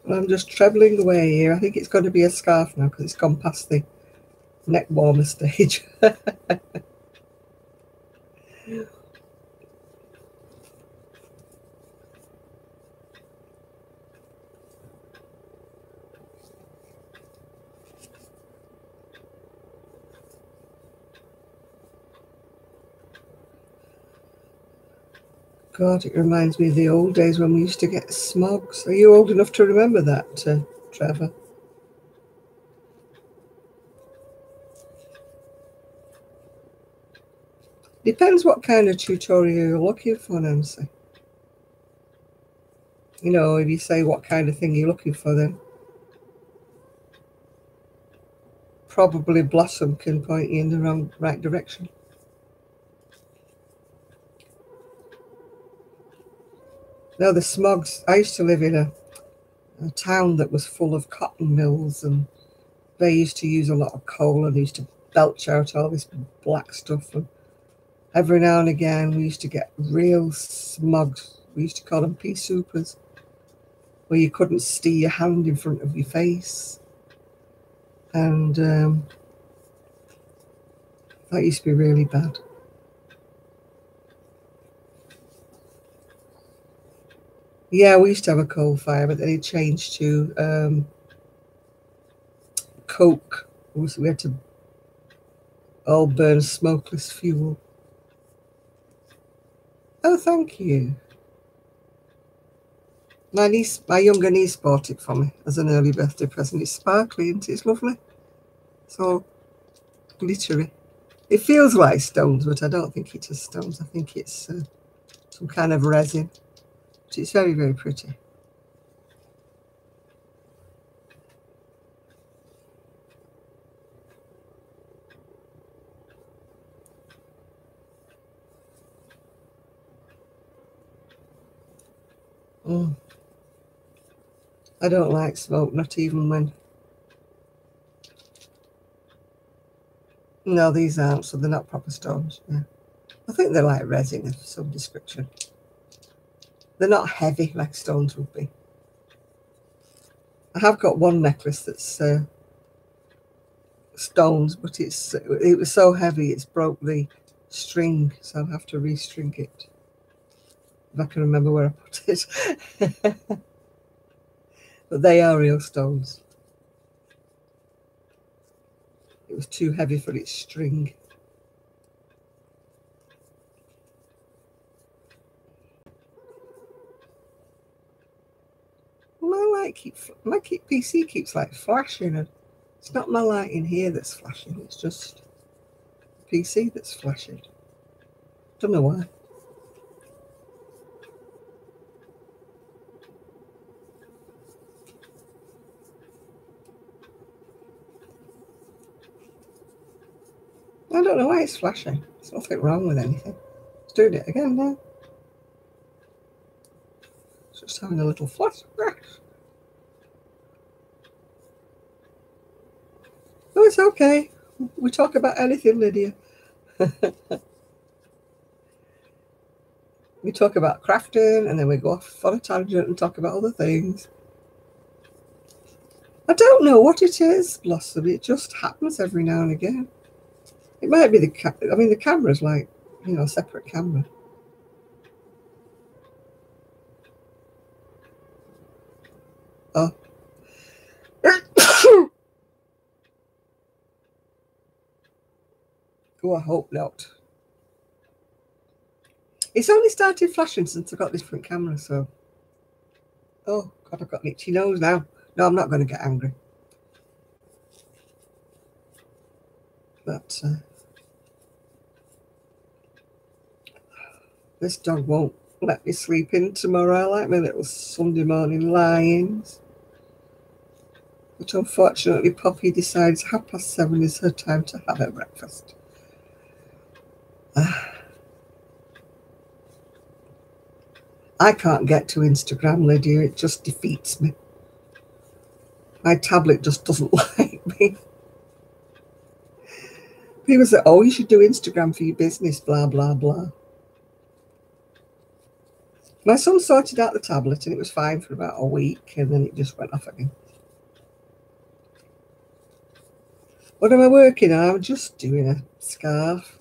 I'm just travelling away here. I think it's going to be a scarf now because it's gone past the neck warmer stage. God, it reminds me of the old days when we used to get smogs. Are you old enough to remember that, Trevor? Depends what kind of tutorial you're looking for, Nancy. You know, if you say what kind of thing you're looking for, then probably Blossom can point you in the right direction. No, the smogs. I used to live in a town that was full of cotton mills, and they used to use a lot of coal, and they used to belch out all this black stuff. And every now and again, we used to get real smogs. We used to call them pea soupers, where you couldn't steer your hand in front of your face. And that used to be really bad. Yeah, we used to have a coal fire, but then it changed to coke. We had to all burn smokeless fuel. Oh, thank you. My younger niece bought it for me as an early birthday present. It's sparkly, isn't it? It's lovely. So glittery. It feels like stones, but I don't think it is stones. I think it's some kind of resin. But it's very, very pretty. I don't like smoke, not even when... No, these aren't, so they're not proper stones. Yeah. I think they're like resin of some description. They're not heavy like stones would be. I have got one necklace that's stones, but it was so heavy it's broke the string, so I'll have to restring it if I can remember where I put it. But they are real stones. It was too heavy for its string. My PC keeps like flashing, and it's not my light in here that's flashing, it's just the PC that's flashing. Don't know why. I don't know why it's flashing. There's nothing wrong with anything. It's doing it again now. It's just having a little flash. Oh, it's okay. We talk about anything, Lydia. We talk about crafting, and then we go off on a tangent and talk about other things. I don't know what it is, Blossom. It just happens every now and again. It might be the camera's like, a separate camera. Oh. Oh, I hope not. It's only started flashing since I got this front camera, so... Oh, God, I've got an itchy nose now. No, I'm not going to get angry. But this dog won't let me sleep in tomorrow. I like my little Sunday morning lie-ins. But unfortunately, Poppy decides 7:30 is her time to have her breakfast. I can't get to Instagram, Lydia. It just defeats me. My tablet just doesn't like me. People say, oh, you should do Instagram for your business, blah, blah, blah. My son sorted out the tablet and it was fine for about a week, and then it just went off again. What am I working on? I'm just doing a scarf.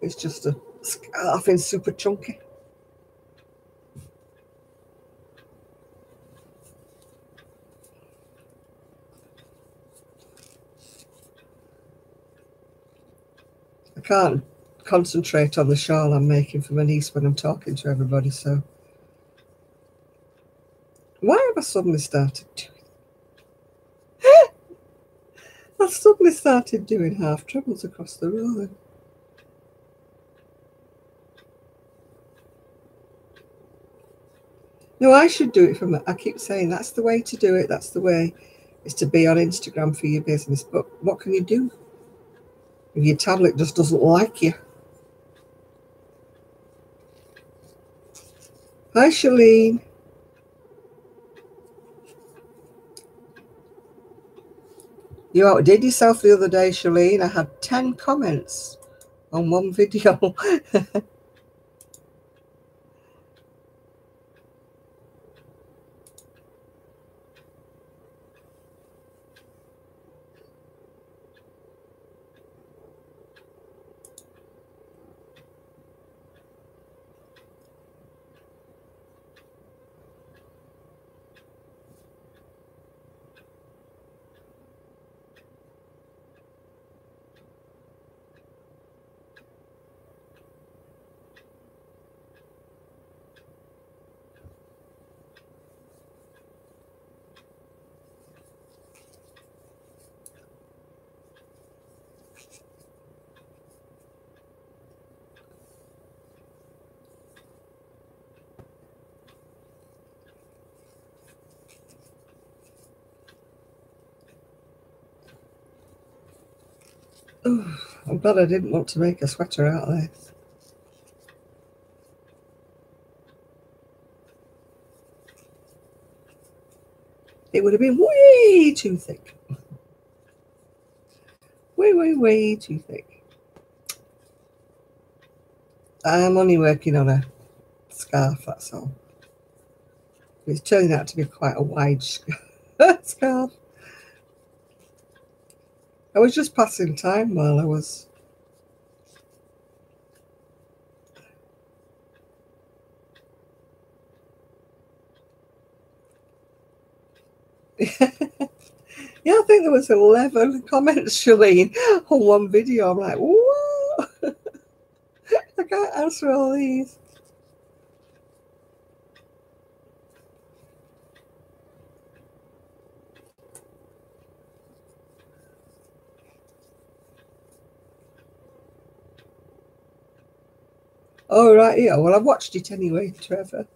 It's just a scarf in super chunky. I can't concentrate on the shawl I'm making for my niece when I'm talking to everybody, so... Why have I suddenly started doing... I suddenly started doing half trebles across the row. No, I should do it from... I keep saying that's the way to do it, that's the way. is to be on Instagram for your business. But what can you do if your tablet just doesn't like you? Hi, Shalene. You outdid yourself the other day, Shalene. I had 10 comments on one video. I'm glad I didn't want to make a sweater out of this. It would have been way too thick. Way too thick. I'm only working on a scarf, that's all. It's turning out to be quite a wide scarf. I was just passing time while I was... Yeah, I think there was 11 comments, Shalene, on one video. I'm like, what? I can't answer all these. Oh, right, yeah. Well, I've watched it anyway, Trevor.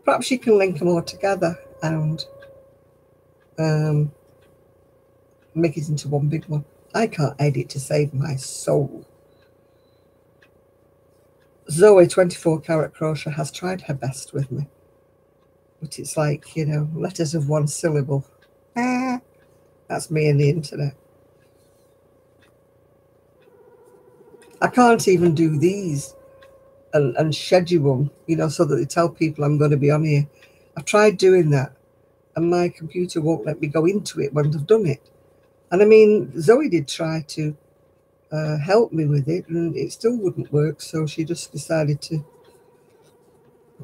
Perhaps you can link them all together and make it into one big one. I can't edit to save my soul. Zoe 24 Karat Crochet has tried her best with me. But it's like, you know, letters of one syllable. That's me and the internet. I can't even do these and schedule them, you know, so that they tell people I'm going to be on here. I've tried doing that, and my computer won't let me go into it when I've done it. And I mean, Zoe did try to help me with it, and it still wouldn't work, so she just decided to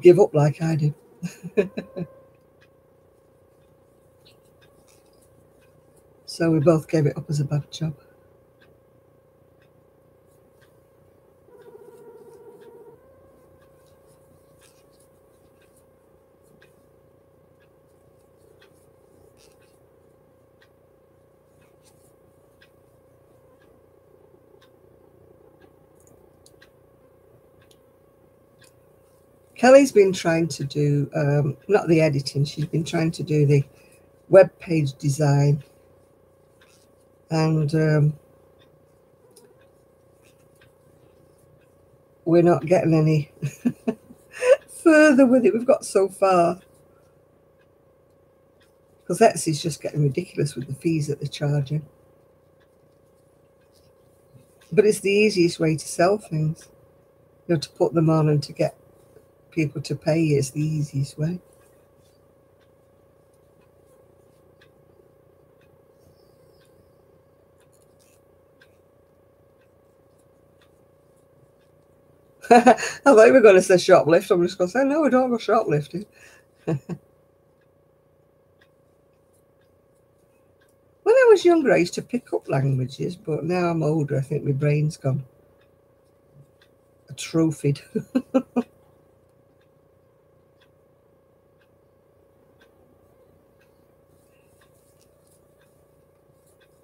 give up like I do. So we both gave it up as a bad job. Kelly's been trying to do, not the editing, she's been trying to do the web page design. And we're not getting any further with it. We've got so far. Because Etsy's just getting ridiculous with the fees that they're charging. But it's the easiest way to sell things. You know, to put them on and to get people to pay you is the easiest way. I thought you were going to say shoplift. I'm just going to say, no, we don't go shoplifting. When I was younger, I used to pick up languages, but now I'm older, I think my brain's gone atrophied.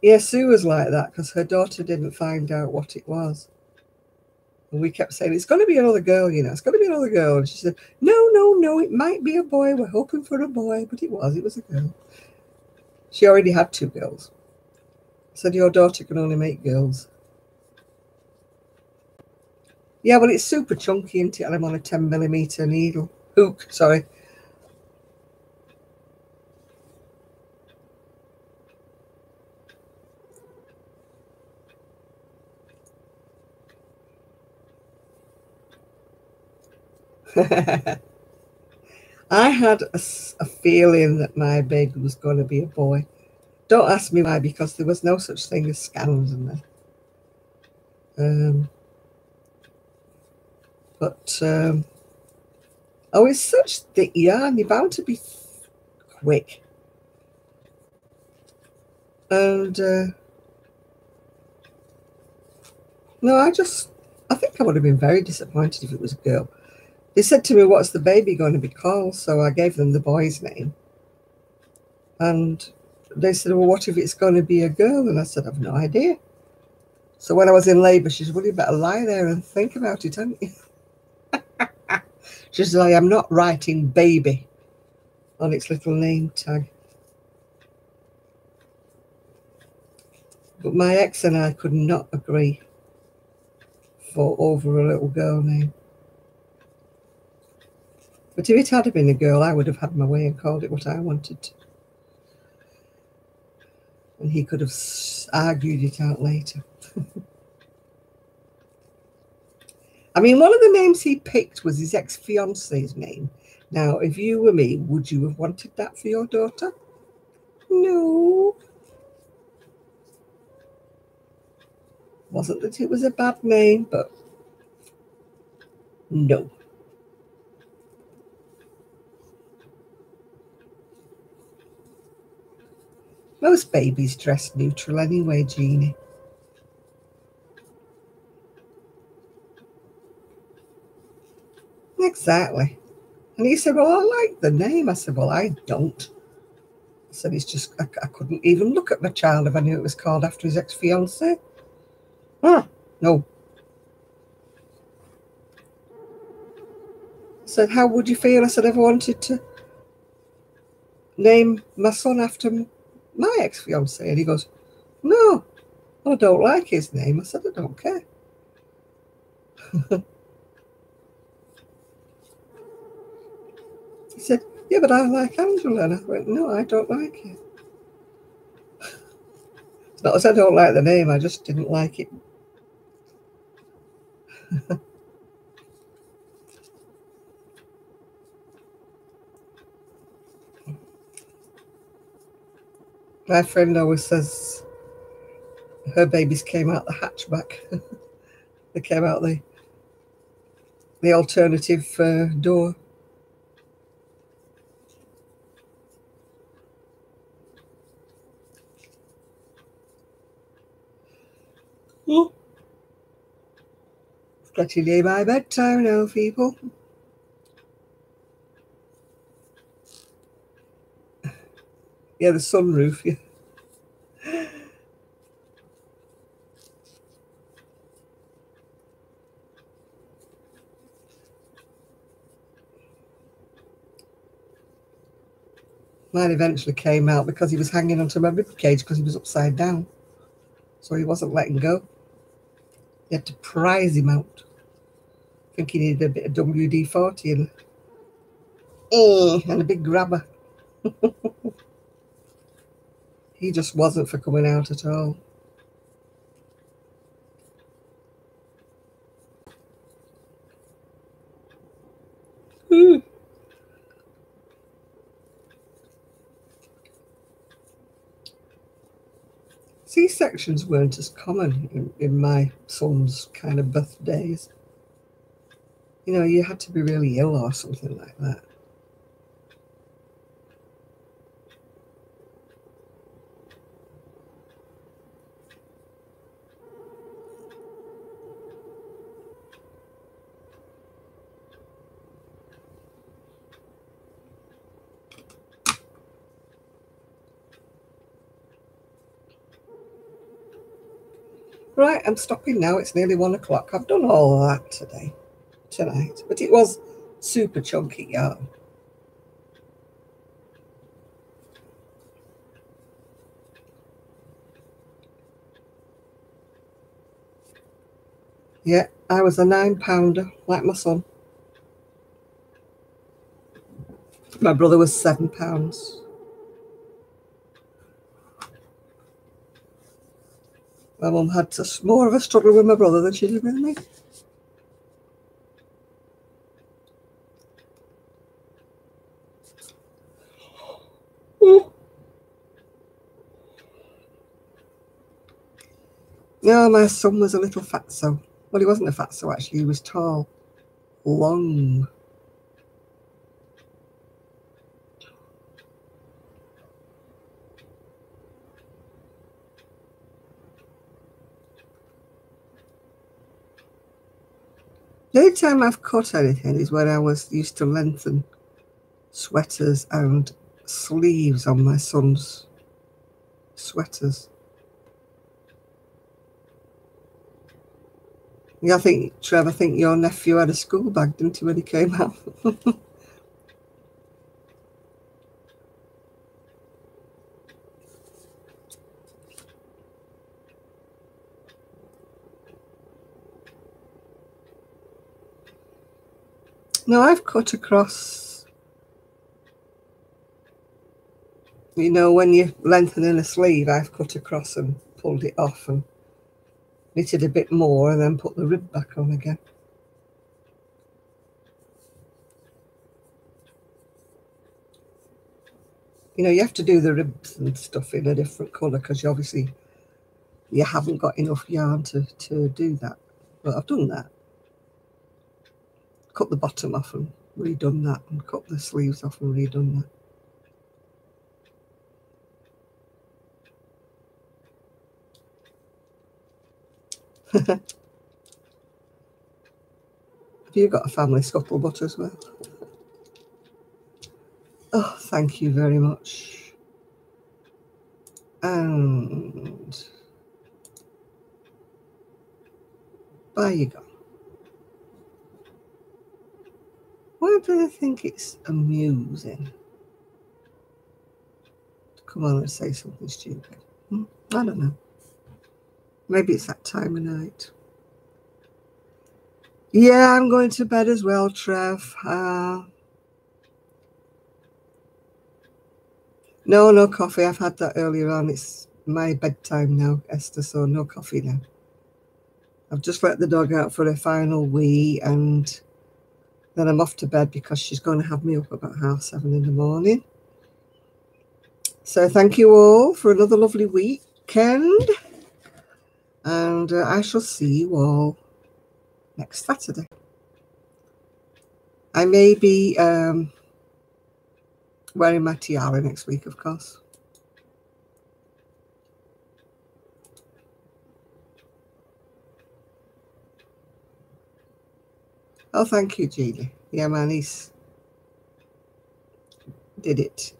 Yeah, Sue was like that because her daughter didn't find out what it was. And we kept saying, it's going to be another girl, you know, it's going to be another girl. And she said, no, no, no, it might be a boy. We're hoping for a boy. But it was a girl. She already had 2 girls. I said, your daughter can only make girls. Yeah, well, it's super chunky, isn't it? And I'm on a 10mm needle. Hook, sorry. I had a feeling that my baby was going to be a boy. Don't ask me why, because there was no such thing as scans in there. Oh, it's such thick yarn. You're bound to be quick. And no, I think I would have been very disappointed if it was a girl. They said to me, what's the baby going to be called? So I gave them the boy's name. And they said, well, what if it's going to be a girl? And I said, I've no idea. So when I was in labour, she said, well, you better lie there and think about it, haven't you? She said, I am not writing baby on its little name tag. But my ex and I could not agree over a little girl name. But if it had been a girl, I would have had my way and called it what I wanted. And he could have argued it out later. I mean, one of the names he picked was his ex-fiance's name. Now, if you were me, would you have wanted that for your daughter? No. Wasn't that it was a bad name, but no. Most babies dress neutral anyway, Jeannie. Exactly. And he said, well, I like the name. I said, well, I don't. I said, it's just, I couldn't even look at my child if I knew it was called after his ex-fiancée. No. I said, how would you feel? I said, if I wanted to name my son after my ex-fiancée. And he goes, no, I don't like his name. I said, I don't care. He said, yeah, but I like Angela. And I went, no, I don't like it. It's not as I don't like the name, I just didn't like it. My friend always says her babies came out the hatchback. They came out the alternative door. Oh. It's getting near my bedtime now, people. Yeah, the sunroof, yeah. Mine eventually came out because he was hanging onto my rib cage because he was upside down. So he wasn't letting go. You had to prise him out. I think he needed a bit of WD-40 and a big grabber. He just wasn't for coming out at all. C-sections weren't as common in my son's kind of birthdays. You know, you had to be really ill or something like that. Right, I'm stopping now. It's nearly 1 o'clock. I've done all of that tonight, but it was super chunky yarn. Yeah, I was a 9-pounder, like my son. My brother was 7 pounds. My mum had more of a struggle with my brother than she did with me. No, my son was a little fatso. Well, he wasn't a fatso, actually. He was tall, long. The only time I've cut anything is when I was used to lengthen sweaters and sleeves on my son's sweaters. Yeah, Trev, I think your nephew had a school bag, didn't he, when he came out? No, I've cut across, you know, when you're lengthening a sleeve, I've cut across and pulled it off and knitted a bit more and then put the rib back on again. You know, you have to do the ribs and stuff in a different colour because you haven't got enough yarn to do that. But I've done that. Cut the bottom off and redone that, and cut the sleeves off and redone that. Have you got a family scuttlebutt as well? Oh, thank you very much. And there you go. Why do they think it's amusing to come on and say something stupid? I don't know. Maybe it's that time of night. Yeah, I'm going to bed as well, Trev. No coffee. I've had that earlier on. It's my bedtime now, Esther, so no coffee now. I've just let the dog out for a final wee, and then I'm off to bed because she's going to have me up about 7:30 in the morning. So thank you all for another lovely weekend, and I shall see you all next Saturday. I may be wearing my tiara next week, of course. Oh, thank you, Jeannie. Yeah, my niece did it.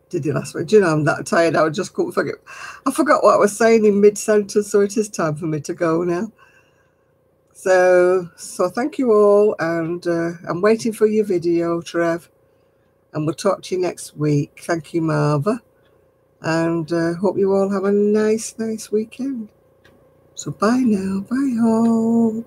Did it last week. Do you know, I'm that tired I just couldn't forget. I forgot what I was saying in mid-sentence, so it is time for me to go now. So thank you all, and I'm waiting for your video, Trev, and we'll talk to you next week. Thank you, Marva, and hope you all have a nice weekend. So bye now. Bye all.